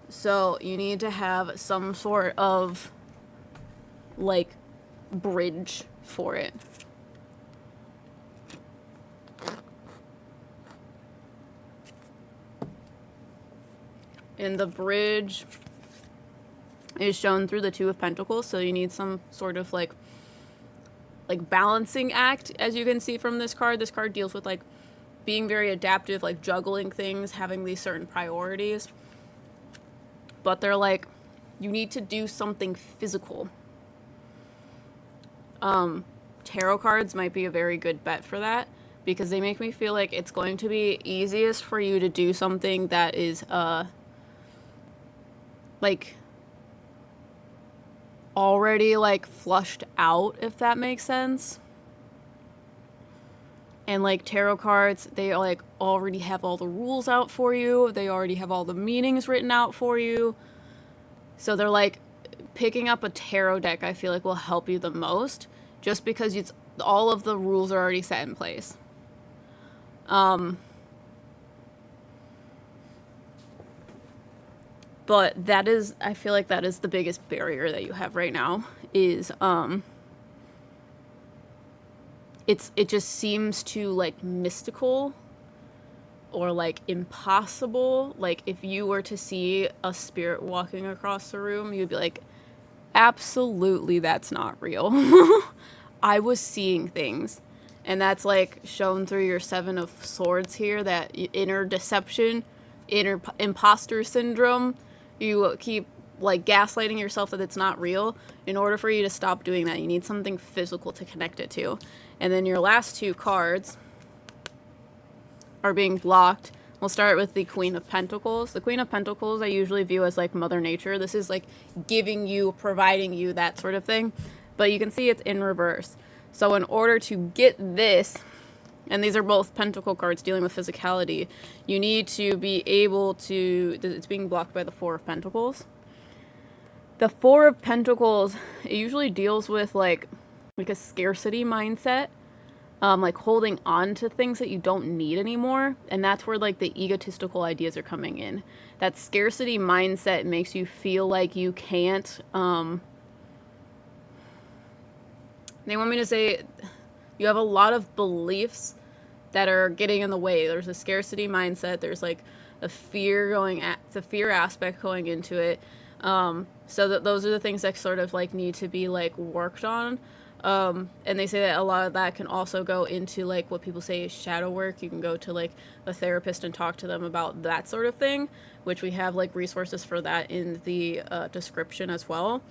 So you need to have some sort of like bridge for it. And the bridge is shown through the Two of Pentacles, so you need some sort of like balancing act, as you can see from this card. This card deals with like being very adaptive, like juggling things, having these certain priorities. But they're like, you need to do something physical. Tarot cards might be a very good bet for that, because they make me feel like it's going to be easiest for you to do something that is like already like flushed out, if that makes sense. And like tarot cards, they like already have all the rules out for you. They already have all the meanings written out for you. So they're like, picking up a tarot deck, I feel like will help you the most, just because it's all of the rules are already set in place. But that is, I feel like that is the biggest barrier that you have right now is, it just seems too, like, mystical or, like, impossible. Like, if you were to see a spirit walking across the room, you'd be like, absolutely, that's not real. I was seeing things. And that's, like, shown through your Seven of Swords here, that inner deception, inner imposter syndrome. You keep, like, gaslighting yourself that it's not real. In order for you to stop doing that, you need something physical to connect it to. And then your last two cards are being blocked. We'll start with the Queen of Pentacles. The Queen of Pentacles I usually view as, like, Mother Nature. This is, like, giving you, providing you, that sort of thing. But you can see it's in reverse. So in order to get this, and these are both Pentacle cards dealing with physicality, you need to be able to, it's being blocked by the Four of Pentacles. The Four of Pentacles, it usually deals with like a scarcity mindset, like holding on to things that you don't need anymore. And that's where like the egotistical ideas are coming in. That scarcity mindset makes you feel like you can't, they want me to say you have a lot of beliefs that are getting in the way. There's a scarcity mindset. There's like a fear the fear aspect going into it. So that those are the things that sort of like need to be like worked on. And they say that a lot of that can also go into like what people say is shadow work. You can go to like a therapist and talk to them about that sort of thing, which we have like resources for that in the description as well.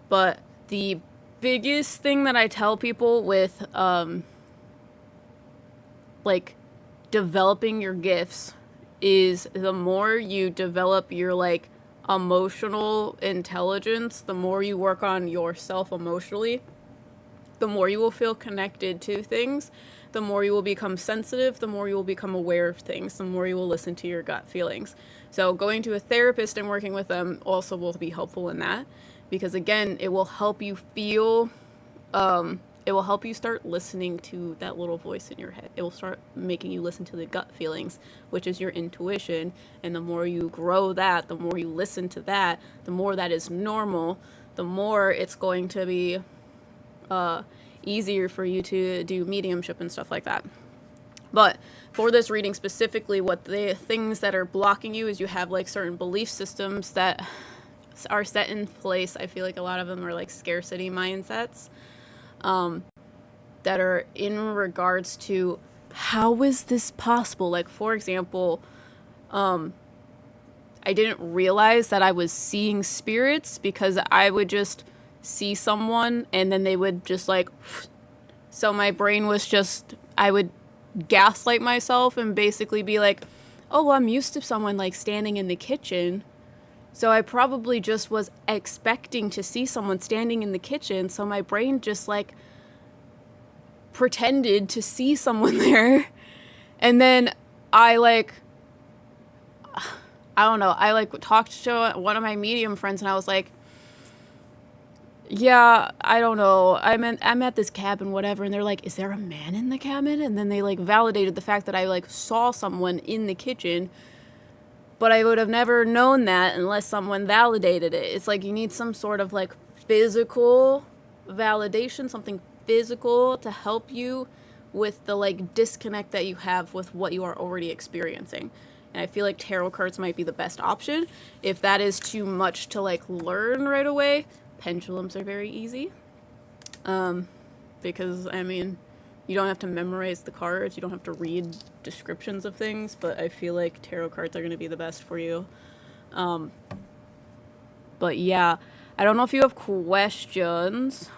But the biggest thing that I tell people with like developing your gifts is the more you develop your like emotional intelligence, the more you work on yourself emotionally, the more you will feel connected to things, the more you will become sensitive, the more you will become aware of things, the more you will listen to your gut feelings. So going to a therapist and working with them also will be helpful in that. Because again, it will help you feel, it will help you start listening to that little voice in your head. It will start making you listen to the gut feelings, which is your intuition. And the more you grow that, the more you listen to that, the more that is normal, the more it's going to be easier for you to do mediumship and stuff like that. But for this reading specifically, what the things that are blocking you is you have like certain belief systems that are set in place. I feel like a lot of them are like scarcity mindsets that are in regards to how is this possible? Like, for example, I didn't realize that I was seeing spirits because I would just see someone and then they would just like, so my brain was just, I would gaslight myself and basically be like, oh, well, I'm used to someone like standing in the kitchen. So I probably just was expecting to see someone standing in the kitchen. So my brain just like pretended to see someone there. And then I like, I don't know, I like talked to one of my medium friends and I was like, yeah, I don't know, I'm at this cabin, whatever. And they're like, is there a man in the cabin? And then they like validated the fact that I like saw someone in the kitchen. But I would have never known that unless someone validated it. It's like you need some sort of like physical validation, something physical to help you with the like disconnect that you have with what you are already experiencing. And I feel like tarot cards might be the best option. If that is too much to like learn right away, pendulums are very easy. Because I mean, you don't have to memorize the cards. You don't have to read descriptions of things, but I feel like tarot cards are going to be the best for you. But yeah, I don't know if you have questions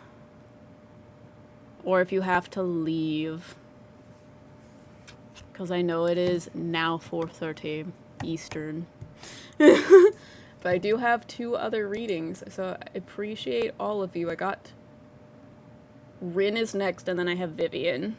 or if you have to leave, because I know it is now 4:30 Eastern. But I do have 2 other readings, so I appreciate all of you. I got Rin is next, and then I have Vivian.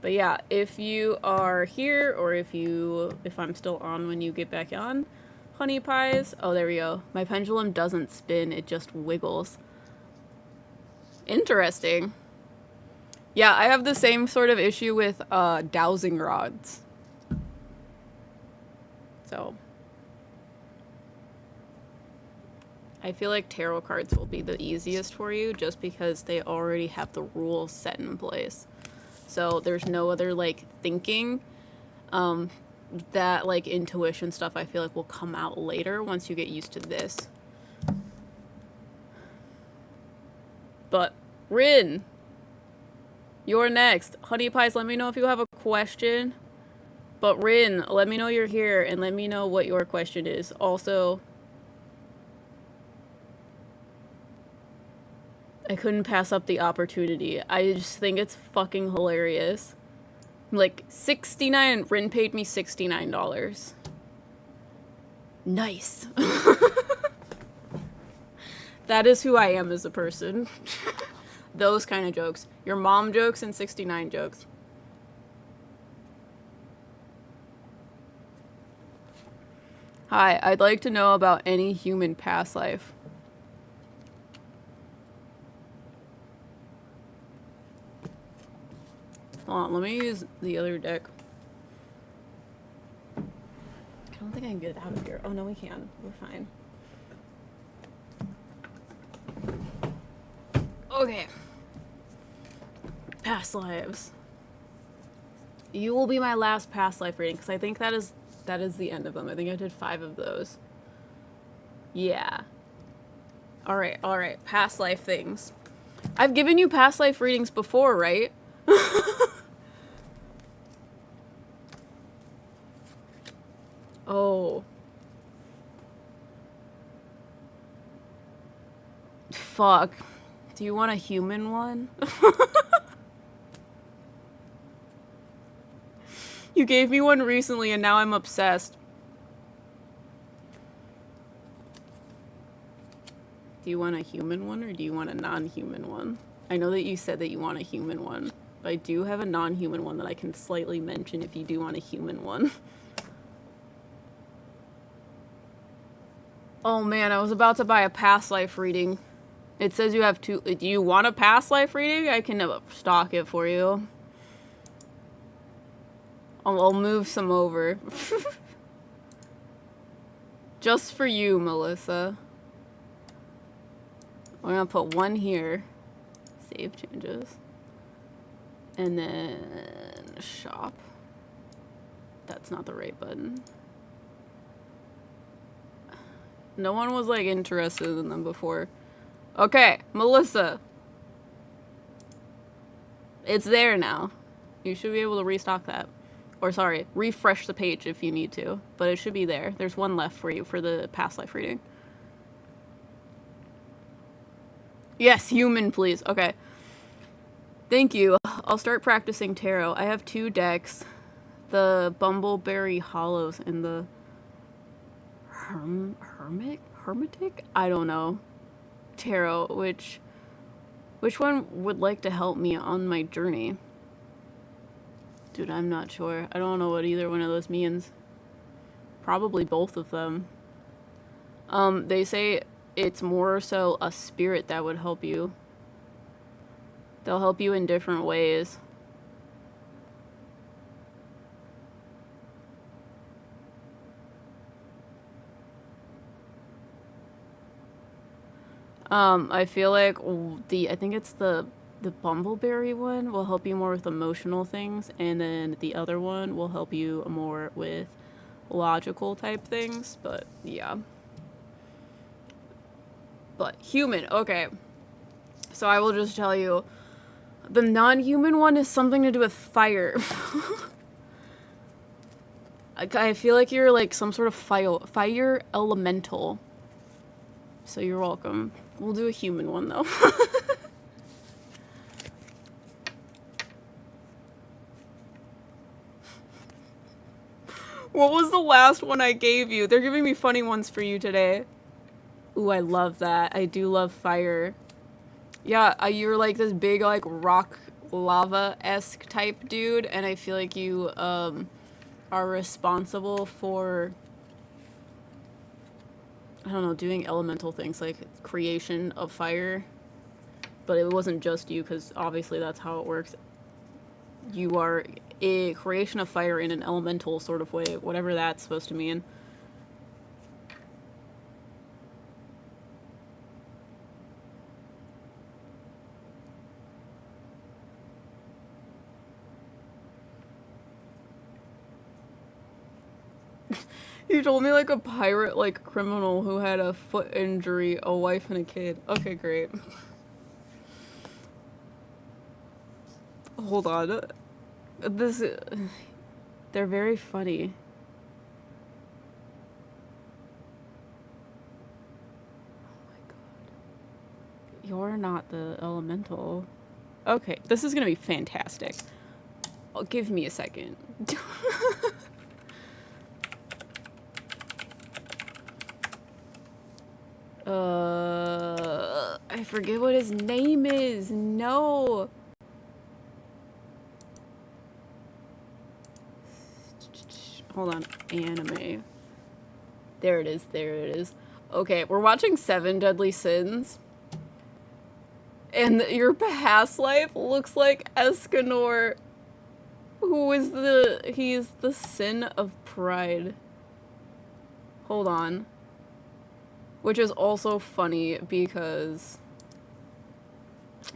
But yeah, if you are here, or if I'm still on when you get back on, honey pies. Oh, there we go. My pendulum doesn't spin, it just wiggles. Interesting. Yeah, I have the same sort of issue with dowsing rods. So, I feel like tarot cards will be the easiest for you just because they already have the rules set in place. So there's no other like thinking. That like intuition stuff I feel like will come out later once you get used to this. But Rin, you're next. Honey Pies, let me know if you have a question. But Rin, let me know you're here and let me know what your question is. Also, I couldn't pass up the opportunity. I just think it's fucking hilarious. Like, 69, Rin paid me $69. Nice. That is who I am as a person. Those kind of jokes. Your mom jokes and 69 jokes. Hi, I'd like to know about any human past life. Hold on, let me use the other deck. I don't think I can get it out of here. Oh, no, we can. We're fine. Okay. Past lives. You will be my last past life reading, because I think that is the end of them. I think I did 5 of those. Yeah. Alright. Past life things. I've given you past life readings before, right? Oh. Fuck. Do you want a human one? You gave me one recently and now I'm obsessed. Do you want a human one or do you want a non-human one? I know that you said that you want a human one, but I do have a non-human one that I can slightly mention if you do want a human one. Oh man, I was about to buy a past life reading. It says you have 2. Do you want a past life reading? I can stock it for you. I'll move some over. Just for you, Melissa. We're gonna put 1 here. Save changes. And then shop. That's not the right button. No one was like interested in them before. Okay, Melissa. It's there now. You should be able to restock that. Or sorry, refresh the page if you need to. But it should be there. There's 1 left for you for the past life reading. Yes, human, please. Okay. Thank you. I'll start practicing tarot. I have 2 decks. The Bumbleberry Hollows and the Hermetic? I don't know. Tarot, which one would like to help me on my journey? Dude, I'm not sure. I don't know what either one of those means. Probably both of them. They say it's more so a spirit that would help you. They'll help you in different ways. I feel like I think it's the Bumbleberry one will help you more with emotional things, and then the other one will help you more with logical type things, but yeah. But human, okay. So I will just tell you, the non-human one is something to do with fire. I feel like you're like some sort of fire elemental. So you're welcome. We'll do a human one though. What was the last one I gave you? They're giving me funny ones for you today. Ooh, I love that. I do love fire. Yeah, you're like this big like rock lava-esque type dude, and I feel like you are responsible for, I don't know, doing elemental things like creation of fire. But it wasn't just you, because obviously that's how it works. You are a creation of fire in an elemental sort of way, whatever that's supposed to mean. You told me like a pirate, like criminal who had a foot injury, a wife, and a kid. Okay, great. Hold on. This. They're very funny. You're not the elemental. Okay, this is gonna be fantastic. Oh, give me a second. I forget what his name is. No. Hold on. Anime. There it is. There it is. Okay, we're watching Seven Deadly Sins. And your past life looks like Escanor, who is he's the sin of pride. Hold on. Which is also funny because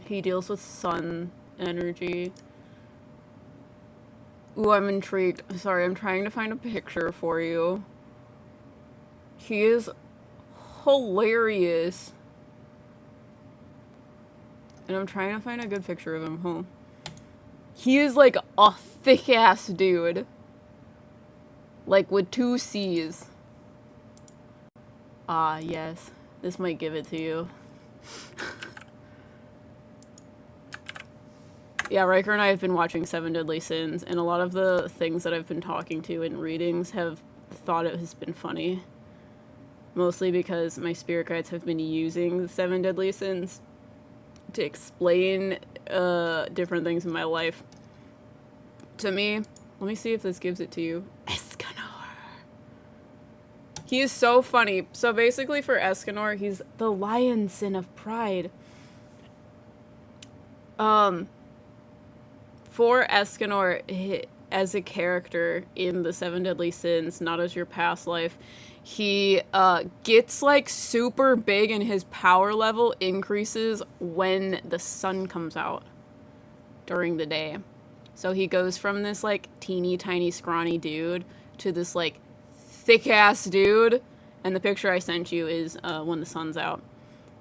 he deals with sun energy. Ooh, I'm intrigued. Sorry, I'm trying to find a picture for you. He is hilarious. And I'm trying to find a good picture of him. Huh? He is like a thick ass dude. Like with 2 C's. Ah, yes. This might give it to you. Yeah, Riker and I have been watching Seven Deadly Sins, and a lot of the things that I've been talking to in readings have thought it has been funny. Mostly because my spirit guides have been using the Seven Deadly Sins to explain different things in my life to me. Let me see if this gives it to you. Escanor. He is so funny. So basically for Escanor, he's the lion sin of pride. For Escanor, as a character in the Seven Deadly Sins, not as your past life, he gets like super big and his power level increases when the sun comes out during the day. So he goes from this like teeny tiny scrawny dude to this like thick ass dude. And the picture I sent you is when the sun's out.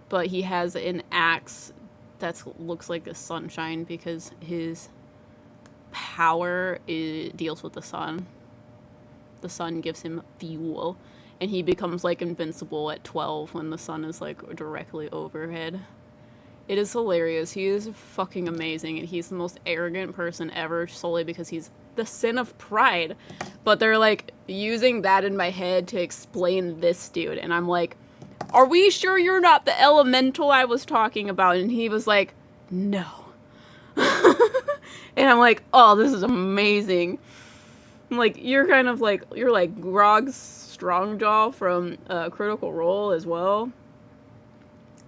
But he has an axe that looks like the sunshine because his power deals with the sun. The sun gives him fuel. And he becomes like invincible at 12 when the sun is like directly overhead. It is hilarious. He is fucking amazing, and he's the most arrogant person ever solely because he's the sin of pride. But they're like using that in my head to explain this dude, and I'm like, are we sure you're not the elemental I was talking about? And he was like, no. And I'm like, oh, this is amazing. I'm like, you're kind of like, you're like Grog's Strongjaw from Critical Role as well.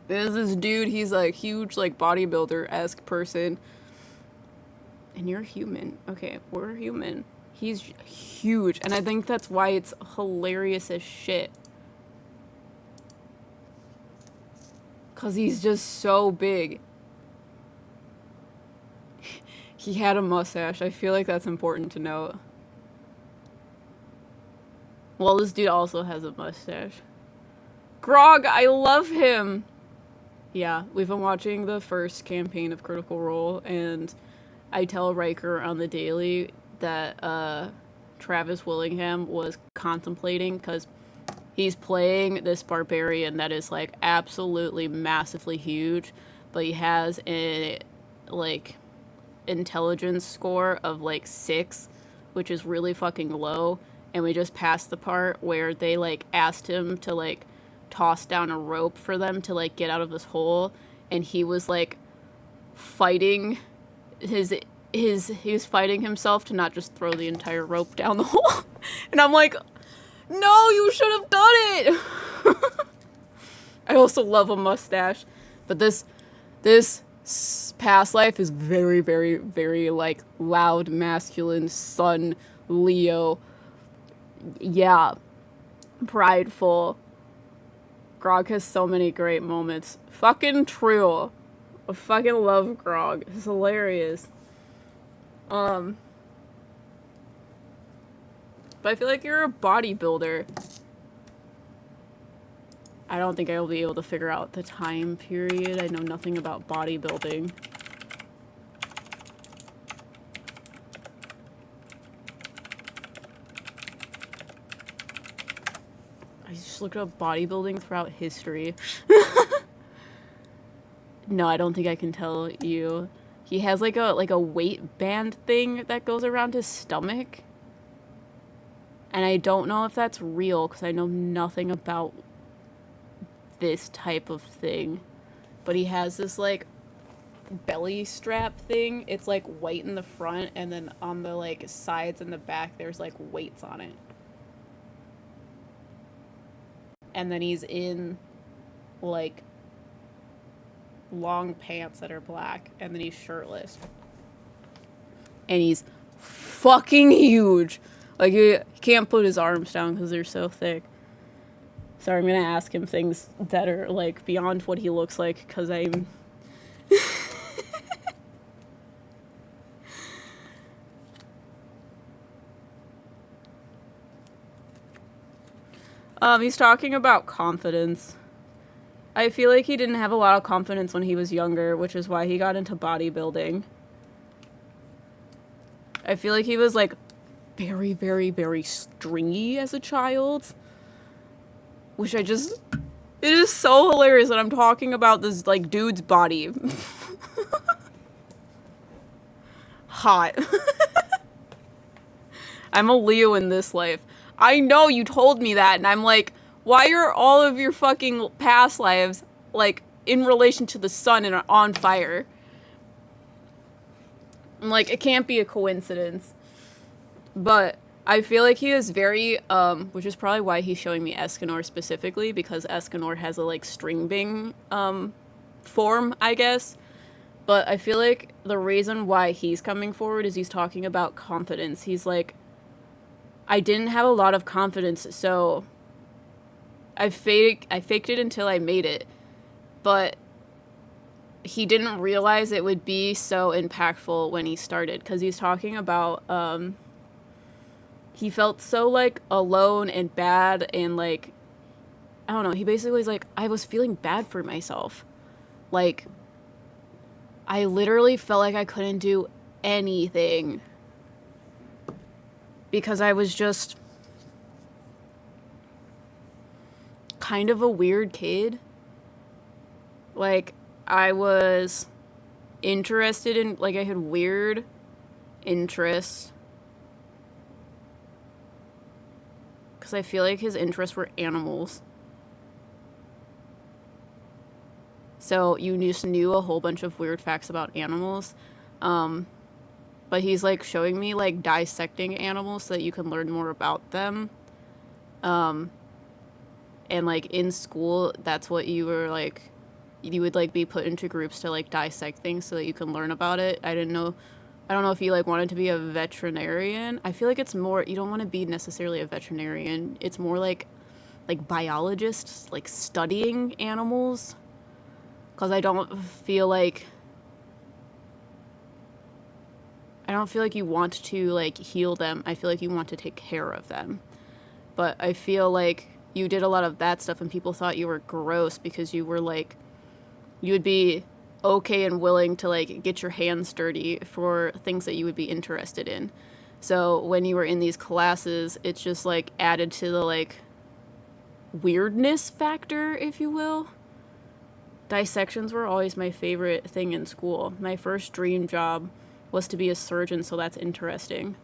There's this dude, he's like huge, like bodybuilder-esque person. And you're human. Okay, we're human. He's huge, and I think that's why it's hilarious as shit. Cause he's just so big. He had a mustache. I feel like that's important to note. Well, this dude also has a mustache. Grog, I love him! Yeah, we've been watching the first campaign of Critical Role, and I tell Riker on the daily that Travis Willingham was contemplating, because he's playing this barbarian that is, like, absolutely massively huge, but he has a, like, intelligence score of, like, 6, which is really fucking low, and we just passed the part where they, like, asked him to, like, toss down a rope for them to like get out of this hole, and he was like fighting he was fighting himself to not just throw the entire rope down the hole. And I'm like, no, you should have done it. I also love a mustache, but this past life is very, very, very like loud, masculine, sun, Leo, yeah, prideful. Grog has so many great moments. Fucking true. I fucking love Grog. It's hilarious. But I feel like you're a bodybuilder. I don't think I will be able to figure out the time period. I know nothing about bodybuilding. I just looked up bodybuilding throughout history. No, I don't think I can tell you. He has like a weight band thing that goes around his stomach. And I don't know if that's real because I know nothing about this type of thing. But he has this like belly strap thing. It's like white in the front and then on the like sides and the back there's like weights on it. And then he's in like long pants that are black and then he's shirtless. And he's fucking huge. Like he can't put his arms down because they're so thick. So I'm gonna ask him things that are like beyond what he looks like because I'm he's talking about confidence. I feel like he didn't have a lot of confidence when he was younger, which is why he got into bodybuilding. I feel like he was like very, very, very stringy as a child. Which it is so hilarious that I'm talking about this like dude's body. Hot. I'm a Leo in this life. I know you told me that, and I'm like, why are all of your fucking past lives, like, in relation to the sun and are on fire? I'm like, it can't be a coincidence. But I feel like he is very, which is probably why he's showing me Escanor specifically, because Escanor has a, like, string bing, form, I guess. But I feel like the reason why he's coming forward is he's talking about confidence. He's like, I didn't have a lot of confidence, so I faked it until I made it. But he didn't realize it would be so impactful when he started, because he's talking about, he felt so, like, alone and bad, and, like, I don't know, he basically is like, I was feeling bad for myself. Like, I literally felt like I couldn't do anything. Because I was just kind of a weird kid. Like, I was interested in, like, I had weird interests. Because I feel like his interests were animals. So you just knew a whole bunch of weird facts about animals. But he's, like, showing me, like, dissecting animals so that you can learn more about them. And, like, in school, that's what you were, like, you would, like, be put into groups to, like, dissect things so that you can learn about it. I don't know if you, like, wanted to be a veterinarian. I feel like it's more, you don't want to be necessarily a veterinarian. It's more, like biologists, like, studying animals. Because I don't feel like you want to, like, heal them. I feel like you want to take care of them. But I feel like you did a lot of that stuff and people thought you were gross because you were, like, you would be okay and willing to, like, get your hands dirty for things that you would be interested in. So when you were in these classes, it's just, like, added to the, like, weirdness factor, if you will. Dissections were always my favorite thing in school. My first dream job was to be a surgeon, so that's interesting.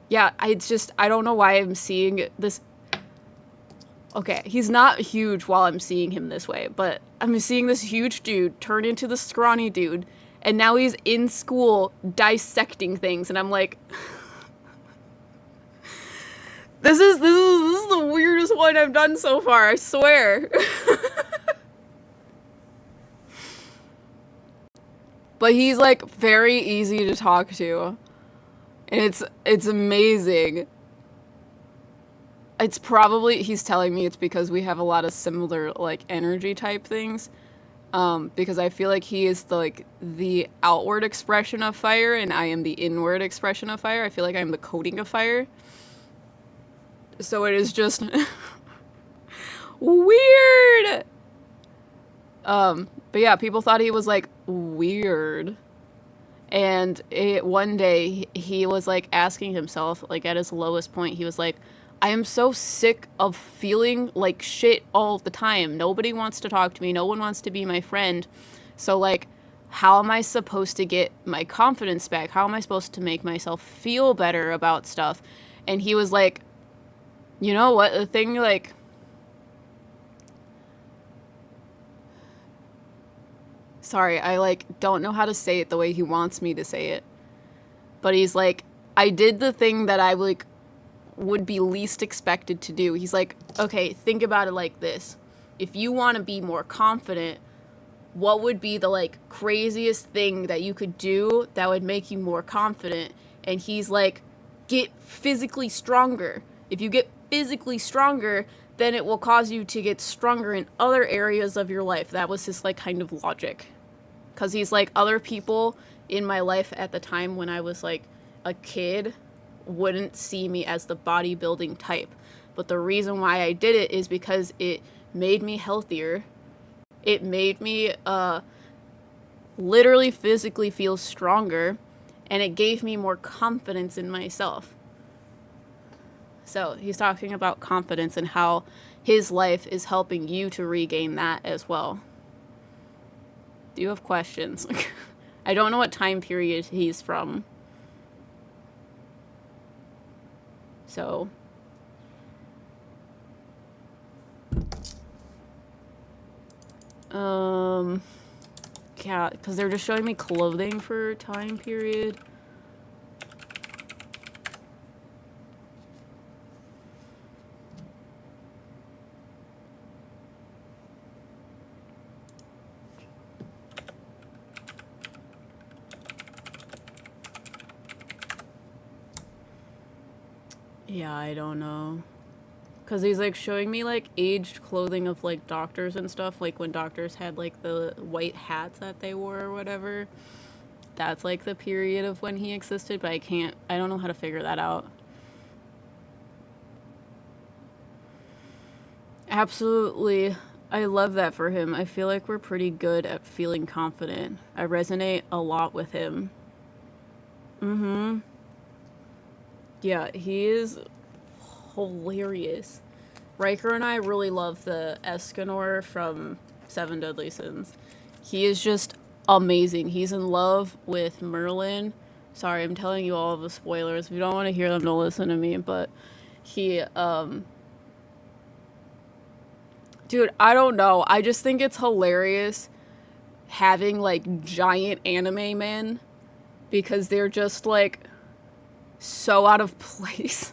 Yeah, I don't know why I'm seeing this. Okay, he's not huge while I'm seeing him this way, but I'm seeing this huge dude turn into the scrawny dude, and now he's in school dissecting things, and I'm like, this is the weirdest one I've done so far, I swear. But he's, like, very easy to talk to. And it's amazing. It's probably, he's telling me it's because we have a lot of similar, like, energy type things. Because I feel like he is the outward expression of fire and I am the inward expression of fire. I feel like I'm the coating of fire. So it is just weird. But yeah, people thought he was like weird. And one day he was like asking himself, like at his lowest point, he was like, I am so sick of feeling like shit all the time. Nobody wants to talk to me. No one wants to be my friend. So like, how am I supposed to get my confidence back? How am I supposed to make myself feel better about stuff? And he was like, you know what? The thing, like, sorry, I like don't know how to say it the way he wants me to say it. But he's like, I did the thing that I like would be least expected to do. He's like, okay, think about it like this. If you want to be more confident, what would be the like craziest thing that you could do that would make you more confident? And he's like, get physically stronger. If you get physically stronger, then it will cause you to get stronger in other areas of your life. That was his like kind of logic. Because he's like, other people in my life at the time when I was like a kid wouldn't see me as the bodybuilding type. But the reason why I did it is because it made me healthier. It made me literally physically feel stronger. And it gave me more confidence in myself. So he's talking about confidence and how his life is helping you to regain that as well. Do you have questions? I don't know what time period he's from. So. Yeah, because they're just showing me clothing for time period. Yeah, I don't know. Because he's like showing me like aged clothing of like doctors and stuff. Like when doctors had like the white hats that they wore or whatever. That's like the period of when he existed. But I don't know how to figure that out. Absolutely. I love that for him. I feel like we're pretty good at feeling confident. I resonate a lot with him. Mm-hmm. Yeah, he is hilarious. Riker and I really love the Escanor from Seven Deadly Sins. He is just amazing. He's in love with Merlin. Sorry, I'm telling you all of the spoilers. If you don't want to hear them, don't listen to me. But he, dude, I don't know. I just think it's hilarious having, like, giant anime men. Because they're just, like, so out of place.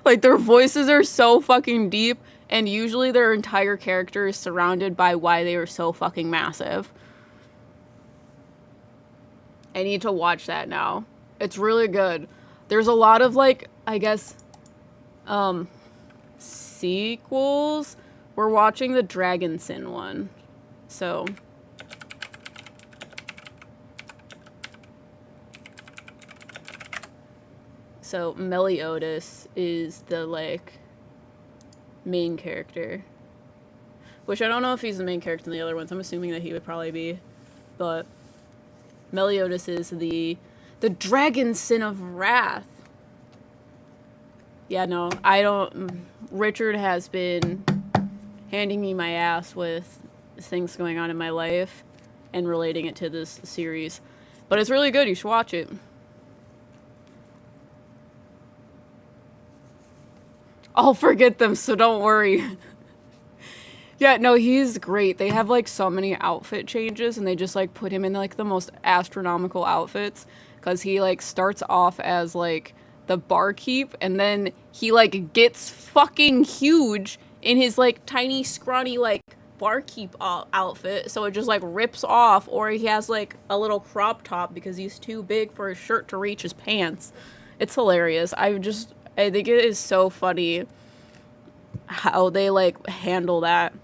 Like, their voices are so fucking deep, and usually their entire character is surrounded by why they are so fucking massive. I need to watch that now. It's really good. There's a lot of, like, I guess, sequels. We're watching the Dragon Sin one. So... So Meliodas is the, like, main character. Which I don't know if he's the main character in the other ones. I'm assuming that he would probably be. But Meliodas is the Dragon Sin of Wrath. Yeah, no, I don't... Richard has been handing me my ass with things going on in my life and relating it to this series. But it's really good. You should watch it. I'll forget them, so don't worry. Yeah, no, he's great. They have, like, so many outfit changes, and they just, like, put him in, like, the most astronomical outfits. Because he, like, starts off as, like, the barkeep, and then he, like, gets fucking huge in his, like, tiny, scrawny, like, barkeep outfit. So it just, like, rips off, or he has, like, a little crop top because he's too big for his shirt to reach his pants. It's hilarious. I think it is so funny how they, like, handle that.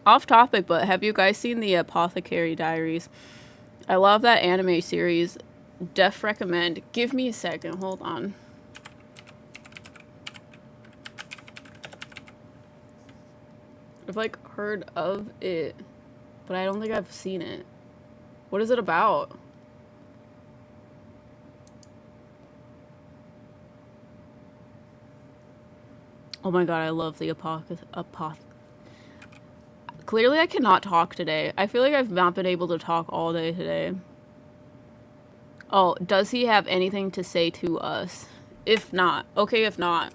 Off topic, but have you guys seen the Apothecary Diaries? I love that anime series. Def recommend. Give me a second. Hold on. I've like heard of it, but I don't think I've seen it. What is it about? Oh my god, I love the Clearly I cannot talk today. I feel like I've not been able to talk all day today. Oh, does he have anything to say to us? If not. Okay, if not.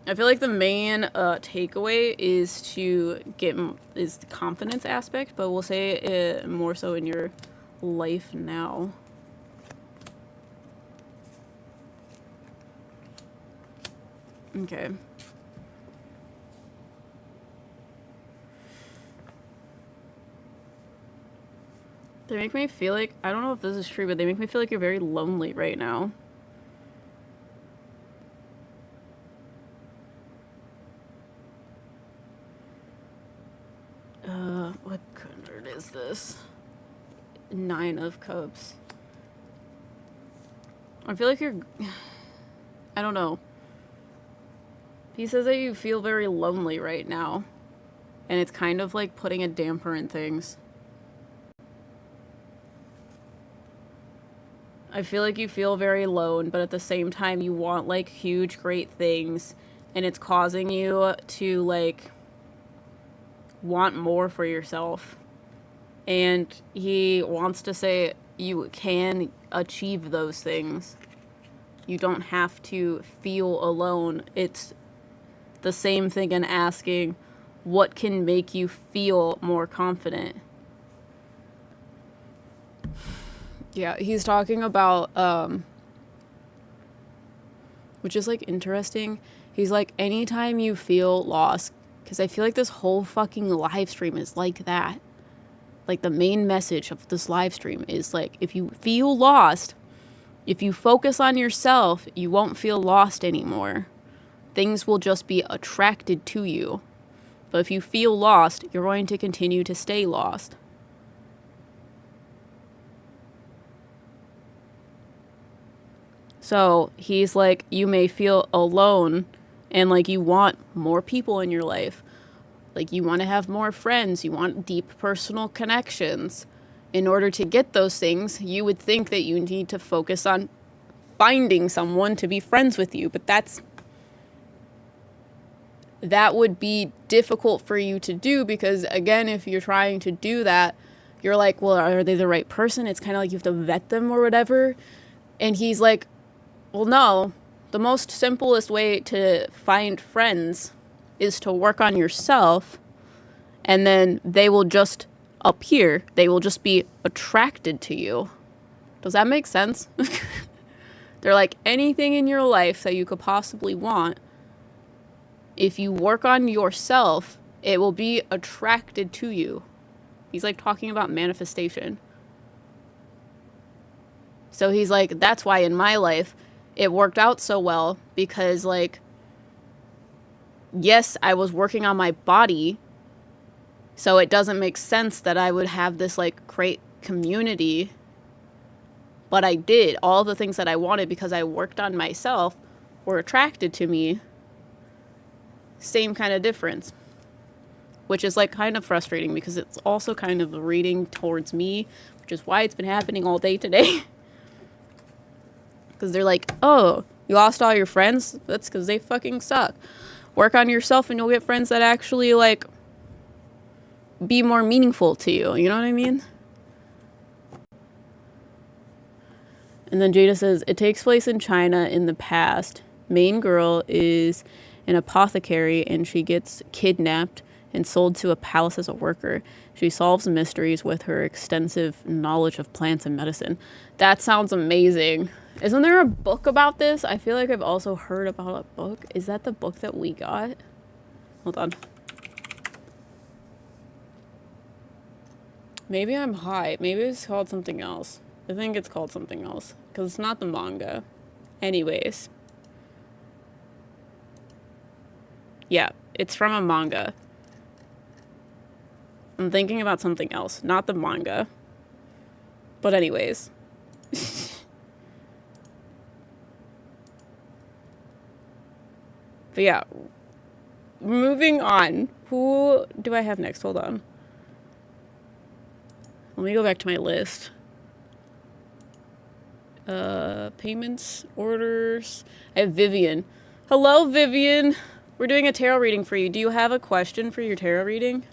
I feel like the main takeaway is is the confidence aspect, but we'll say it more so in your life now. Okay. They make me feel like, I don't know if this is true, but they make me feel like you're very lonely right now. What card is this? 9 of Cups. I feel like you're, I don't know. He says that you feel very lonely right now. And it's kind of like putting a damper in things. I feel like you feel very alone, but at the same time you want like huge, great things. And it's causing you to like want more for yourself. And he wants to say you can achieve those things. You don't have to feel alone. It's the same thing in asking what can make you feel more confident. Yeah, he's talking about, which is like interesting. He's like, anytime you feel lost, because I feel like this whole fucking live stream is like that. Like the main message of this live stream is like, if you feel lost, if you focus on yourself, you won't feel lost anymore. Things will just be attracted to you. But if you feel lost, you're going to continue to stay lost. So he's like, you may feel alone and like you want more people in your life. Like you want to have more friends. You want deep personal connections. In order to get those things, you would think that you need to focus on finding someone to be friends with you. But that would be difficult for you to do because, again, if you're trying to do that, you're like, well, are they the right person? It's kind of like you have to vet them or whatever. And he's like, well, no. The most simplest way to find friends is to work on yourself, and then they will just appear. They will just be attracted to you. Does that make sense? They're like, anything in your life that you could possibly want, if you work on yourself, it will be attracted to you. He's like talking about manifestation. So he's like, that's why in my life it worked out so well, because like, yes, I was working on my body, so it doesn't make sense that I would have this like great community, but I did. All the things that I wanted because I worked on myself were attracted to me. Same kind of difference, which is like kind of frustrating because it's also kind of a reading towards me, which is why it's been happening all day today. Because they're like, oh, you lost all your friends? That's because they fucking suck. Work on yourself and you'll get friends that actually like be more meaningful to you. You know what I mean? And then Jada says, it takes place in China in the past. Main girl is an apothecary and she gets kidnapped and sold to a palace as a worker. She solves mysteries with her extensive knowledge of plants and medicine. That sounds amazing. Isn't there a book about this? I feel like I've also heard about a book. Is that the book that we got? Hold on. Maybe I'm high. Maybe it's called something else. I think it's called something else because it's not the manga. Anyways. Yeah, it's from a manga. I'm thinking about something else, not the manga. But anyways. But yeah. Moving on. Who do I have next? Hold on. Let me go back to my list. Payments, orders. I have Vivian. Hello, Vivian. We're doing a tarot reading for you. Do you have a question for your tarot reading?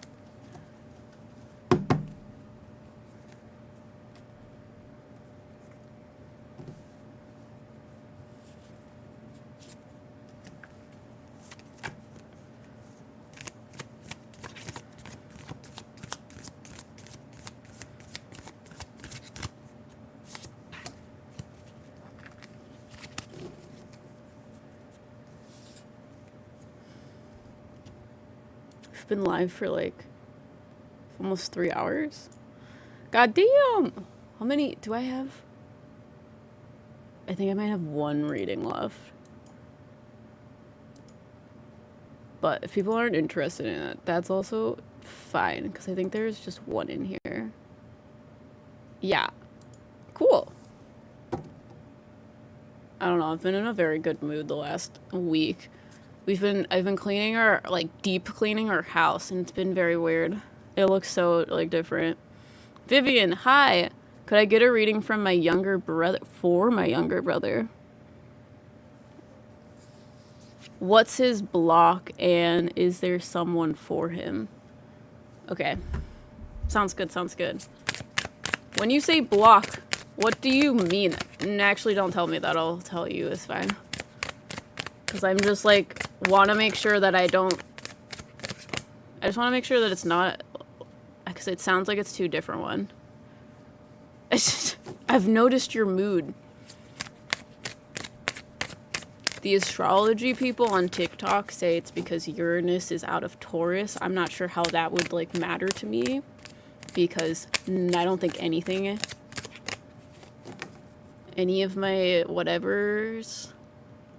Been live for like almost 3 hours. God damn! How many do I have? I think I might have one reading left. But if people aren't interested in it, that's also fine, because I think there's just one in here. Yeah. Cool. I don't know, I've been in a very good mood the last week. I've been cleaning our, like, deep cleaning our house, and it's been very weird. It looks so, like, different. Vivian, hi! Could I get a reading from my younger brother, for my younger brother? What's his block, and is there someone for him? Okay. Sounds good, sounds good. When you say block, what do you mean? And actually, don't tell me that, I'll tell you, it's fine. Because I'm just, like, want to make sure that I just want to make sure that it's not, because it sounds like it's too different one. I've noticed your mood. The astrology people on TikTok say it's because Uranus is out of Taurus. I'm not sure how that would, like, matter to me, because I don't think any of my whatevers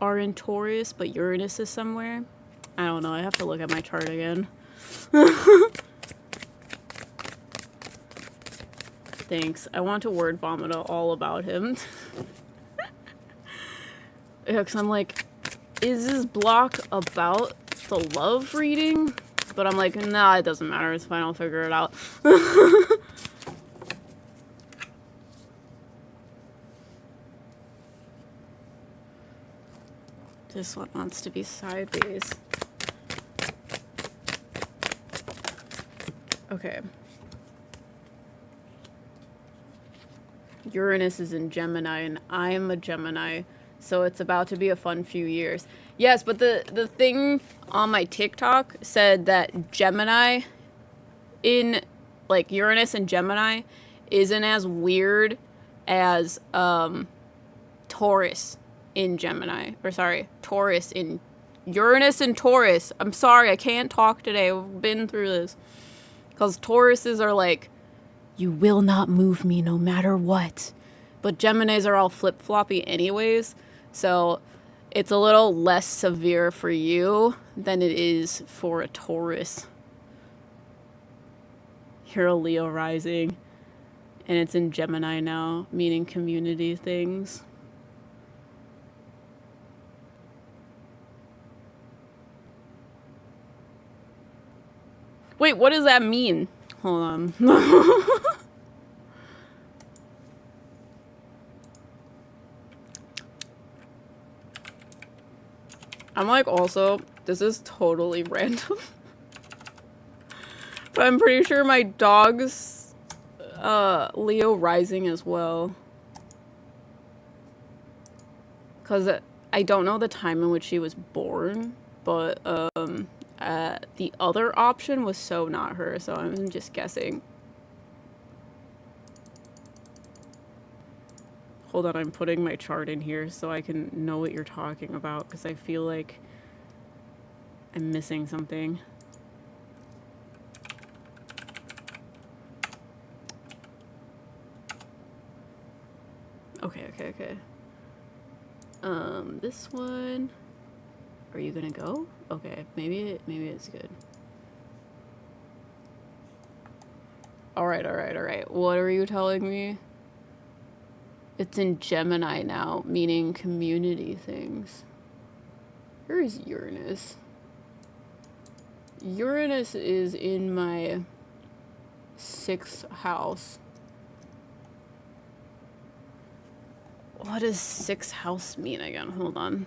are in Taurus, but Uranus is somewhere. I don't know. I have to look at my chart again. Thanks. I want to word vomit all about him. Yeah, because I'm like, is this block about the love reading? But I'm like, nah, it doesn't matter. It's fine. I'll figure it out. This one wants to be sideways. Okay. Uranus is in Gemini, and I'm a Gemini, so it's about to be a fun few years. Yes, but the thing on my TikTok said that Gemini in, like, Uranus and Gemini isn't as weird as Taurus in Gemini. Or sorry, Taurus in Uranus and Taurus. I'm sorry, I can't talk today. I've been through this. Because Tauruses are like, you will not move me no matter what. But Geminis are all flip-floppy anyways. So it's a little less severe for you than it is for a Taurus. You're a Leo rising. And it's in Gemini now, meaning community things. Wait, what does that mean? Hold on. I'm like, also, this is totally random. But I'm pretty sure my dog's Leo rising as well. Because I don't know the time in which she was born, but the other option was so not her, so I'm just guessing. Hold on, I'm putting my chart in here so I can know what you're talking about, because I feel like I'm missing something. Okay. This one. Are you gonna go? Okay, maybe it's good. Alright. What are you telling me? It's in Gemini now, meaning community things. Where is Uranus? Uranus is in my 6th house. What does 6th house mean again? Hold on.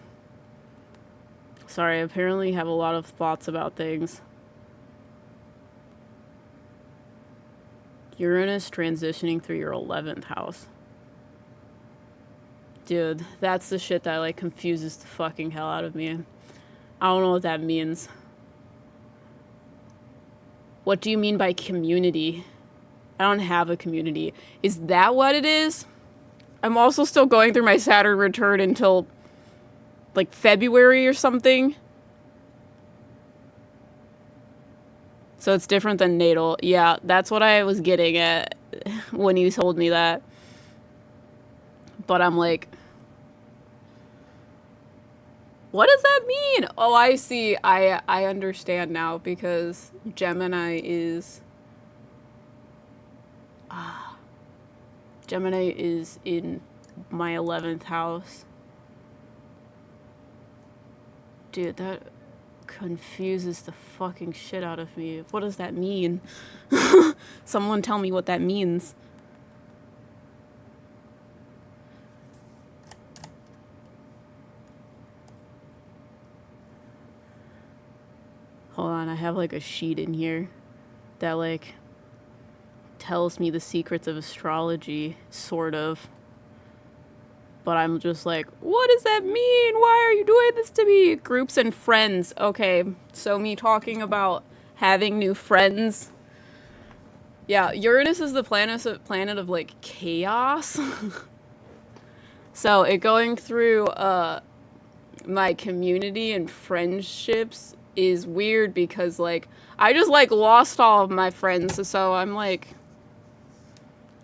Sorry, I apparently have a lot of thoughts about things. Uranus transitioning through your 11th house. Dude, that's the shit that, like, confuses the fucking hell out of me. I don't know what that means. What do you mean by community? I don't have a community. Is that what it is? I'm also still going through my Saturn return until, like, February or something. So it's different than natal. Yeah, that's what I was getting at when you told me that. But I'm like, what does that mean? Oh, I see. I understand now, because Gemini is... Gemini is in my 11th house. Dude, that confuses the fucking shit out of me. What does that mean? Someone tell me what that means. Hold on, I have like a sheet in here that like tells me the secrets of astrology, sort of. But I'm just like, what does that mean? Why are you doing this to me? Groups and friends. Okay, so me talking about having new friends. Yeah, Uranus is the planet of like chaos. So it going through my community and friendships is weird, because like I just like lost all of my friends. So I'm like,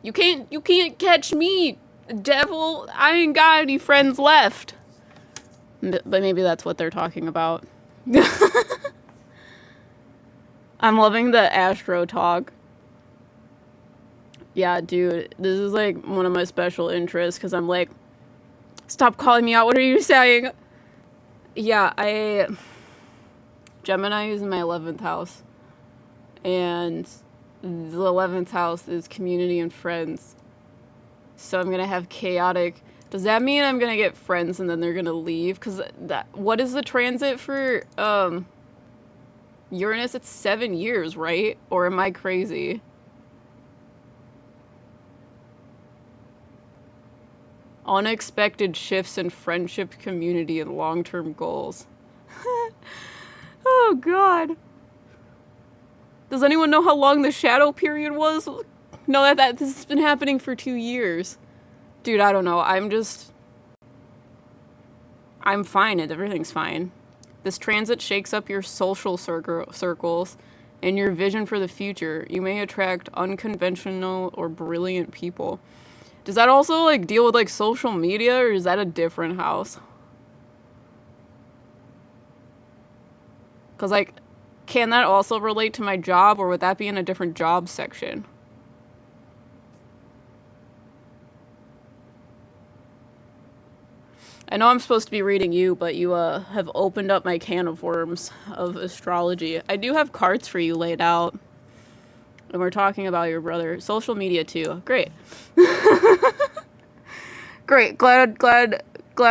you can't catch me, devil. I ain't got any friends left. But maybe that's what they're talking about. I'm loving the astro talk. Yeah, dude, this is like one of my special interests, because I'm like, stop calling me out. What are you saying? Yeah, Gemini is in my 11th house. And the 11th house is community and friends. So I'm going to have chaotic. Does that mean I'm going to get friends and then they're going to leave? Because what is the transit for Uranus? It's 7 years, right? Or am I crazy? Unexpected shifts in friendship, community, and long-term goals. Oh, God. Does anyone know how long the shadow period was? No, this has been happening for 2 years. Dude, I don't know. I'm fine. Everything's fine. This transit shakes up your social circles and your vision for the future. You may attract unconventional or brilliant people. Does that also, like, deal with, like, social media, or is that a different house? Because, like, can that also relate to my job, or would that be in a different job section? I know I'm supposed to be reading you, but you have opened up my can of worms of astrology. I do have cards for you laid out. And we're talking about your brother. Social media too. Great. Great. Glad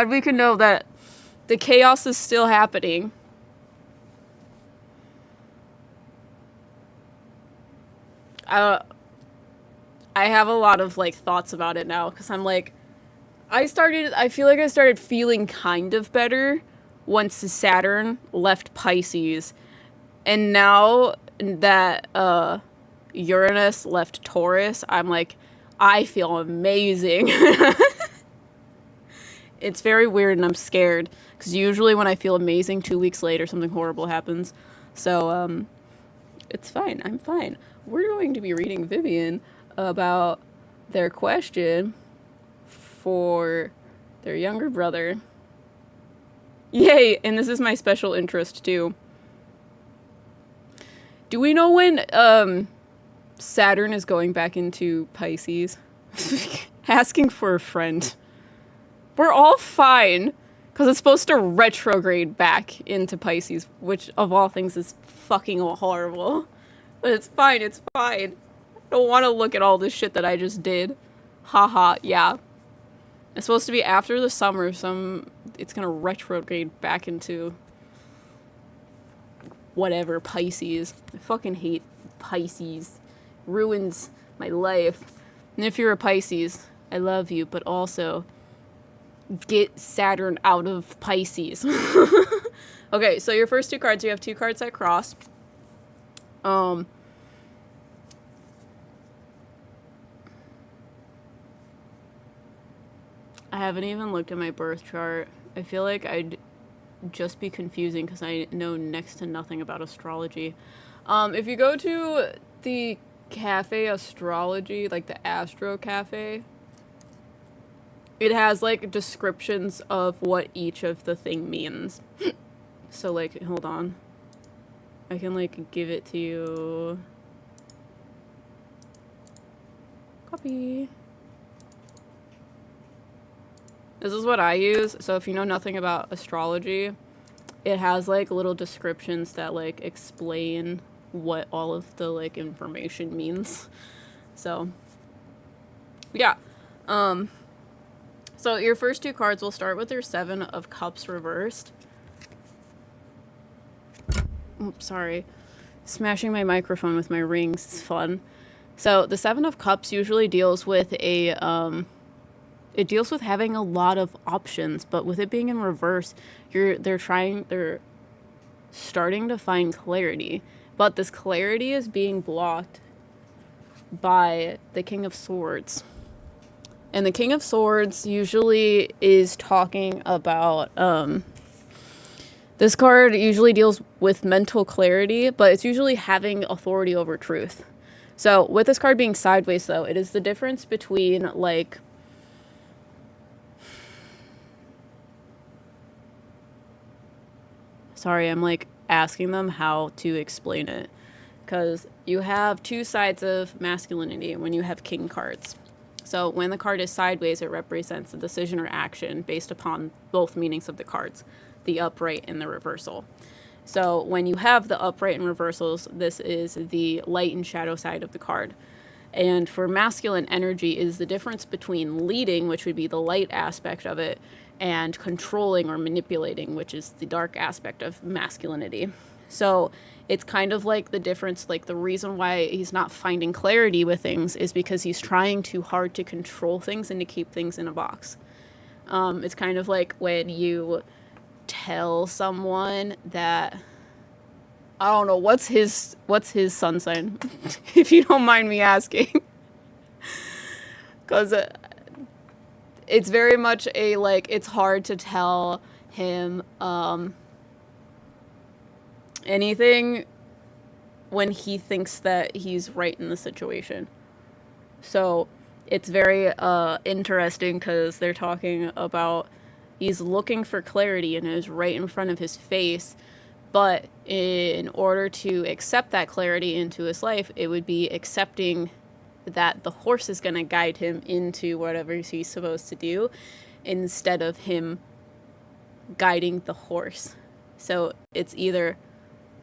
we can know that the chaos is still happening. I have a lot of like thoughts about it now, because I'm like, I feel like I started feeling kind of better once Saturn left Pisces, and now that Uranus left Taurus, I'm like, I feel amazing. It's very weird, and I'm scared, because usually when I feel amazing, 2 weeks later something horrible happens. So it's fine. I'm fine. We're going to be reading Vivian about their question for their younger brother. Yay! And this is my special interest too. Do we know when Saturn is going back into Pisces. Asking for a friend. We're all fine. Because it's supposed to retrograde back into Pisces, which of all things is fucking horrible. But it's fine, it's fine. I don't want to look at all this shit that I just did. Haha, yeah. It's supposed to be after the summer, it's gonna retrograde back into whatever, Pisces. I fucking hate Pisces. Ruins my life. And if you're a Pisces, I love you, but also get Saturn out of Pisces. Okay, so your first two cards, you have two cards that cross. I haven't even looked at my birth chart. I feel like I'd just be confusing because I know next to nothing about astrology. If you go to the cafe Astrology, like the Astro Cafe, it has like descriptions of what each of the thing means. So like, hold on. I can like give it to you. Copy. This is what I use. So if you know nothing about astrology, it has like little descriptions that like explain what all of the like information means. So yeah. So your first two cards will start with your Seven of Cups reversed. Oops, sorry. Smashing my microphone with my rings is fun. So the Seven of Cups usually deals with it deals with having a lot of options, but with it being in reverse, they're starting to find clarity. But this clarity is being blocked by the King of Swords. And the King of Swords usually is talking about, this card usually deals with mental clarity, but it's usually having authority over truth. So with this card being sideways, though, it is the difference between, like, sorry, I'm, like, asking them how to explain it. Because you have two sides of masculinity when you have king cards. So when the card is sideways, it represents a decision or action based upon both meanings of the cards, the upright and the reversal. So when you have the upright and reversals, this is the light and shadow side of the card. And for masculine energy is the difference between leading, which would be the light aspect of it, and controlling or manipulating, which is the dark aspect of masculinity. So it's kind of like the difference, like the reason why he's not finding clarity with things is because he's trying too hard to control things and to keep things in a box. It's kind of like when you tell someone that, I don't know, what's his sun sign, if you don't mind me asking. Because it's very much a, like, it's hard to tell him anything when he thinks that he's right in the situation. So it's very interesting because they're talking about he's looking for clarity and it is right in front of his face. But in order to accept that clarity into his life, it would be accepting that the horse is going to guide him into whatever he's supposed to do instead of him guiding the horse. So it's either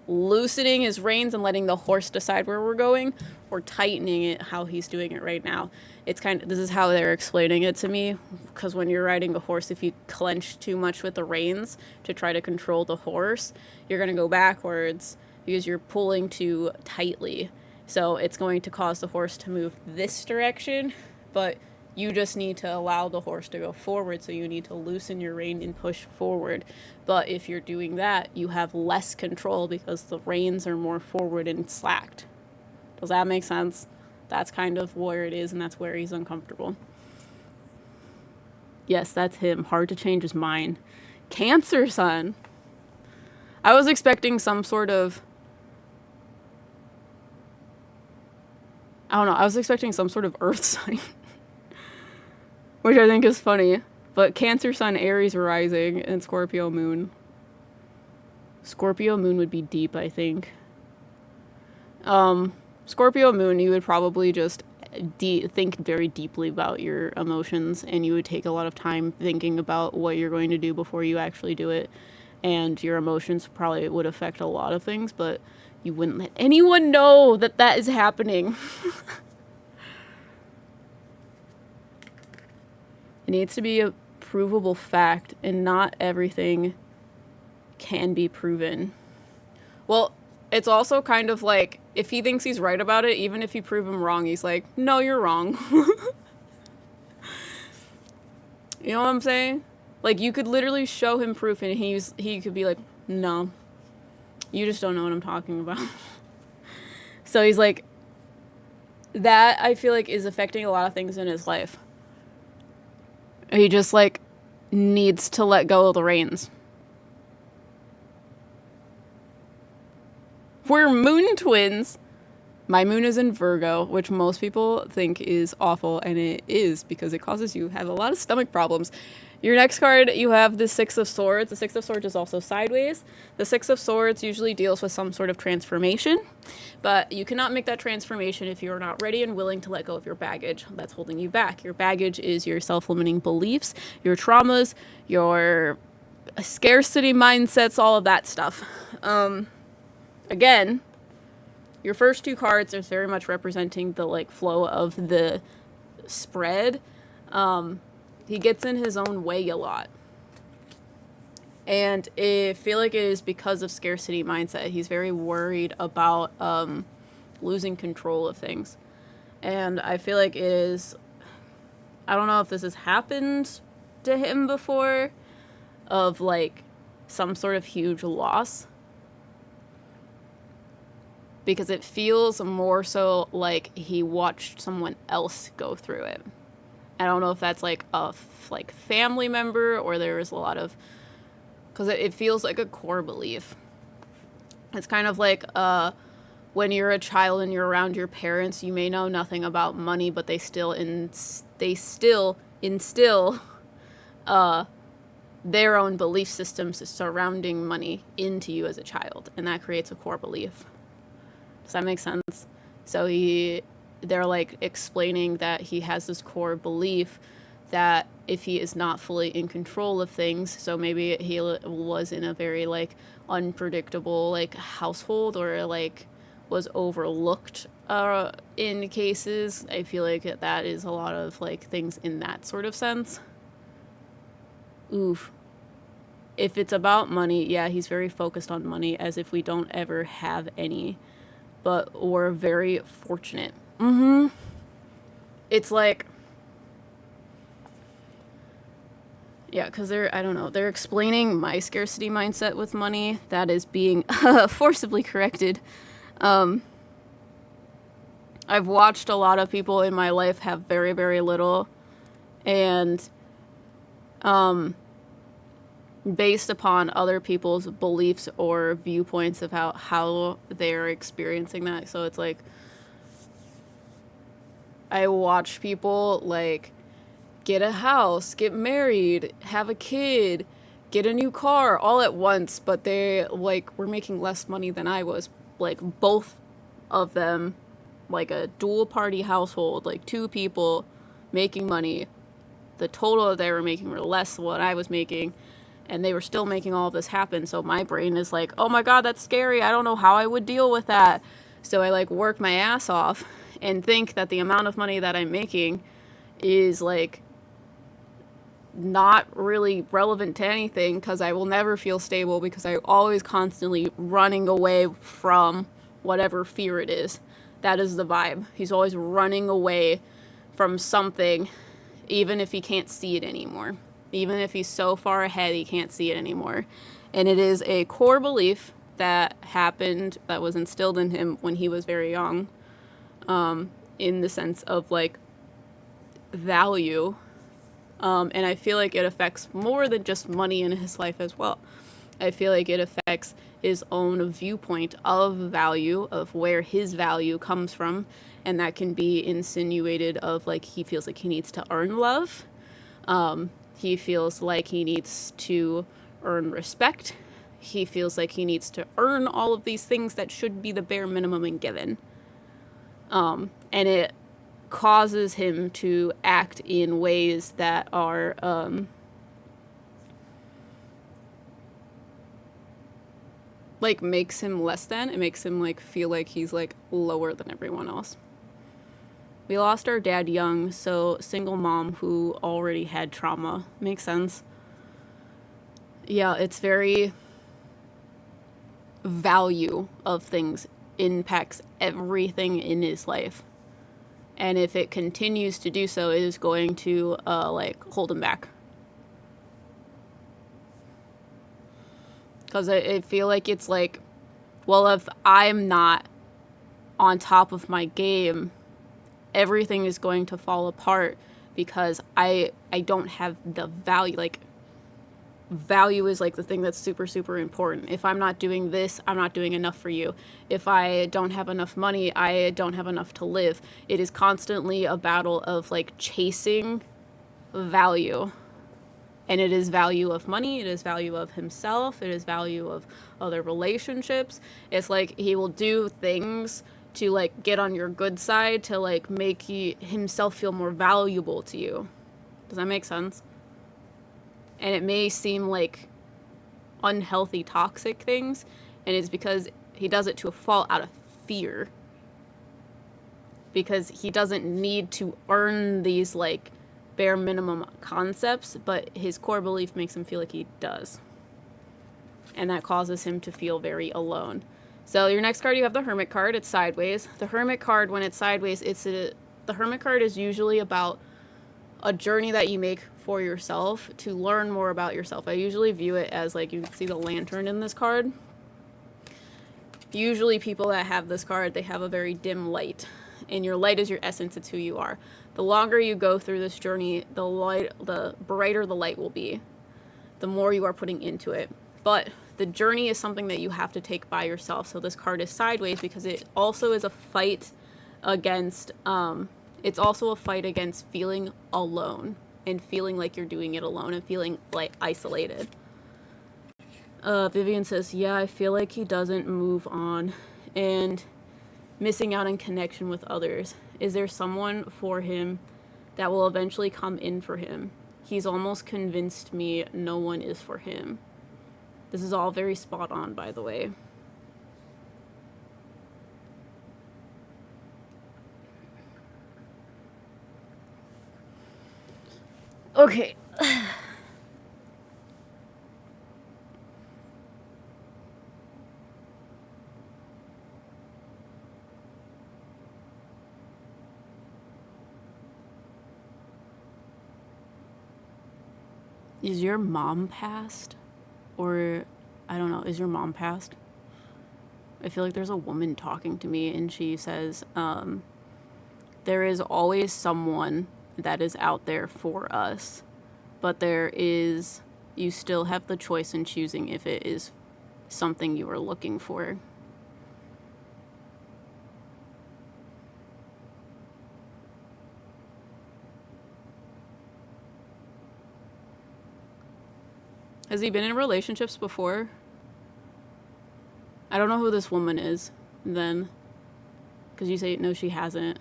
loosening his reins and letting the horse decide where we're going, or tightening it how he's doing it right now. It's this is how they're explaining it to me, because when you're riding a horse, if you clench too much with the reins to try to control the horse, you're going to go backwards because you're pulling too tightly. So it's going to cause the horse to move this direction, but you just need to allow the horse to go forward, so you need to loosen your rein and push forward. But if you're doing that, you have less control because the reins are more forward and slacked. Does that make sense? That's kind of where it is, and that's where he's uncomfortable. Yes, that's him. Hard to change his mind. Cancer sun. I was expecting some sort of, I don't know, I was expecting some sort of earth sign. Which I think is funny. But Cancer sun, Aries rising, and Scorpio moon. Scorpio moon would be deep, I think. Scorpio moon, you would probably just think very deeply about your emotions, and you would take a lot of time thinking about what you're going to do before you actually do it. And your emotions probably would affect a lot of things, but you wouldn't let anyone know that that is happening. It needs to be a provable fact, and not everything can be proven. Well, it's also kind of like, if he thinks he's right about it, even if you prove him wrong, he's like, no, you're wrong. You know what I'm saying? Like, you could literally show him proof, and he could be like, no, you just don't know what I'm talking about. So he's like, that I feel like is affecting a lot of things in his life. He just, like, needs to let go of the reins. We're moon twins. My moon is in Virgo, which most people think is awful, and it is, because it causes you to have a lot of stomach problems. Your next card, you have the Six of Swords. The Six of Swords is also sideways. The Six of Swords usually deals with some sort of transformation, but you cannot make that transformation if you're not ready and willing to let go of your baggage that's holding you back. Your baggage is your self-limiting beliefs, your traumas, your scarcity mindsets, all of that stuff. Again, your first two cards are very much representing the, like, flow of the spread. He gets in his own way a lot. And I feel like it is because of scarcity mindset. He's very worried about losing control of things. And I feel like it is, I don't know if this has happened to him before, of, like, some sort of huge loss. Because it feels more so like he watched someone else go through it. I don't know if that's like a family member, or there is a lot of, because it feels like a core belief. It's kind of like when you're a child and you're around your parents, you may know nothing about money, but they still instill their own belief systems surrounding money into you as a child, and that creates a core belief. Does that make sense? So they're like explaining that he has this core belief that if he is not fully in control of things, so maybe he was in a very, like, unpredictable, like, household, or, like, was overlooked in cases. I feel like that is a lot of, like, things in that sort of sense. Oof. If it's about money, yeah, he's very focused on money, as if we don't ever have any. But we're very fortunate. It's like, yeah, because they're explaining my scarcity mindset with money that is being forcibly corrected. I've watched a lot of people in my life have very, very little, and based upon other people's beliefs or viewpoints of how they're experiencing that. So it's like, I watch people, like, get a house, get married, have a kid, get a new car all at once, but they, like, were making less money than I was. Like, both of them, like a dual party household, like 2 people making money. The total that they were making were less than what I was making, and they were still making all of this happen. So my brain is like, oh my God, that's scary. I don't know how I would deal with that. So I, like, work my ass off and think that the amount of money that I'm making is, like, not really relevant to anything, because I will never feel stable, because I'm always constantly running away from whatever fear it is. That is the vibe. He's always running away from something, even if he can't see it anymore. Even if he's so far ahead, he can't see it anymore. And it is a core belief that happened, that was instilled in him when he was very young, in the sense of, like, value. And I feel like it affects more than just money in his life as well. I feel like it affects his own viewpoint of value, of where his value comes from. And that can be insinuated of, like, he feels like he needs to earn love. He feels like he needs to earn respect. He feels like he needs to earn all of these things that should be the bare minimum and given. And it causes him to act in ways that are like makes him less than. It makes him like feel like he's like lower than everyone else. We lost our dad young, so single mom who already had trauma. Makes sense. Yeah, it's very value of things impacts everything in his life. And if it continues to do so, it is going to like hold him back. Because I feel like it's like, well, if I'm not on top of my game, everything is going to fall apart because I don't have the value. Like, value is like the thing that's super, super important. If I'm not doing this, I'm not doing enough for you. If I don't have enough money, I don't have enough to live. It is constantly a battle of like chasing value. And it is value of money, it is value of himself, it is value of other relationships. It's like he will do things to like get on your good side to like make himself feel more valuable to you. Does that make sense? And it may seem like unhealthy, toxic things, and it's because he does it to a fault out of fear. Because he doesn't need to earn these like bare minimum concepts, but his core belief makes him feel like he does. And that causes him to feel very alone. So your next card, you have the Hermit card. It's sideways. The Hermit card, when it's sideways, the Hermit card is usually about a journey that you make for yourself to learn more about yourself. I usually view it as like, you can see the lantern in this card. Usually people that have this card, they have a very dim light. And your light is your essence. It's who you are. The longer you go through this journey, the brighter the light will be. The more you are putting into it. But the journey is something that you have to take by yourself. So this card is sideways because it also is a fight against, it's also a fight against feeling alone and feeling like you're doing it alone and feeling like isolated. Vivian says, yeah, I feel like he doesn't move on and missing out on connection with others. Is there someone for him that will eventually come in for him? He's almost convinced me no one is for him. This is all very spot on, by the way. Okay. Is your mom passed? Or, I don't know, is your mom passed? I feel like there's a woman talking to me and she says, there is always someone that is out there for us, but you still have the choice in choosing if it is something you are looking for. Has he been in relationships before? I don't know who this woman is, then. Because you say, no, she hasn't.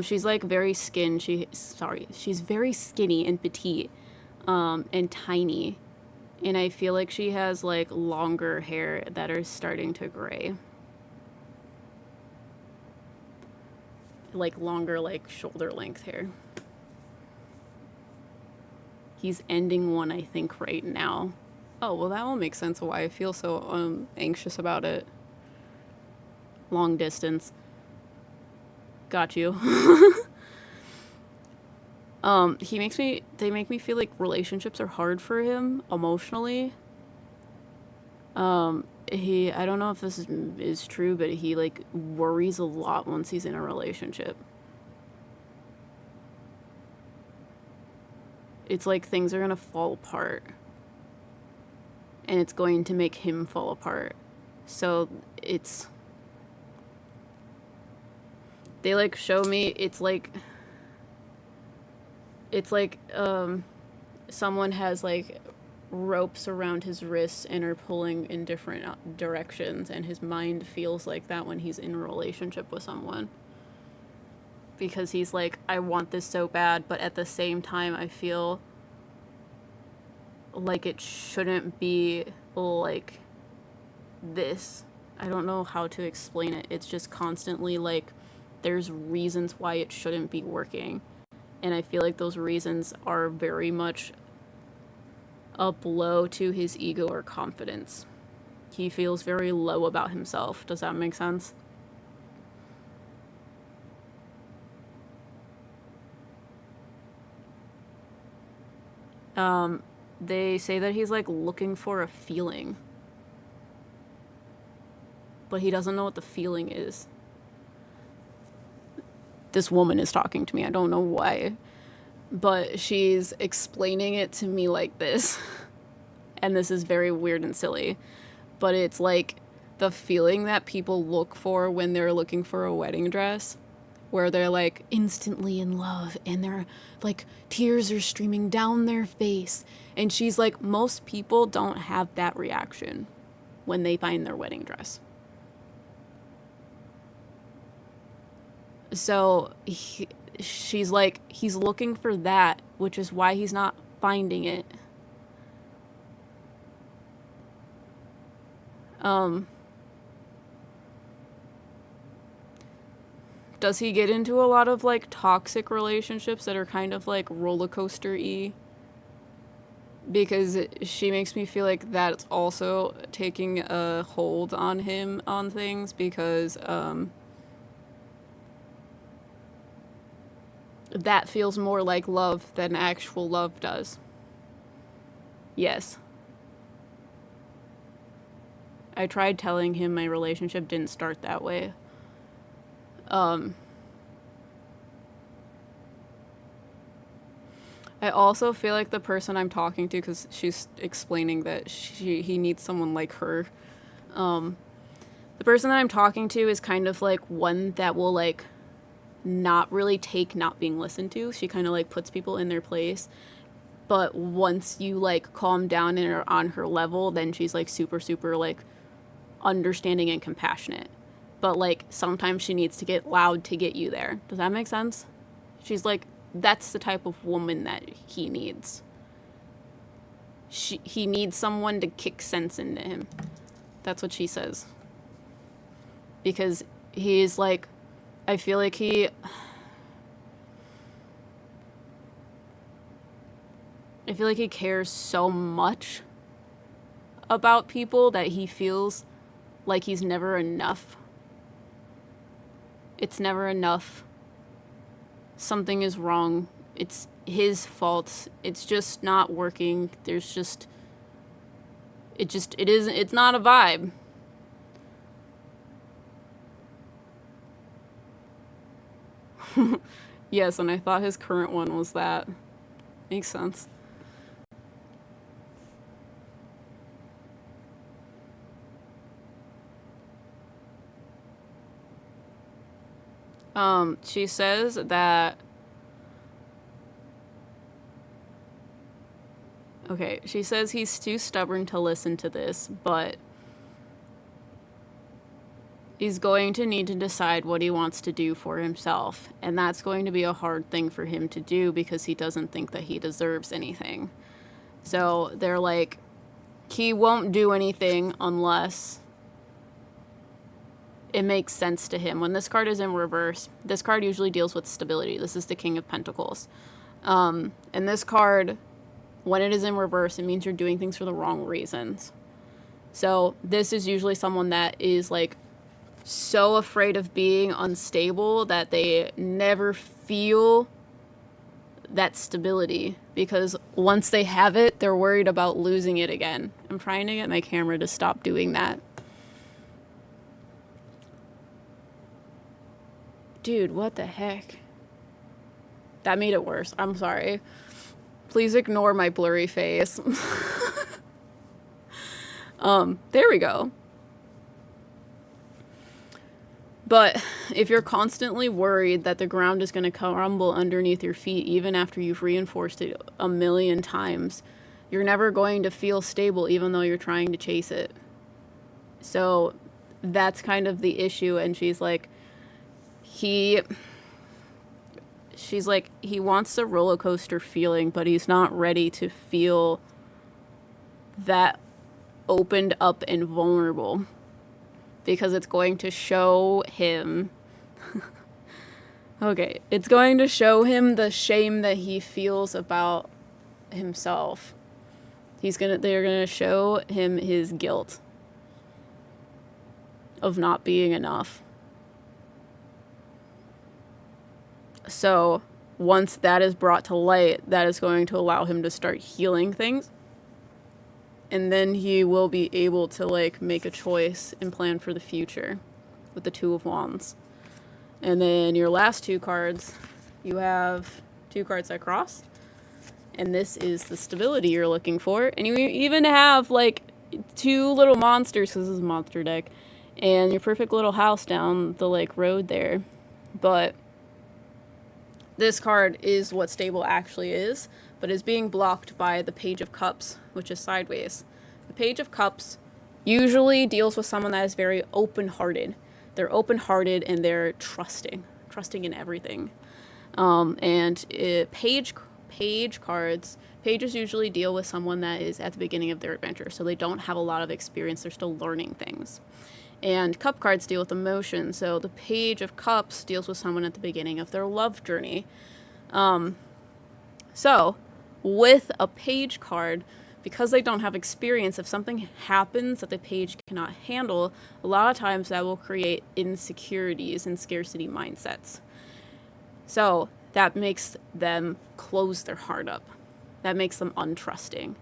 She's like very she's very skinny and petite, and tiny. And I feel like she has like longer hair that are starting to gray. Like longer, like shoulder length hair. He's ending one, I think, right now. Oh, well, that will make sense of why I feel so anxious about it. Long distance. Got you. They make me feel like relationships are hard for him emotionally. I don't know if this is true, but he like worries a lot once he's in a relationship. It's like things are gonna fall apart. And it's going to make him fall apart. So they like show me it's like someone has like ropes around his wrists and are pulling in different directions, and his mind feels like that when he's in a relationship with someone. Because he's like, I want this so bad, but at the same time I feel like it shouldn't be like this. I don't know how to explain it. It's just constantly like there's reasons why it shouldn't be working. And I feel like those reasons are very much a blow to his ego or confidence. He feels very low about himself. Does that make sense? They say that he's like looking for a feeling. But he doesn't know what the feeling is. This woman is talking to me. I don't know why. But she's explaining it to me like this. And this is very weird and silly. But it's like the feeling that people look for when they're looking for a wedding dress. Where they're like instantly in love and they're like tears are streaming down their face. And she's like, most people don't have that reaction when they find their wedding dress. So she's like, he's looking for that, which is why he's not finding it. Does he get into a lot of like toxic relationships that are kind of like roller coaster-y? Because she makes me feel like that's also taking a hold on him on things, because that feels more like love than actual love does. Yes. I tried telling him my relationship didn't start that way. I also feel like the person I'm talking to, because she's explaining that he needs someone like her. The person that I'm talking to is kind of like one that will like not really take not being listened to. She kind of like puts people in their place. But once you like calm down and are on her level, then she's like super, super like understanding and compassionate. But like sometimes she needs to get loud to get you there. Does that make sense? She's like, that's the type of woman that he needs. He needs someone to kick sense into him. That's what she says. Because he's like, I feel like he cares so much about people that he feels like he's never enough. It's never enough. Something is wrong. It's his fault. It's just not working. It's not a vibe. Yes, and I thought his current one was that. Makes sense. She says that... Okay, she says he's too stubborn to listen to this, but he's going to need to decide what he wants to do for himself, and that's going to be a hard thing for him to do because he doesn't think that he deserves anything. So they're like, he won't do anything unless it makes sense to him. When this card is in reverse, this card usually deals with stability. This is the King of Pentacles. And this card, when it is in reverse, it means you're doing things for the wrong reasons. So this is usually someone that is like so afraid of being unstable that they never feel that stability, because once they have it, they're worried about losing it again. I'm trying to get my camera to stop doing that. Dude, what the heck? That made it worse. I'm sorry. Please ignore my blurry face. There we go. But if you're constantly worried that the ground is going to crumble underneath your feet, even after you've reinforced it a million times, you're never going to feel stable even though you're trying to chase it. So that's kind of the issue. And she's like, he wants a roller coaster feeling, but he's not ready to feel that opened up and vulnerable, because it's going to show him okay, it's going to show him the shame that he feels about himself. They're gonna show him his guilt of not being enough. So once that is brought to light, that is going to allow him to start healing things. And then he will be able to like make a choice and plan for the future with the Two of Wands. And then your last two cards, you have two cards that cross. And this is the stability you're looking for. And you even have like two little monsters, because this is a monster deck, and your perfect little house down the like road there. But this card is what stable actually is, but is being blocked by the Page of Cups, which is sideways. The Page of Cups usually deals with someone that is very open-hearted. They're open-hearted and they're trusting in everything. Page cards, pages usually deal with someone that is at the beginning of their adventure, so they don't have a lot of experience. They're still learning things. And cup cards deal with emotion, so the Page of Cups deals with someone at the beginning of their love journey. So with a page card, because they don't have experience, if something happens that the page cannot handle, a lot of times that will create insecurities and scarcity mindsets. So that makes them close their heart up. That makes them untrusting.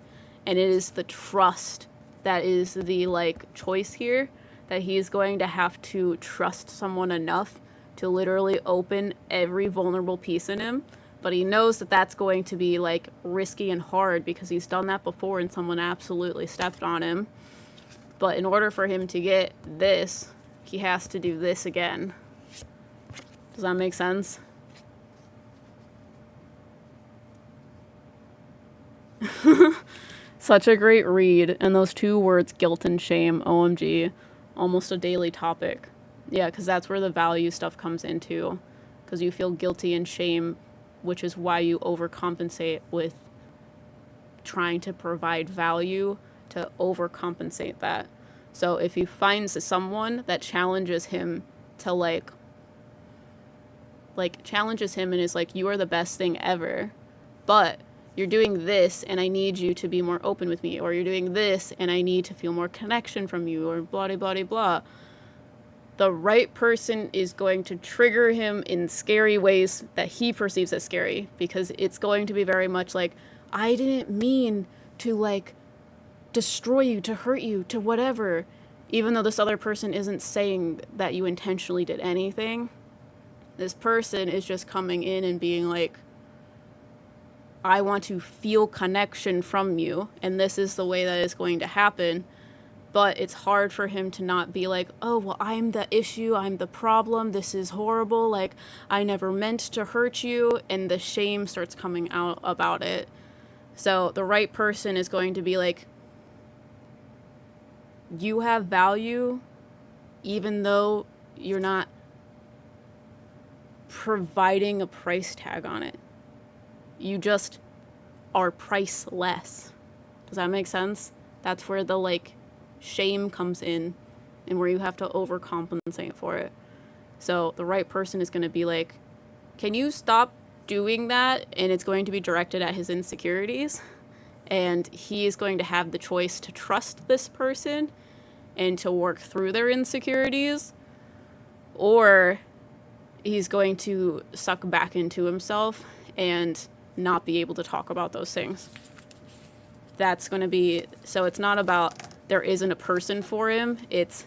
And it is the trust that is the like choice here, that he's going to have to trust someone enough to literally open every vulnerable piece in him. But he knows that that's going to be like risky and hard, because he's done that before and someone absolutely stepped on him. But in order for him to get this, he has to do this again. Does that make sense? Such a great read. And those two words, guilt and shame, OMG, almost a daily topic. Yeah, because that's where the value stuff comes into. Because you feel guilty and shame, which is why you overcompensate with trying to provide value to overcompensate that. So if he finds someone that challenges him to like challenges him and is like, you are the best thing ever, but you're doing this and I need you to be more open with me, or you're doing this and I need to feel more connection from you, or blah, blah, blah, blah. The right person is going to trigger him in scary ways that he perceives as scary, because it's going to be very much like, I didn't mean to like destroy you, to hurt you, to whatever, even though this other person isn't saying that you intentionally did anything. This person is just coming in and being like, I want to feel connection from you, and this is the way that it's going to happen. But it's hard for him to not be like, oh, well, I'm the issue, I'm the problem, this is horrible, like, I never meant to hurt you, and the shame starts coming out about it. So the right person is going to be like, you have value, even though you're not providing a price tag on it. You just are priceless. Does that make sense? That's where the, like, shame comes in, and where you have to overcompensate for it. So the right person is going to be like, can you stop doing that? And it's going to be directed at his insecurities, and he is going to have the choice to trust this person and to work through their insecurities, or he's going to suck back into himself and not be able to talk about those things. That's going to be, so it's not about there isn't a person for him, it's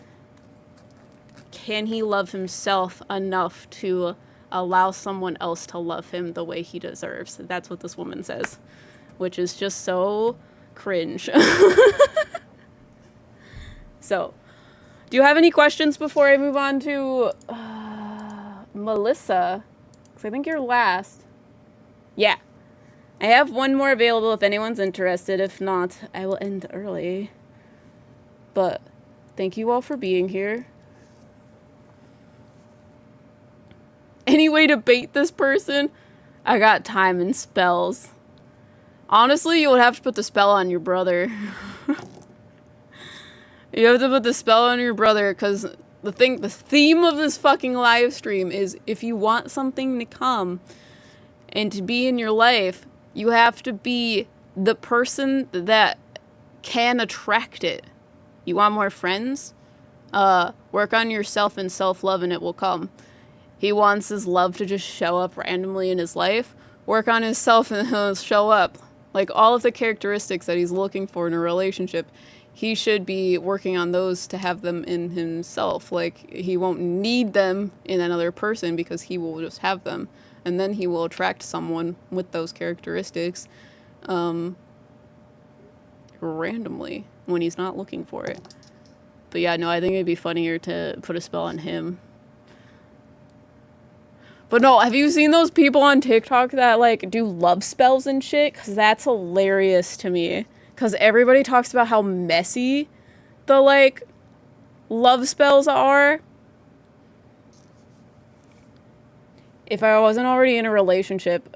can he love himself enough to allow someone else to love him the way he deserves. That's what this woman says, which is just so cringe. So, do you have any questions before I move on to Melissa? Because I think you're last. Yeah. I have one more available if anyone's interested. If not, I will end early. But thank you all for being here. Any way to bait this person? I got time and spells. Honestly, you would have to put the spell on your brother. You have to put the spell on your brother, because the theme of this fucking live stream is if you want something to come and to be in your life, you have to be the person that can attract it. You want more friends? Work on yourself and self-love and it will come. He wants his love to just show up randomly in his life. Work on himself and he'll show up. Like, all of the characteristics that he's looking for in a relationship, he should be working on those to have them in himself. Like, he won't need them in another person because he will just have them. And then he will attract someone with those characteristics randomly when he's not looking for it. But yeah, no, I think it'd be funnier to put a spell on him. But no, have you seen those people on TikTok that, like, do love spells and shit? Because that's hilarious to me. Because everybody talks about how messy the, like, love spells are. If I wasn't already in a relationship,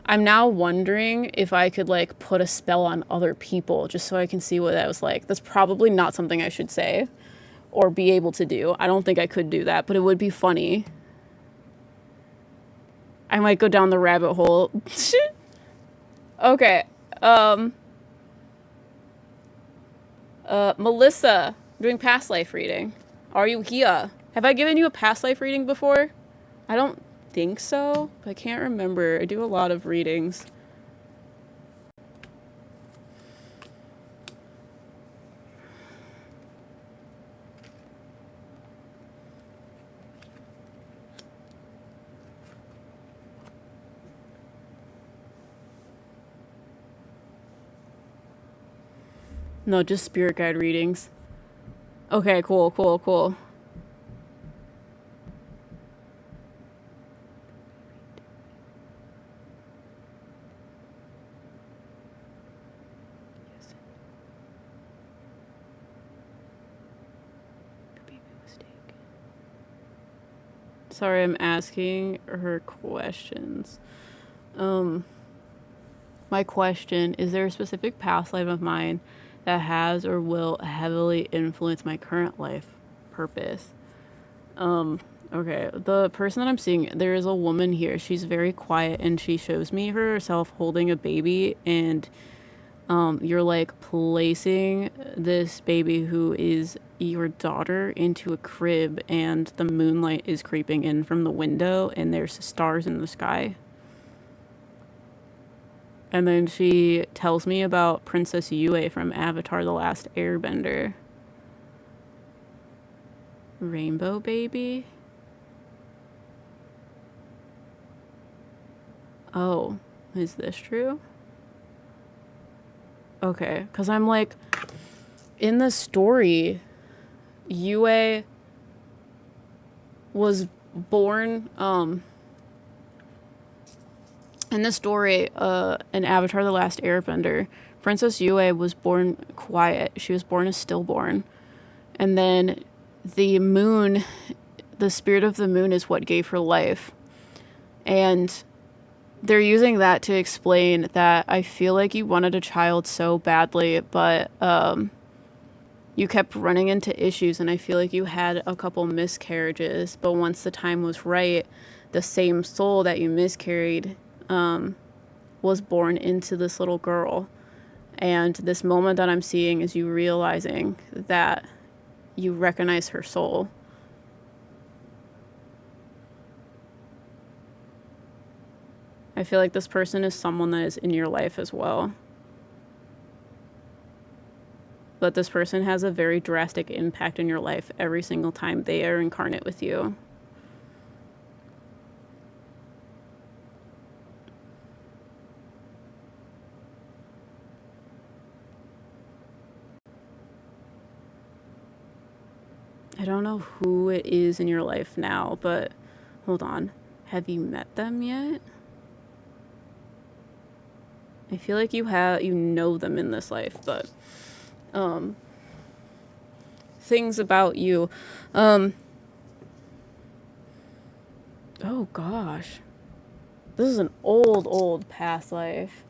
I'm now wondering if I could, like, put a spell on other people just so I can see what that was like. That's probably not something I should say or be able to do. I don't think I could do that, but it would be funny. I might go down the rabbit hole. Okay. Melissa, I'm doing past life reading. Are you here? Have I given you a past life reading before? I don't think so, but I can't remember. I do a lot of readings. No, just spirit guide readings. Okay, cool, cool, cool. Sorry, I'm asking her questions. My question, is there a specific past life of mine that has or will heavily influence my current life purpose? Okay, the person that I'm seeing, there is a woman here. She's very quiet and she shows me herself holding a baby, and you're like placing this baby who is your daughter into a crib, and the moonlight is creeping in from the window and there's stars in the sky. And then she tells me about Princess Yue from Avatar: The Last Airbender. Rainbow baby? Oh, is this true? Okay, because I'm like, in the story, Yue was born, in the story, in Avatar: The Last Airbender, Princess Yue was born quiet. She was born a stillborn. And then the moon, the spirit of the moon is what gave her life. And they're using that to explain that I feel like you wanted a child so badly, but you kept running into issues, and I feel like you had a couple miscarriages, but once the time was right, the same soul that you miscarried was born into this little girl. And this moment that I'm seeing is you realizing that you recognize her soul. I feel like this person is someone that is in your life as well. But this person has a very drastic impact in your life every single time they are incarnate with you. I don't know who it is in your life now, but hold on. Have you met them yet? I feel like you know them in this life, but things about you. Oh gosh. This is an old past life.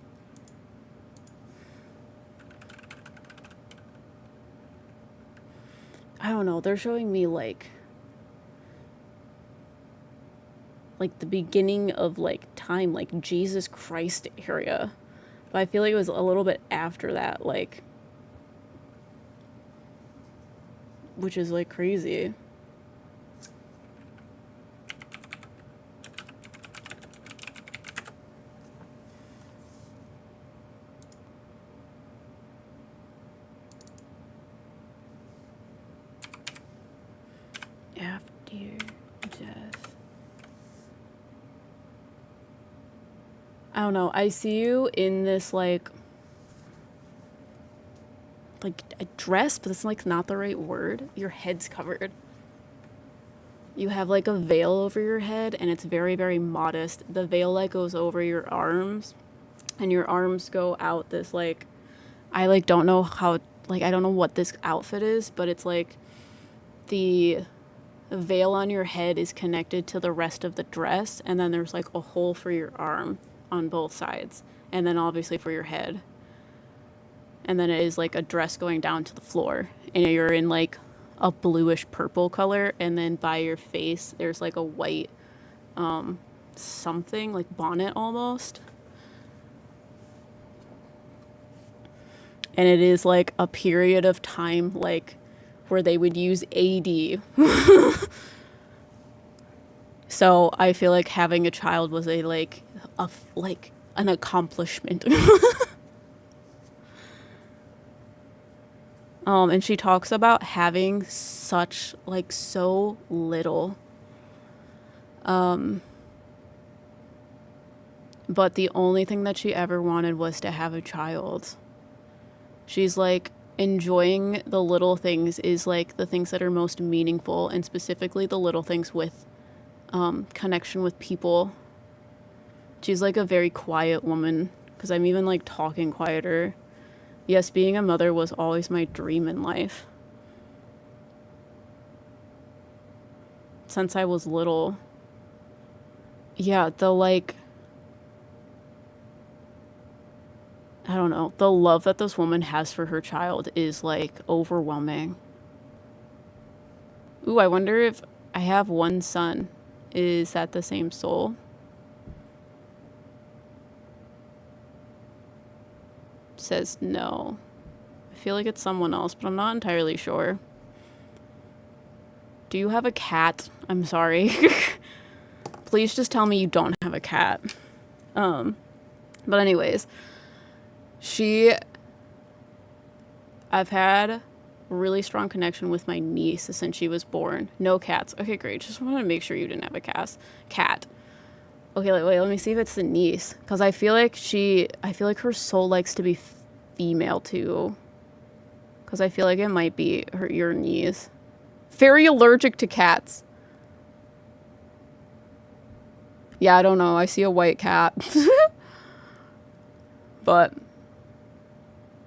I don't know, they're showing me like the beginning of like time, like Jesus Christ area. But I feel like it was a little bit after that, like, which is like crazy. After death. I don't know. I see you in this like a dress, but it's like not the right word. Your head's covered. You have like a veil over your head, and it's very, very modest. The veil like goes over your arms, and your arms go out this like, I like don't know how, like I don't know what this outfit is, but it's like the veil on your head is connected to the rest of the dress, and then there's like a hole for your arm on both sides, and then obviously for your head. And then it is like a dress going down to the floor, and you're in like a bluish purple color, and then by your face there's like a white something like bonnet almost, and it is like a period of time like where they would use AD. So I feel like having a child was like an accomplishment. And she talks about having such like so little. But the only thing that she ever wanted was to have a child. She's like, enjoying the little things is like the things that are most meaningful, and specifically the little things with connection with people. She's like a very quiet woman, because I'm even like talking quieter. Yes, being a mother was always my dream in life. Since I was little. Yeah, the like, I don't know, the love that this woman has for her child is like overwhelming. Ooh, I wonder if I have one son. Is that the same soul? Says no. I feel like it's someone else, but I'm not entirely sure. Do you have a cat? I'm sorry. Please just tell me you don't have a cat. But anyways, I've had a really strong connection with my niece since she was born. No cats. Okay, great. Just wanted to make sure you didn't have a cat. Okay, wait, let me see if it's the niece. Because I feel like her soul likes to be female too. Because I feel like it might be your niece. Very allergic to cats. Yeah, I don't know. I see a white cat. But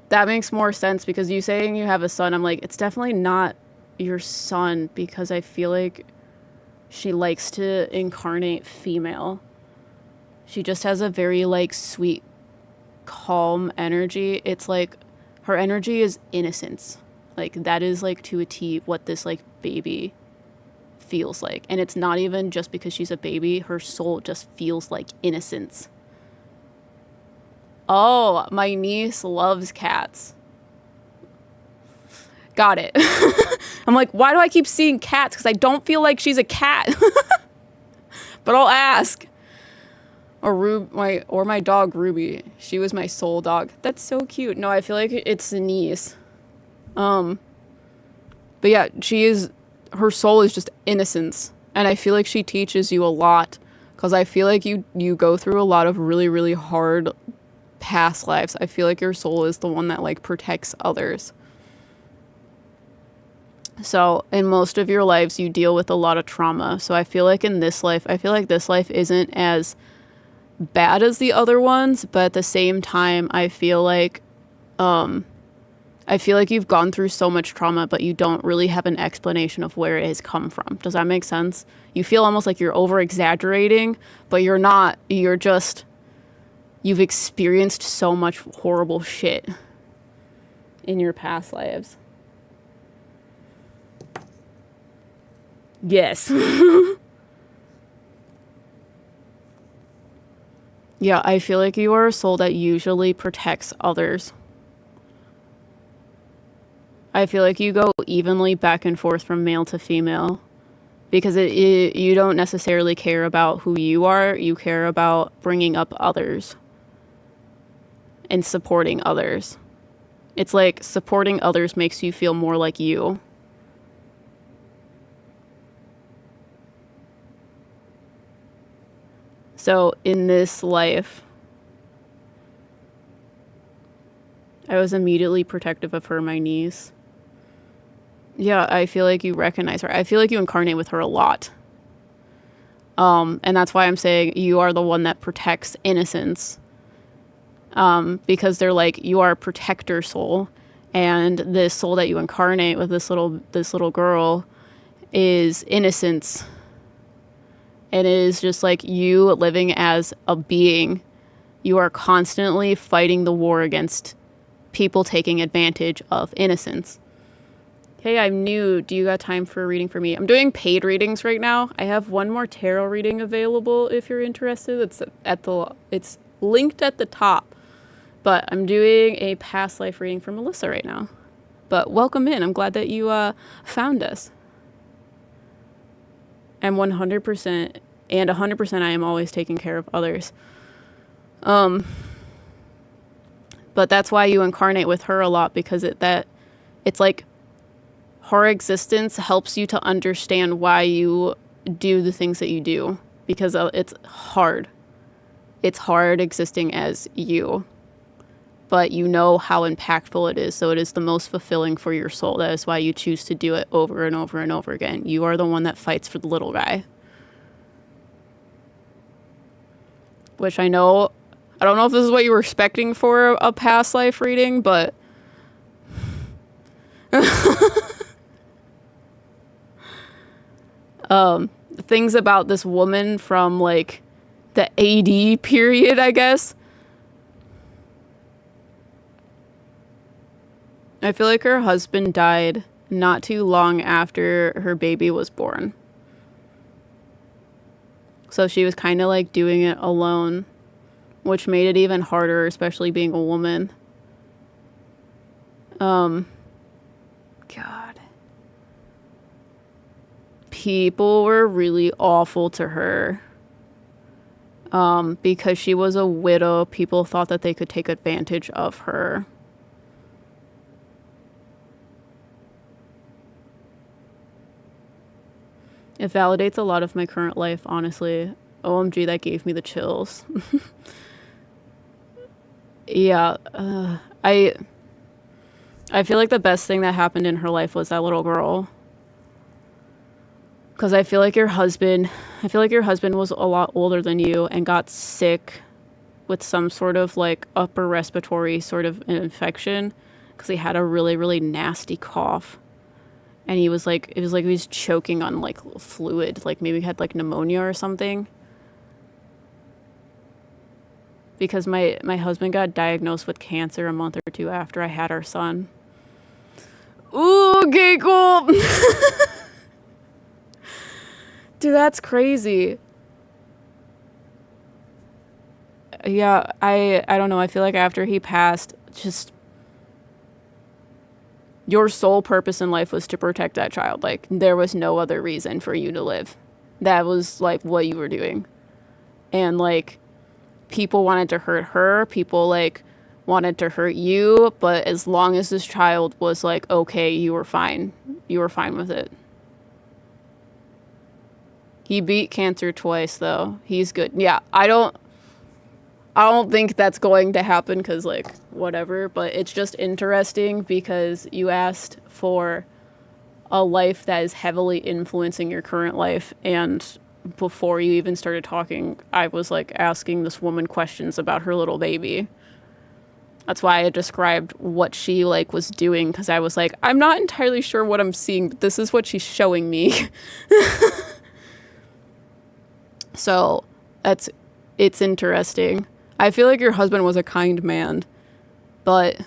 that makes more sense, because you saying you have a son, I'm like, it's definitely not your son, because I feel like she likes to incarnate female. She just has a very like sweet, calm energy. It's like her energy is innocence. Like that is like to a T what this like baby feels like. And it's not even just because she's a baby. Her soul just feels like innocence. Oh, my niece loves cats. Got it. I'm like, why do I keep seeing cats? Because I don't feel like she's a cat. But I'll ask. Or my dog Ruby. She was my soul dog. That's so cute. No, I feel like it's the niece. But yeah, her soul is just innocence. And I feel like she teaches you a lot. Because I feel like you go through a lot of really, really hard past lives. I feel like your soul is the one that like protects others. So in most of your lives, you deal with a lot of trauma. So I feel like this life isn't as bad as the other ones, but at the same time, I feel like you've gone through so much trauma, but you don't really have an explanation of where it has come from. Does that make sense? You feel almost like you're over exaggerating, but you're not. You've experienced so much horrible shit in your past lives. Yes. Yeah, I feel like you are a soul that usually protects others. I feel like you go evenly back and forth from male to female because you don't necessarily care about who you are. You care about bringing up others and supporting others. It's like supporting others makes you feel more like you. So in this life, I was immediately protective of her, my niece. Yeah, I feel like you recognize her. I feel like you incarnate with her a lot. And that's why I'm saying you are the one that protects innocence. Because they're like, you are a protector soul. And this soul that you incarnate with this little girl is innocence. It is just like you living as a being. You are constantly fighting the war against people taking advantage of innocence. Hey, I'm new. Do you got time for a reading for me? I'm doing paid readings right now. I have one more tarot reading available if you're interested. It's linked at the top. But I'm doing a past life reading for Melissa right now. But welcome in. I'm glad that you found us. And 100% and 100% I am always taking care of others. But that's why you incarnate with her a lot, because it's like her existence helps you to understand why you do the things that you do, because it's hard. It's hard existing as you. But you know how impactful it is, so it is the most fulfilling for your soul. That is why you choose to do it over and over and over again. You are the one that fights for the little guy. Which I don't know if this is what you were expecting for a past life reading, but things about this woman from like the AD period, I guess. I feel like her husband died not too long after her baby was born. So she was kind of like doing it alone, which made it even harder, especially being a woman. God. People were really awful to her. Because she was a widow, people thought that they could take advantage of her. It validates a lot of my current life, honestly. OMG, that gave me the chills. Yeah, I feel like the best thing that happened in her life was that little girl. Because I feel like your husband was a lot older than you and got sick with some sort of like upper respiratory sort of infection, because he had a really, really nasty cough. And it was like he was choking on like fluid, like maybe he had like pneumonia or something. Because my husband got diagnosed with cancer a month or two after I had our son. Ooh, okay, cool. Dude, that's crazy. Yeah, I don't know. I feel like after he passed, just your sole purpose in life was to protect that child. Like, there was no other reason for you to live. That was, like, what you were doing. And, like, people wanted to hurt her. People, like, wanted to hurt you. But as long as this child was, like, okay, you were fine. You were fine with it. He beat cancer twice, though. He's good. Yeah, I don't think that's going to happen because, like, whatever. But it's just interesting because you asked for a life that is heavily influencing your current life. And before you even started talking, I was like asking this woman questions about her little baby. That's why I described what she like was doing, because I was like, I'm not entirely sure what I'm seeing, but this is what she's showing me. So it's interesting. I feel like your husband was a kind man, but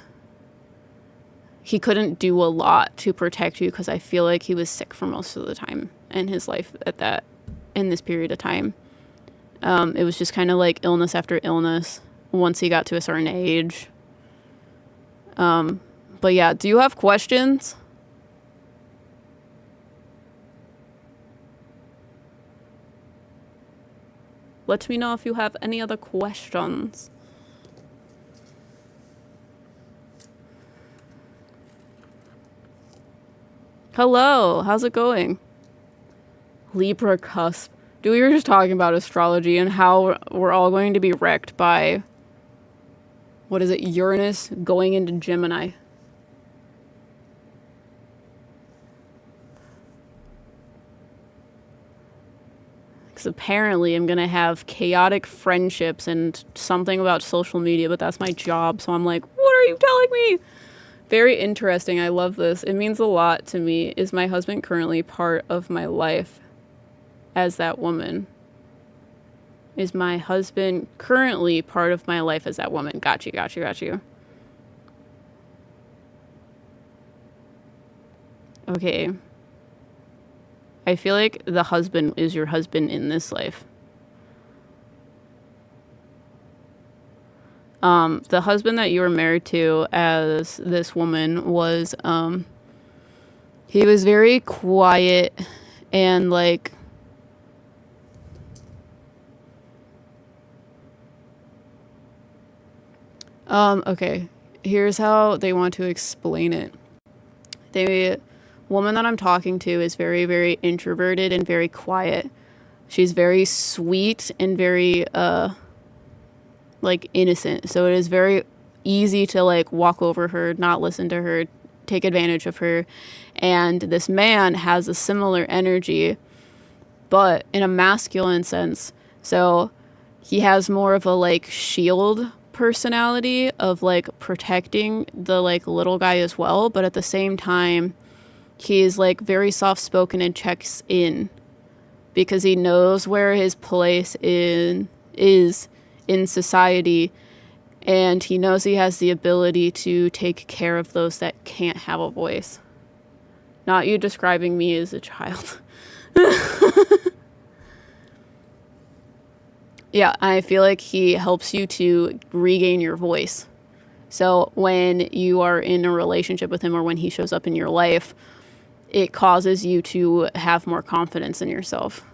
he couldn't do a lot to protect you, because I feel like he was sick for most of the time in his life in this period of time. It was just kind of like illness after illness once he got to a certain age. But yeah, do you have questions? Let me know if you have any other questions. Hello, how's it going? Libra cusp. Dude, we were just talking about astrology and how we're all going to be wrecked by, what is it, Uranus going into Gemini. Because apparently I'm going to have chaotic friendships and something about social media, but that's my job. So I'm like, what are you telling me? Very interesting. I love this. It means a lot to me. Is my husband currently part of my life as that woman? Is my husband currently part of my life as that woman? Got you. Okay. I feel like the husband is your husband in this life. The husband that you were married to as this woman was, he was very quiet and like, okay, here's how they want to explain it. The woman that I'm talking to is very, very introverted and very quiet. She's very sweet and very, like innocent. So it is very easy to like walk over her, not listen to her, take advantage of her. And this man has a similar energy, but in a masculine sense. So he has more of a like shield personality of like protecting the like little guy as well, but at the same time he's like very soft spoken and checks in because he knows where his place is in society, and he knows he has the ability to take care of those that can't have a voice. Not you describing me as a child. Yeah, I feel like he helps you to regain your voice. So when you are in a relationship with him or when he shows up in your life, it causes you to have more confidence in yourself.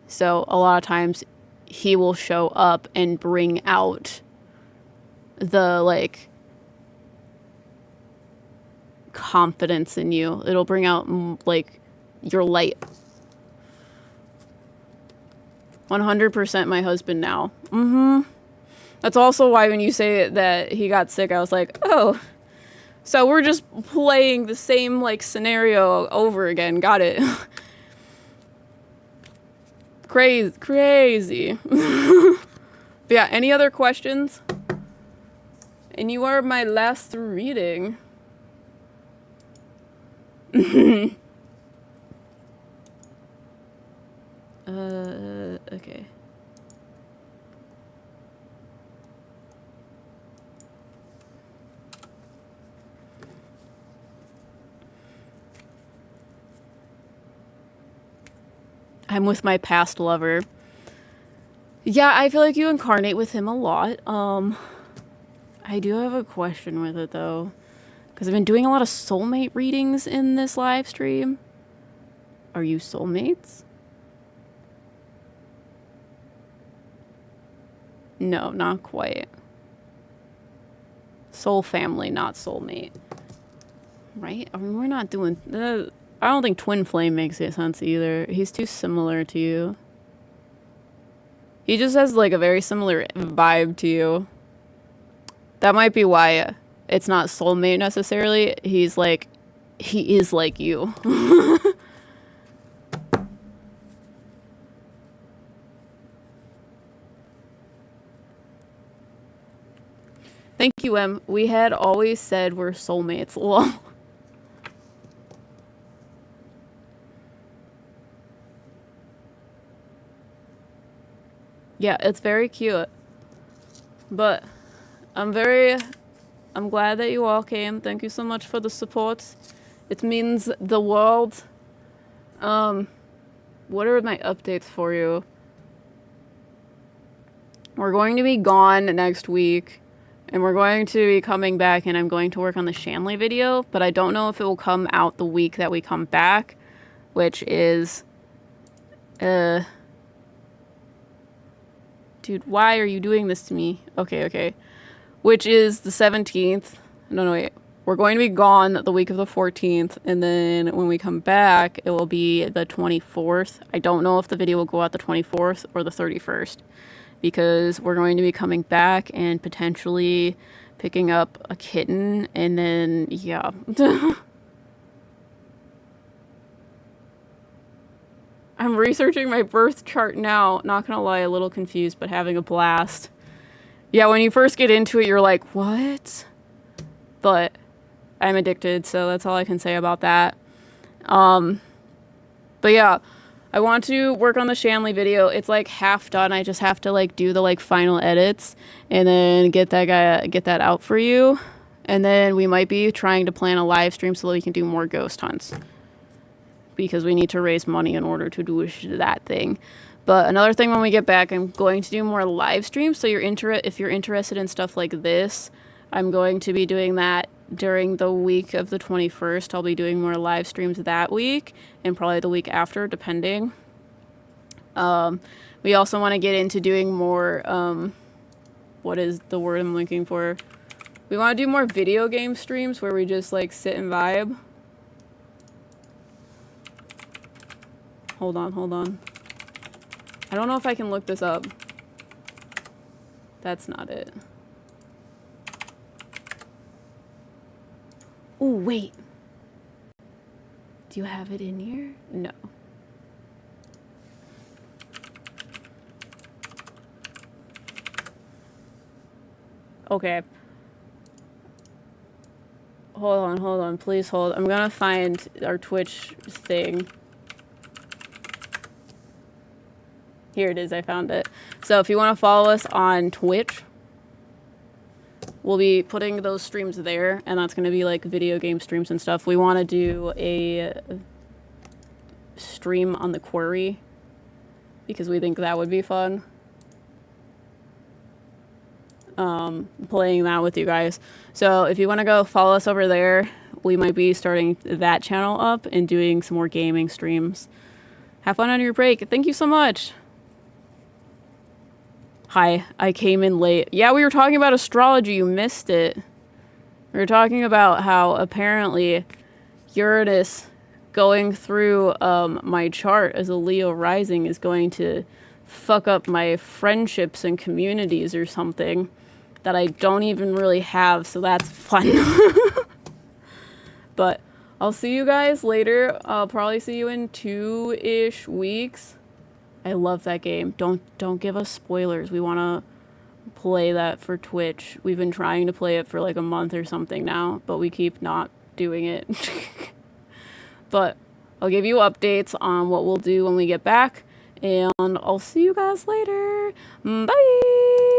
So a lot of times he will show up and bring out the like confidence in you. It'll bring out like your light. 100% my husband now. That's also why when you say that he got sick, I was like, oh, so we're just playing the same like scenario over again. Got it. Crazy. But yeah, any other questions? And you are my last reading. Okay. I'm with my past lover. Yeah, I feel like you incarnate with him a lot. I do have a question with it though, because I've been doing a lot of soulmate readings in this live stream. Are you soulmates? No, not quite. Soul family, not soulmate. Right? I mean, we're not doing... I don't think twin flame makes sense either. He's too similar to you. He just has like a very similar vibe to you. That might be why it's not soulmate necessarily. He's like he is like you. Thank you, Em. We had always said we're soulmates. Lol. Yeah, it's very cute. But I'm glad that you all came. Thank you so much for the support. It means the world. What are my updates for you? We're going to be gone next week, and we're going to be coming back, and I'm going to work on the Shanley video, but I don't know if it will come out the week that we come back, which is, dude, why are you doing this to me? Okay. Which is the 17th. No, wait. We're going to be gone the week of the 14th, and then when we come back, it will be the 24th. I don't know if the video will go out the 24th or the 31st, because we're going to be coming back and potentially picking up a kitten, and then, yeah. I'm researching my birth chart now. Not gonna lie, a little confused, but having a blast. Yeah, when you first get into it, you're like, what? But I'm addicted, so that's all I can say about that. But yeah, I want to work on the Shanley video. It's like half done. I just have to like do the like final edits and then get that out for you. And then we might be trying to plan a live stream so that we can do more ghost hunts, because we need to raise money in order to do that thing. But another thing, when we get back, I'm going to do more live streams. So if you're interested in stuff like this, I'm going to be doing that during the week of the 21st. I'll be doing more live streams that week and probably the week after, depending. We also want to get into doing more, what is the word I'm looking for? We want to do more video game streams where we just like sit and vibe. Hold on. I don't know if I can look this up. That's not it. Oh, wait. Do you have it in here? No. Okay. Hold on. Please hold. I'm gonna find our Twitch thing. Here it is, I found it. So if you want to follow us on Twitch, we'll be putting those streams there, and that's going to be like video game streams and stuff. We want to do a stream on the quarry, because we think that would be fun. Playing that with you guys. So if you want to go follow us over there, we might be starting that channel up and doing some more gaming streams. Have fun on your break. Thank you so much. Hi, I came in late. Yeah, we were talking about astrology. You missed it. We were talking about how apparently Uranus going through my chart as a Leo rising is going to fuck up my friendships and communities or something that I don't even really have, so that's fun. But I'll see you guys later. I'll probably see you in 2-ish weeks. I love that game. Don't give us spoilers. We want to play that for Twitch. We've been trying to play it for like a month or something now, but we keep not doing it. But I'll give you updates on what we'll do when we get back, and I'll see you guys later. Bye!